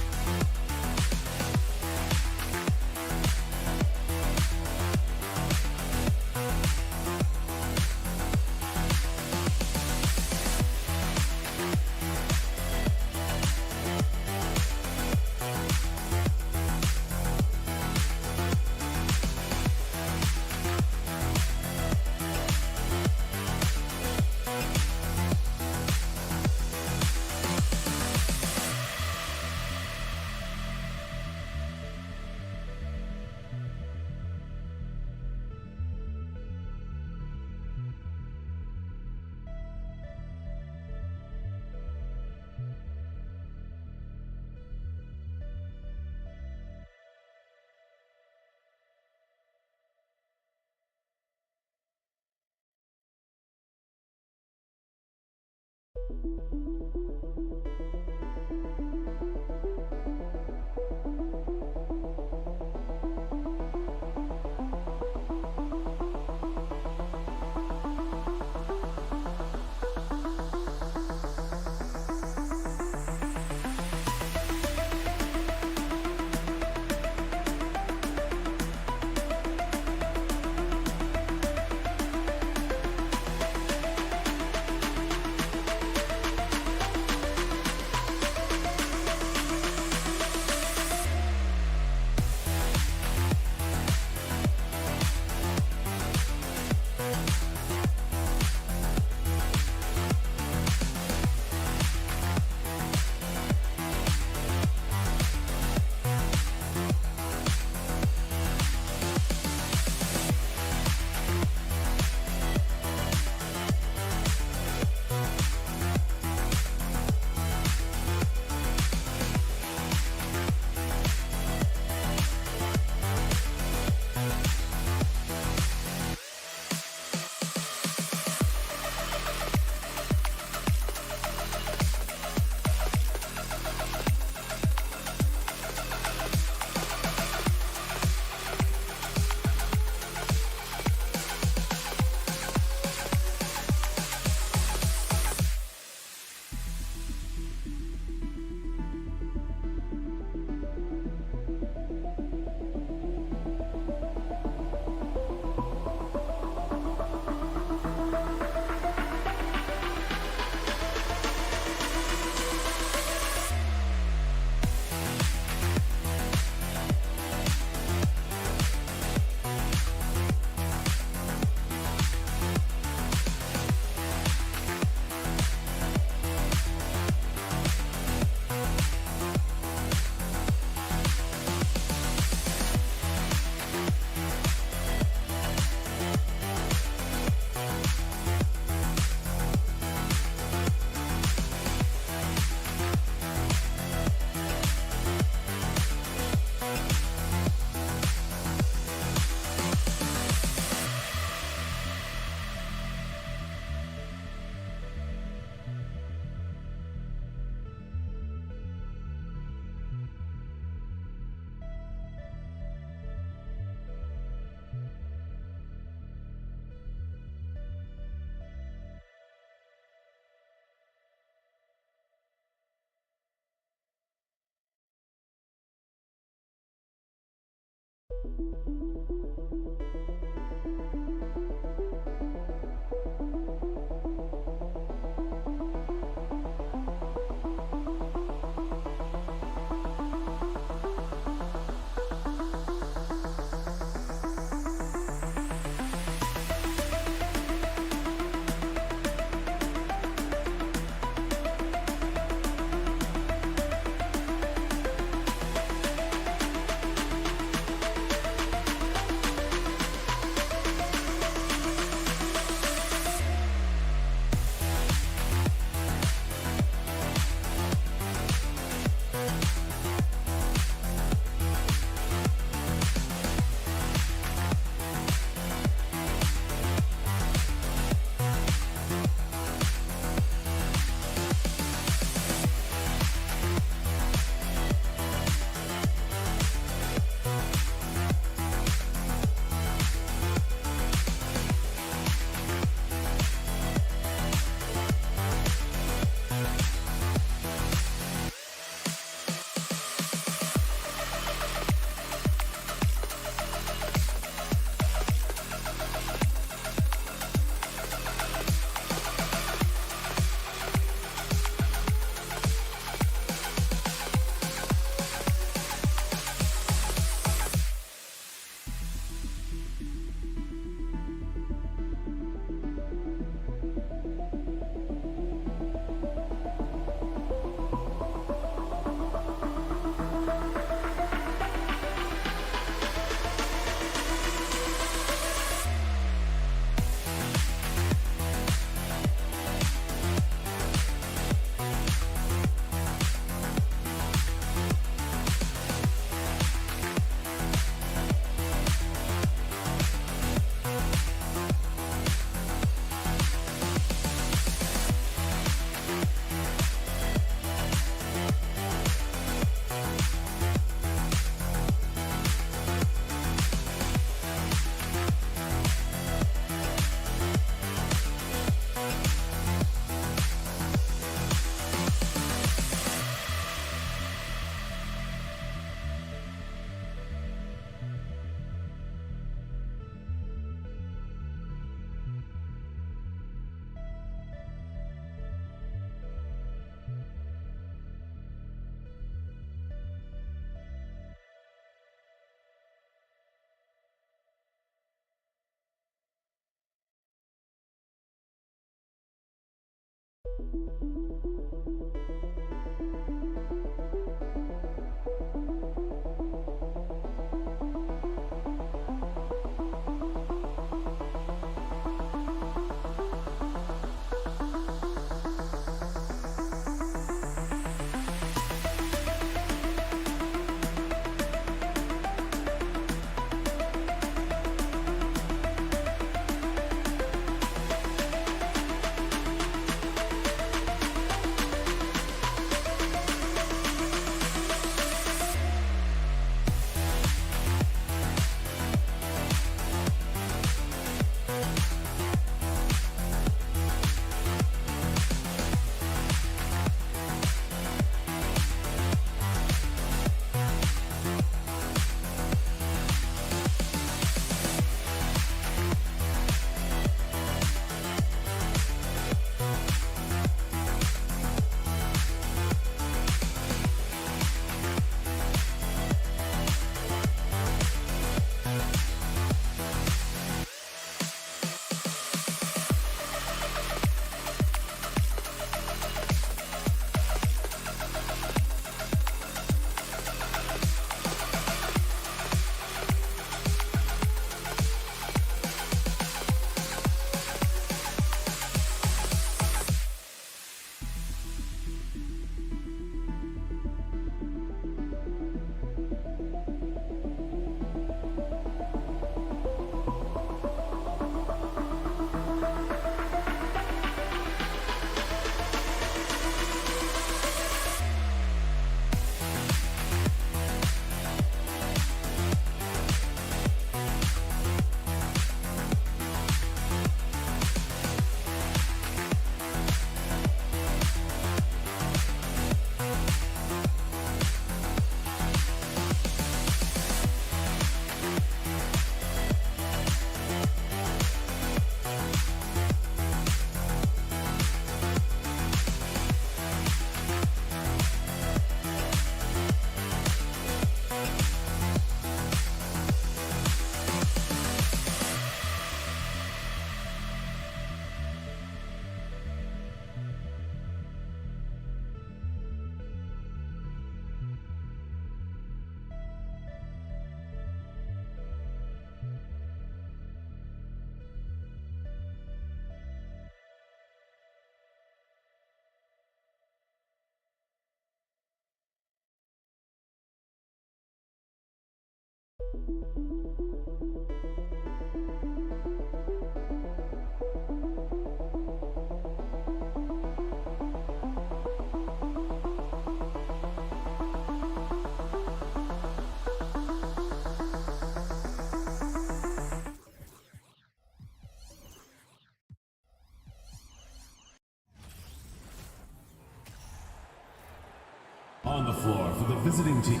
On the floor for the visiting team.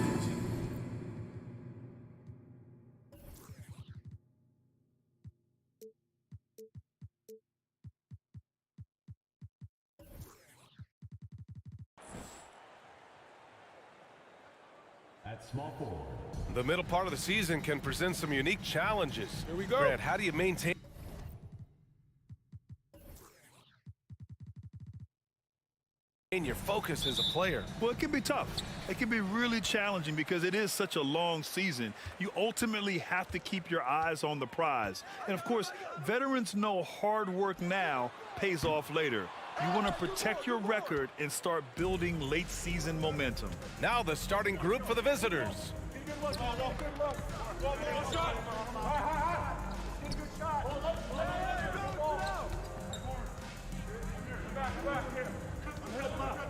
At small forward. The middle part of the season can present some unique challenges. Here we go. Grant, how do you maintain your focus as a player? Well, it can be tough. It can be really challenging because it is such a long season. You ultimately have to keep your eyes on the prize. And of course, veterans know hard work now pays off later. You want to protect your record and start building late season momentum. Now the starting group for the visitors.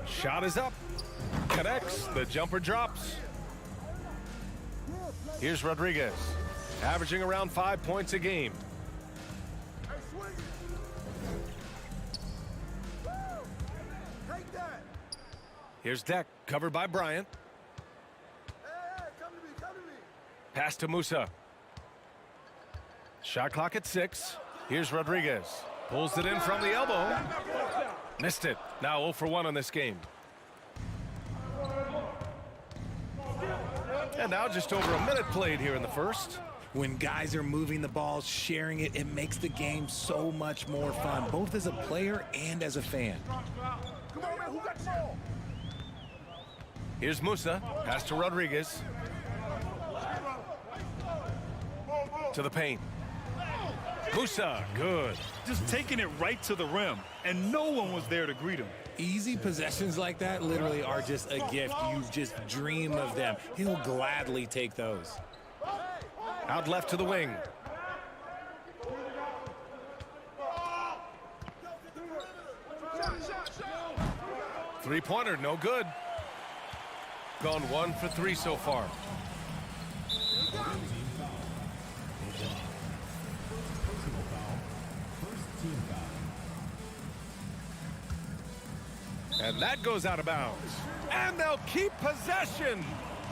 Shot is up. Connects. The jumper drops. Here's Rodriguez, averaging around 5 points a game. Here's Deck, covered by Bryant. Pass to Musa. Shot clock at 6. Here's Rodriguez. Pulls it in from the elbow. Missed it. Now 0 for 1 on this game. And now just over a minute played here in the first. When guys are moving the ball, sharing it, it makes the game so much more fun, both as a player and as a fan. Here's Musa. Pass to Rodriguez. To the paint. Musa, good. Just taking it right to the rim, and no one was there to greet him. Easy possessions like that literally are just a gift. You just dream of them. He'll gladly take those. Out left to the wing. Three-pointer, no good. Gone 1 for 3 so far. And that goes out of bounds. And they'll keep possession.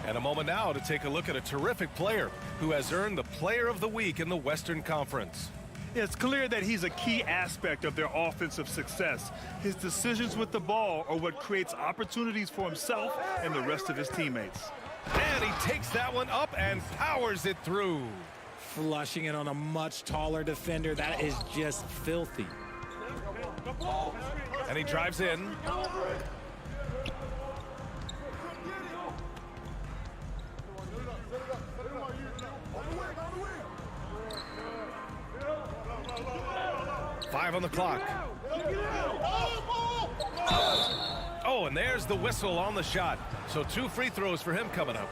And a moment now to take a look at a terrific player who has earned the Player of the Week in the Western Conference. It's clear that he's a key aspect of their offensive success. His decisions with the ball are what creates opportunities for himself and the rest of his teammates. And he takes that one up and powers it through. Flushing it on a much taller defender. That is just filthy. And he drives in. Five on the clock. Oh, and there's the whistle on the shot. So 2 free throws for him coming up.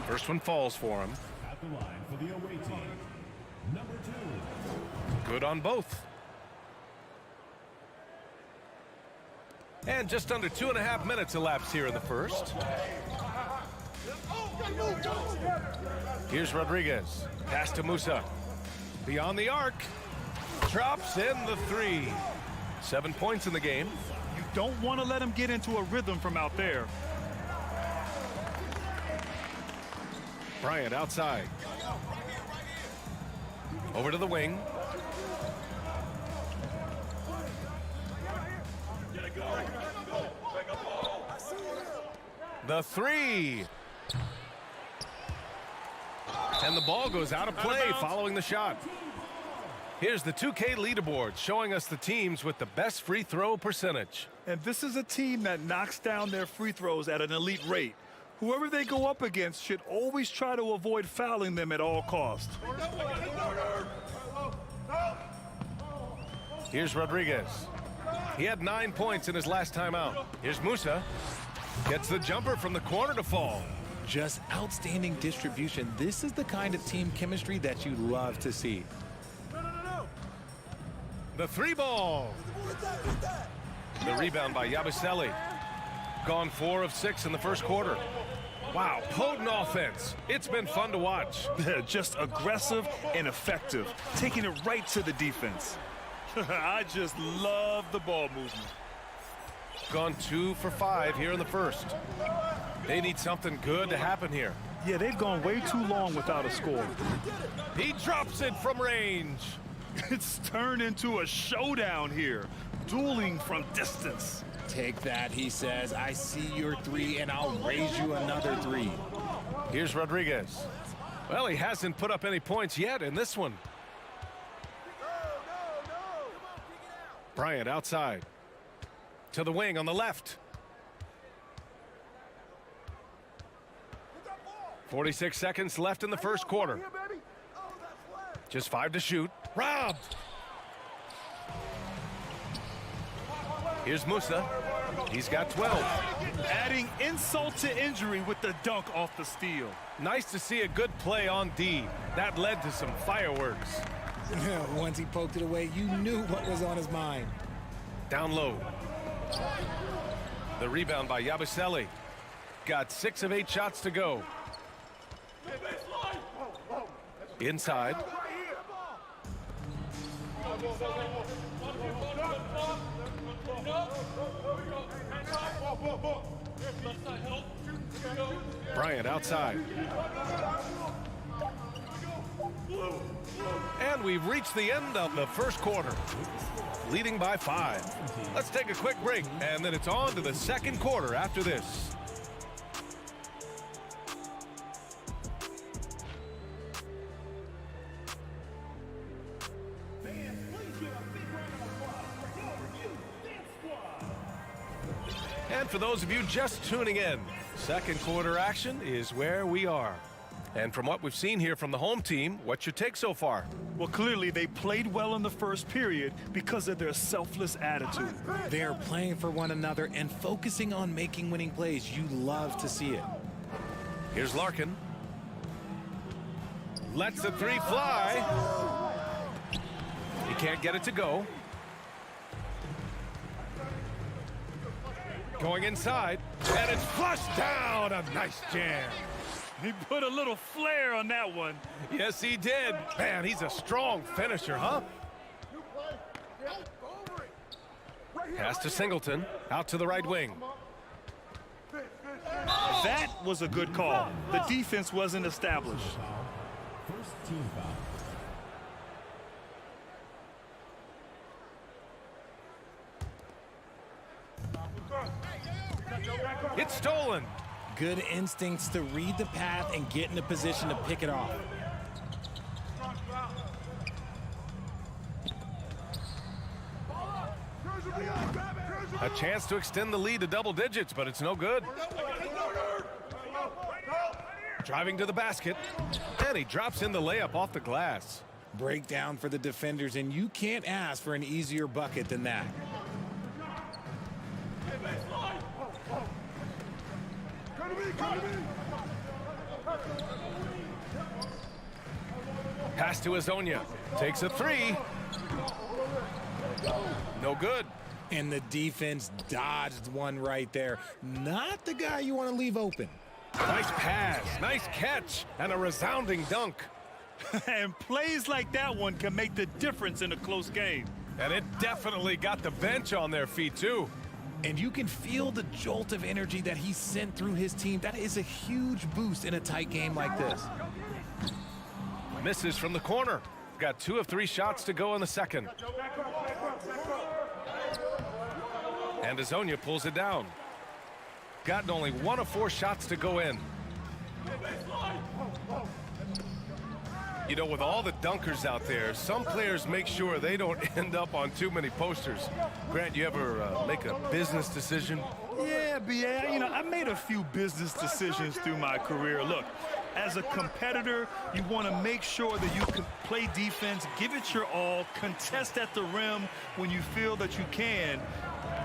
First one falls for him. At the line for the away team, number 2. Good on both. And just under 2.5 minutes elapsed here in the first. Here's Rodriguez. Pass to Musa. Beyond the arc. Drops in the 3. 7 points in the game. You don't want to let him get into a rhythm from out there. Bryant outside. Over to the wing. The 3. And the ball goes out of play following the shot. Here's the 2K leaderboard showing us the teams with the best free throw percentage. And this is a team that knocks down their free throws at an elite rate. Whoever they go up against should always try to avoid fouling them at all costs. Here's Rodriguez. He had 9 points in his last time out. Here's Musa. Gets the jumper from the corner to fall. Just outstanding distribution. This is the kind of team chemistry that you love to see. The 3-ball. The rebound by Yabusele. Gone 4 of 6 in the first quarter. Wow, potent offense. It's been fun to watch. Just aggressive and effective, taking it right to the defense. I just love the ball movement. Gone 2 for 5 here in the first. They need something good to happen here. Yeah, they've gone way too long without a score. He drops it from range. It's turned into a showdown here, dueling from distance. Take that, he says. I see your 3, and I'll raise you another 3. Here's Rodriguez. Well, he hasn't put up any points yet in this one. Bryant outside. To the wing on the left. 46 seconds left in the first quarter. Just 5 to shoot. Robbed. Here's Musa. He's got 12. Adding insult to injury with the dunk off the steal. Nice to see a good play on D. That led to some fireworks. Once he poked it away, you knew what was on his mind. Down low. The rebound by Yabusele. Got 6 of 8 shots to go. Inside. Bryant outside. And we've reached the end of the first quarter, leading by 5. Let's take a quick break, and then it's on to the second quarter after this. And for those of you just tuning in, second quarter action is where we are. And from what we've seen here from the home team, what's your take so far? Well, clearly they played well in the first period because of their selfless attitude. They're playing for one another and focusing on making winning plays. You love to see it. Here's Larkin. Lets the 3 fly. He can't get it to go. Going inside, and it's flushed down. A nice jam. He put a little flair on that one. Yes, he did. Man, he's a strong finisher, huh? Pass to Singleton, out to the right wing. That was a good call. The defense wasn't established. First team foul. It's stolen. Good instincts to read the path and get in a position to pick it off. A chance to extend the lead to double digits, but it's no good. Driving to the basket, and he drops in the layup off the glass. Breakdown for the defenders, and you can't ask for an easier bucket than that. Pass to Azonia. Takes a 3. No good. And the defense dodged one right there. Not the guy you want to leave open. Nice pass, nice catch, and a resounding dunk. And plays like that one can make the difference in a close game. And it definitely got the bench on their feet, too. And you can feel the jolt of energy that he sent through his team. That is a huge boost in a tight game like this. Misses from the corner. Got 2 of 3 shots to go in the second. And Azonia pulls it down. Gotten only 1 of 4 shots to go in. You know, with all the dunkers out there, some players make sure they don't end up on too many posters. Grant, you ever make a business decision? Yeah, B.A., you know, I made a few business decisions through my career. Look, as a competitor, you want to make sure that you can play defense, give it your all, contest at the rim when you feel that you can.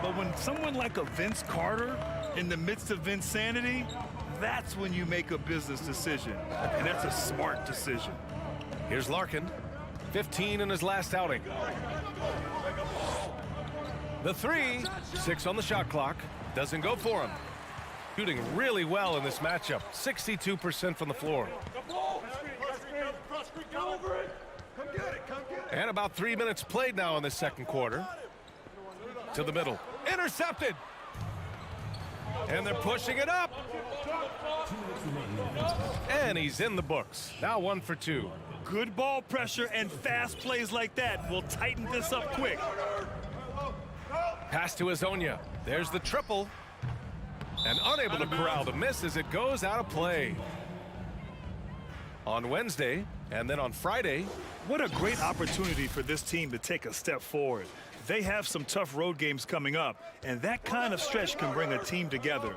But when someone like a Vince Carter in the midst of insanity, that's when you make a business decision, and that's a smart decision. Here's Larkin, 15 in his last outing. The three, 6 on the shot clock, doesn't go for him. Shooting really well in this matchup, 62% from the floor. And about 3 minutes played now in the second quarter. To the middle, intercepted. And they're pushing it up. And he's in the books. Now 1 for 2. Good ball pressure and fast plays like that will tighten this up quick. Pass to Azonia. There's the triple. And unable to corral the miss as it goes out of play. On Wednesday and then on Friday. What a great opportunity for this team to take a step forward. They have some tough road games coming up, and that kind of stretch can bring a team together.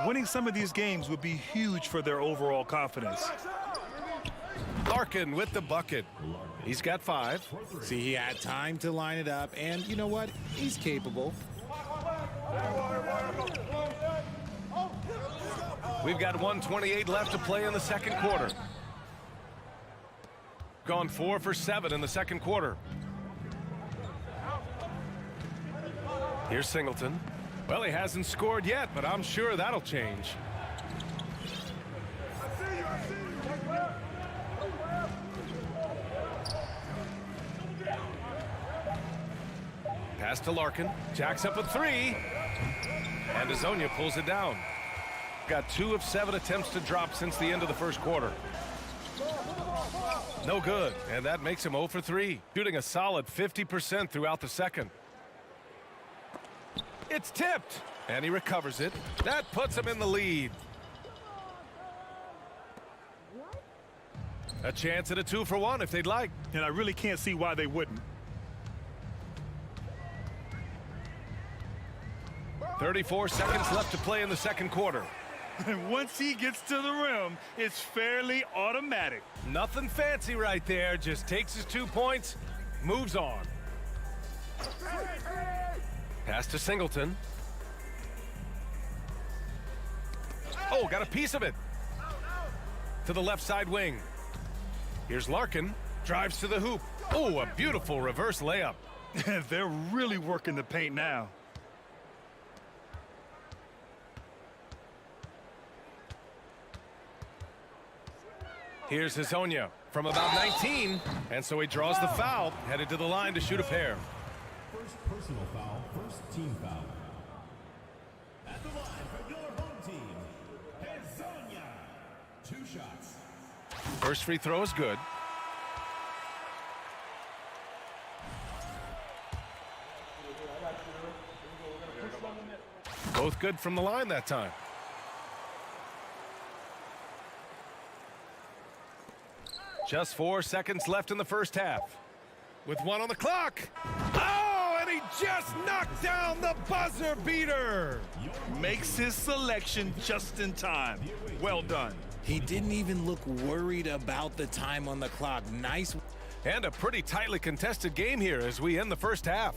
Winning some of these games would be huge for their overall confidence. Larkin with the bucket. He's got 5. See, he had time to line it up, and you know what? He's capable. We've got 1:28 left to play in the second quarter. Gone 4 for 7 in the second quarter. Here's Singleton. Well, he hasn't scored yet, but I'm sure that'll change. Pass to Larkin. Jacks up a 3. And Azonia pulls it down. Got 2 of 7 attempts to drop since the end of the first quarter. No good, and that makes him 0 for 3. Shooting a solid 50% throughout the second. It's tipped, and he recovers it. That puts him in the lead. A chance at a 2 for 1 if they'd like. And I really can't see why they wouldn't. 34 seconds left to play in the second quarter. And once he gets to the rim, it's fairly automatic. Nothing fancy right there. Just takes his 2 points, moves on. Pass to Singleton. Oh, got a piece of it. To the left side wing. Here's Larkin. Drives to the hoop. Oh, a beautiful reverse layup. They're really working the paint now. Here's Azonia from about 19, and so he draws the foul, headed to the line to shoot a pair. First personal foul, first team foul. At the line for your home team, Azonia. 2 shots. First free throw is good. Both good from the line that time. Just 4 seconds left in the first half. With 1 on the clock. Oh, and he just knocked down the buzzer beater. Makes his selection just in time. Well done. He didn't even look worried about the time on the clock. Nice. And a pretty tightly contested game here as we end the first half.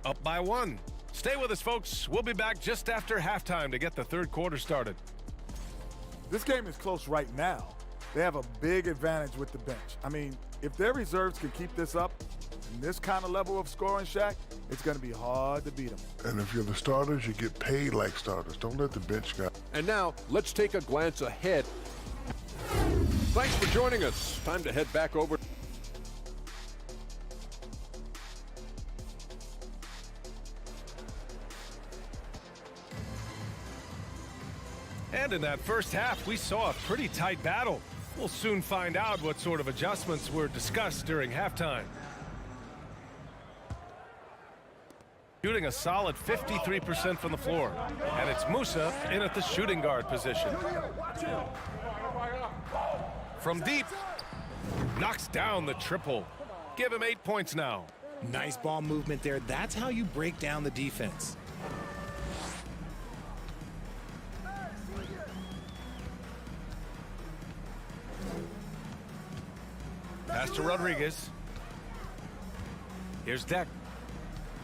Up by 1. Stay with us, folks. We'll be back just after halftime to get the third quarter started. This game is close right now. They have a big advantage with the bench. I mean, if their reserves can keep this up, in this kind of level of scoring, Shaq, it's going to be hard to beat them. And if you're the starters, you get paid like starters. Don't let the bench guy. And now, let's take a glance ahead. Thanks for joining us. Time to head back over. And in that first half, we saw a pretty tight battle. We'll soon find out what sort of adjustments were discussed during halftime. Shooting a solid 53% from the floor. And it's Musa in at the shooting guard position. From deep, knocks down the triple. Give him 8 points now. Nice ball movement there. That's how you break down the defense. Pass to Rodriguez. Here's Deck.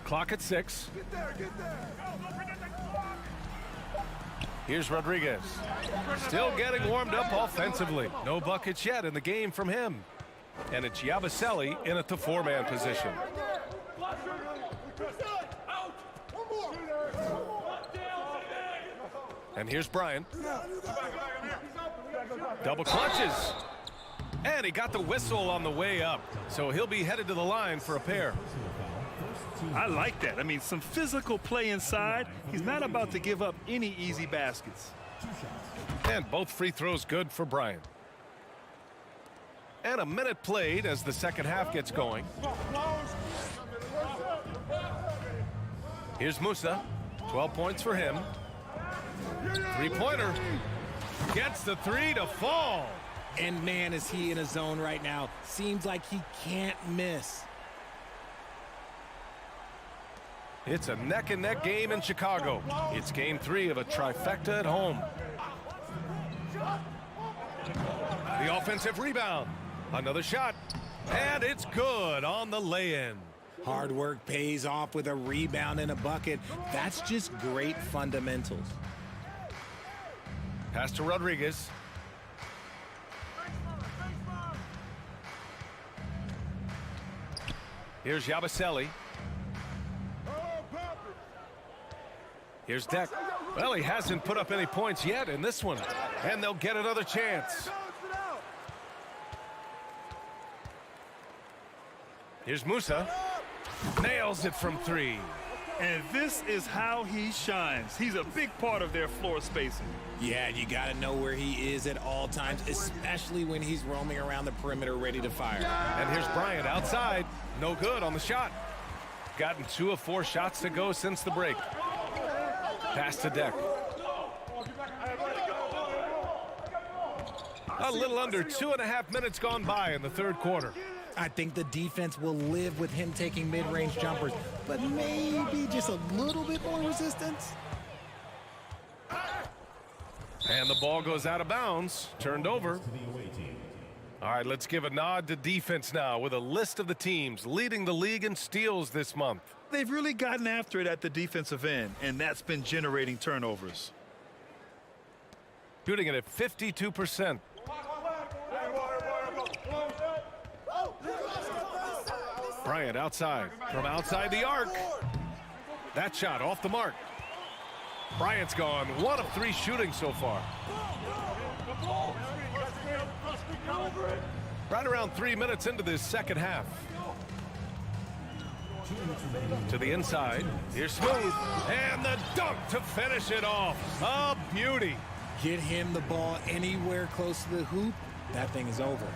Clock at 6. Get there, get there. Here's Rodriguez. Still getting warmed up offensively. No buckets yet in the game from him. And it's Yabusele in at the four-man position. And here's Bryant. Double clutches. And he got the whistle on the way up. So he'll be headed to the line for a pair. I like that. I mean, some physical play inside. He's not about to give up any easy baskets. And both free throws good for Bryant. And a minute played as the second half gets going. Here's Musa. 12 points for him. Three-pointer. Gets the three to fall. And man, is he in a zone right now. Seems like he can't miss. It's a neck-and-neck game in Chicago. It's game 3 of a trifecta at home. The offensive rebound. Another shot. And it's good on the lay-in. Hard work pays off with a rebound and a bucket. That's just great fundamentals. Pass to Rodriguez. Here's Yabusele. Here's Deck. Well, he hasn't put up any points yet in this one. And they'll get another chance. Here's Musa. Nails it from 3. And this is how he shines. He's a big part of their floor spacing. Yeah, you got to know where he is at all times, especially when he's roaming around the perimeter ready to fire. And here's Bryant outside. No good on the shot. Gotten 2 of 4 shots to go since the break. Pass to Deck. A little under 2.5 minutes gone by in the third quarter. I think the defense will live with him taking mid-range jumpers, but maybe just a little bit more resistance. And the ball goes out of bounds, turned over. All right, let's give a nod to defense now with a list of the teams leading the league in steals this month. They've really gotten after it at the defensive end, and that's been generating turnovers. Shooting it at 52%. Bryant outside, from outside the arc. That shot off the mark. Bryant's gone 1 of 3 shooting so far. Right around 3 minutes into this second half. To the inside. Here's Smooth. And the dunk to finish it off. A beauty. Get him the ball anywhere close to the hoop. That thing is over.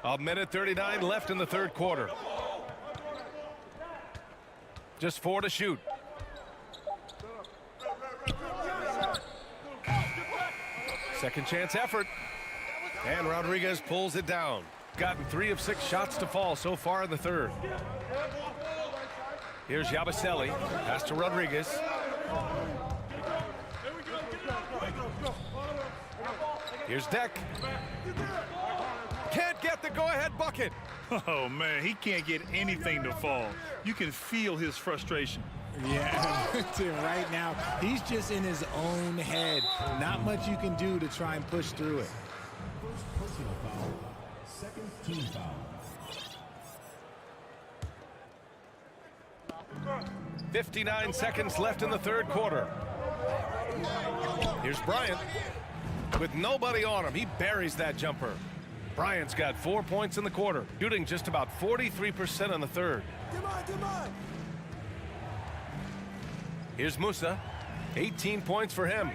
A minute 39 left in the third quarter. Just 4 to shoot. Second chance effort. And Rodriguez pulls it down. Gotten 3 of 6 shots to fall so far in the third. Here's Yabusele. Pass to Rodriguez. Here's Deck. Can't get the go-ahead bucket. Oh, man, he can't get anything to fall. You can feel his frustration. Yeah, right now, he's just in his own head. Not much you can do to try and push through it. First personal foul, second team foul. 59 seconds left in the third quarter. Here's Bryant. With nobody on him, he buries that jumper. Bryant's got 4 points in the quarter, shooting just about 43% in the third. Here's Musa. 18 points for him.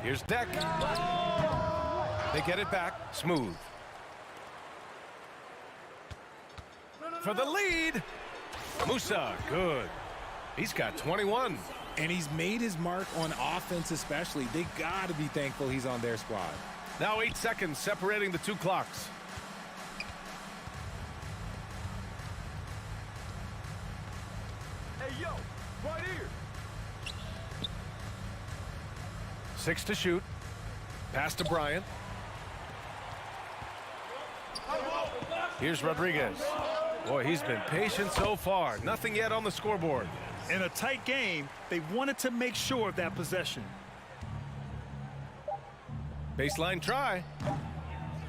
Here's Deck. They get it back. Smooth. For the lead. Musa, good. He's got 21. And he's made his mark on offense especially. They got to be thankful he's on their squad. Now 8 seconds separating the 2 clocks. Hey, yo, right here. 6 to shoot. Pass to Bryant. Here's Rodriguez. Boy, he's been patient so far. Nothing yet on the scoreboard. In a tight game, they wanted to make sure of that possession. Baseline try.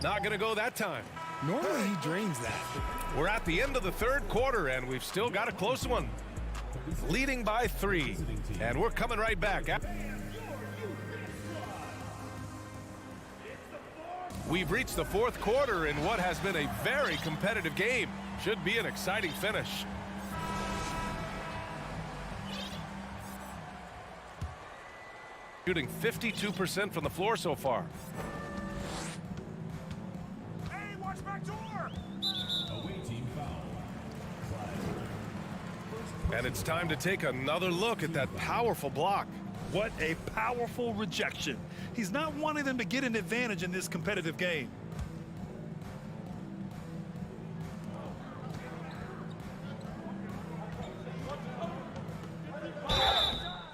Not going to go that time. Normally he drains that. We're at the end of the third quarter, and we've still got a close one. Leading by 3, and we're coming right back. We've reached the fourth quarter in what has been a very competitive game. Should be an exciting finish. Shooting 52% from the floor so far. Hey, watch back door! Away team foul. And it's time to take another look at that powerful block. What a powerful rejection. He's not wanting them to get an advantage in this competitive game.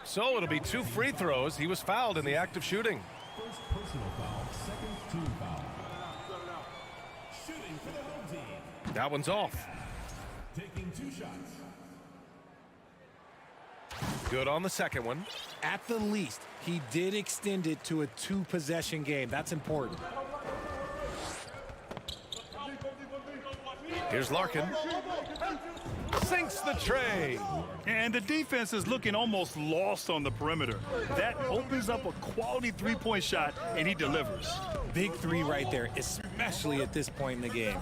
So it'll be 2 free throws. He was fouled in the act of shooting. First personal foul, second team foul. Shooting for the home team. That one's off. Taking 2 shots. Good on the second one. At the least, he did extend it to a 2-possession game. That's important. Here's Larkin. Sinks the tray. And the defense is looking almost lost on the perimeter. That opens up a quality three-point shot, and he delivers. Big 3 right there, especially at this point in the game.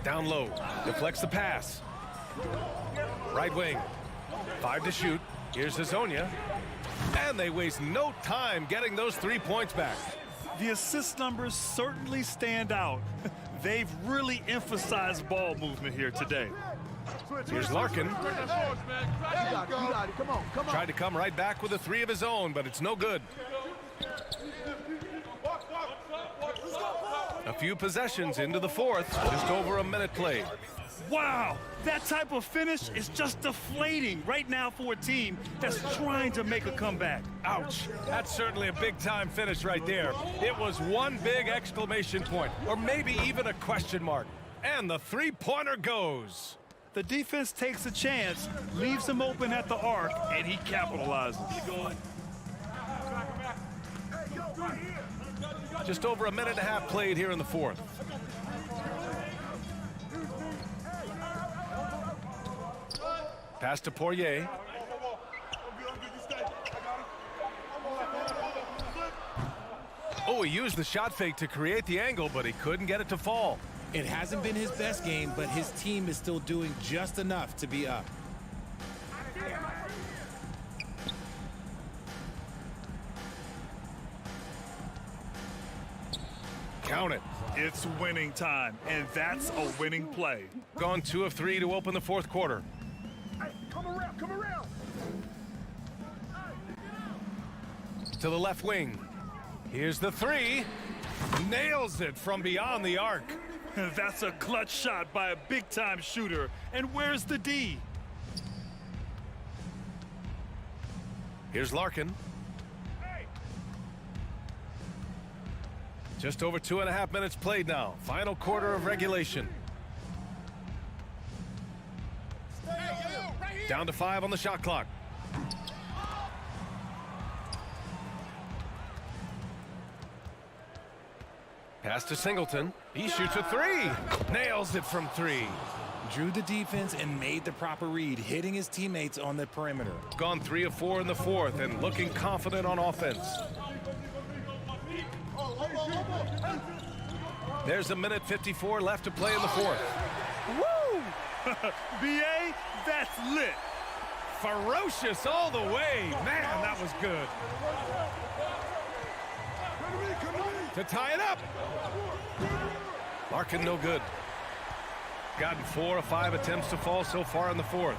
Down low. Deflects the pass. Right wing. 5 to shoot. Here's Hazonia. And they waste no time getting those 3 points back. The assist numbers certainly stand out. They've really emphasized ball movement here today. Here's Larkin. You got it. Come on. Tried to come right back with a 3 of his own, but it's no good. A few possessions into the fourth, just over a minute played. Wow, that type of finish is just deflating right now for a team that's trying to make a comeback. Ouch, that's certainly a big-time finish right there. It was one big exclamation point, or maybe even a question mark. And the 3-pointer goes. The defense takes a chance, leaves him open at the arc, and he capitalizes. Just over a minute and a half played here in the fourth. Pass to Poirier. Oh, he used the shot fake to create the angle, but he couldn't get it to fall. It hasn't been his best game, but his team is still doing just enough to be up. Count it. It's winning time, and that's a winning play. Gone 2 of 3 to open the fourth quarter. Hey, come around. To the left wing. Here's the 3. Nails it from beyond the arc. That's a clutch shot by a big-time shooter. And where's the D? Here's Larkin. Just over 2.5 minutes played now. Final quarter of regulation. Down to 5 on the shot clock. Pass to Singleton. He shoots a 3. Nails it from 3. Drew the defense and made the proper read, hitting his teammates on the perimeter. Gone 3 of 4 in the fourth and looking confident on offense. There's a minute 54 left to play in the fourth. Woo! B.A., that's lit. Ferocious all the way. Man, that was good. To tie it up. Larkin no good. Gotten 4 of 5 attempts to fall so far in the fourth.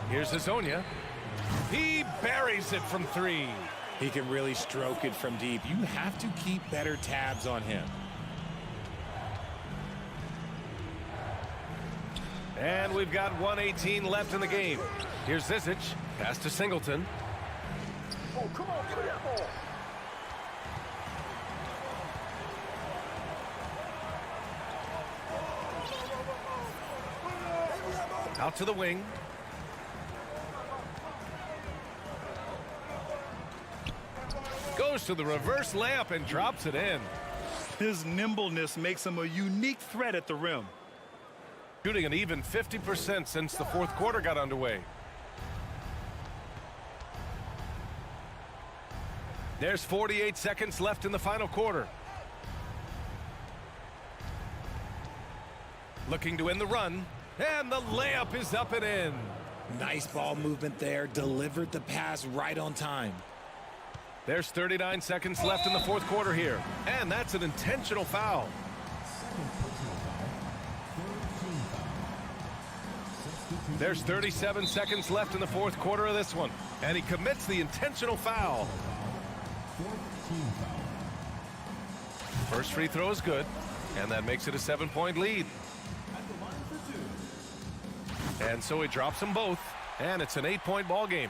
Here's Hazonia. He buries it from 3. He can really stroke it from deep. You have to keep better tabs on him. And we've got 1:18 left in the game. Here's Zizic. Pass to Singleton. Oh, come on, give me that ball. Out to the wing. Goes to the reverse layup and drops it in. His nimbleness makes him a unique threat at the rim. Shooting an even 50% since the fourth quarter got underway. There's 48 seconds left in the final quarter. Looking to end the run. And the layup is up and in. Nice ball movement there. Delivered the pass right on time. There's 39 seconds left in the fourth quarter here. And that's an intentional foul. There's 37 seconds left in the fourth quarter of this one. And he commits the intentional foul. First free throw is good. And that makes it a 7-point lead. And so he drops them both. And it's an 8-point ball game.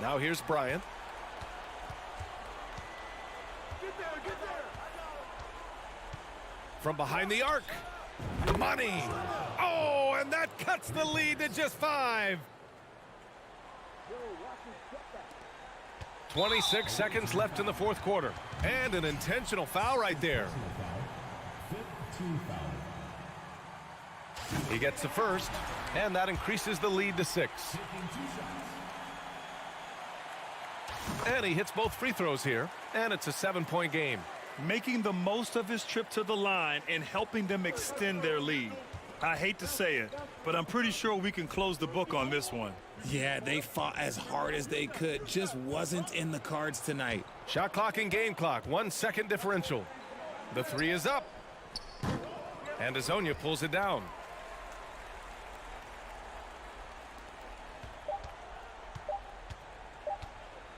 Now here's Bryant. From behind the arc. Money. Oh, and that cuts the lead to just 5. 26 seconds left in the fourth quarter. And an intentional foul right there. He gets the first, and that increases the lead to 6. And he hits both free throws here, and it's a 7-point game. Making the most of his trip to the line and helping them extend their lead. I hate to say it, but I'm pretty sure we can close the book on this one. Yeah, they fought as hard as they could. Just wasn't in the cards tonight. Shot clock and game clock, 1 second differential. The 3 is up. And Azonia pulls it down.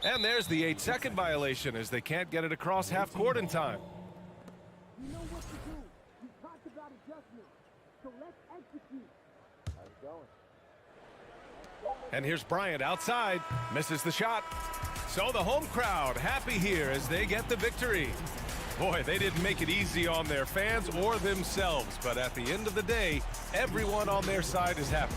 And there's the 8-second violation as they can't get it across half court in time. You know what to do. You talked about adjustment. So let's execute. How's it going? And here's Bryant outside. Misses the shot. So the home crowd happy here as they get the victory. Boy, they didn't make it easy on their fans or themselves. But at the end of the day, everyone on their side is happy.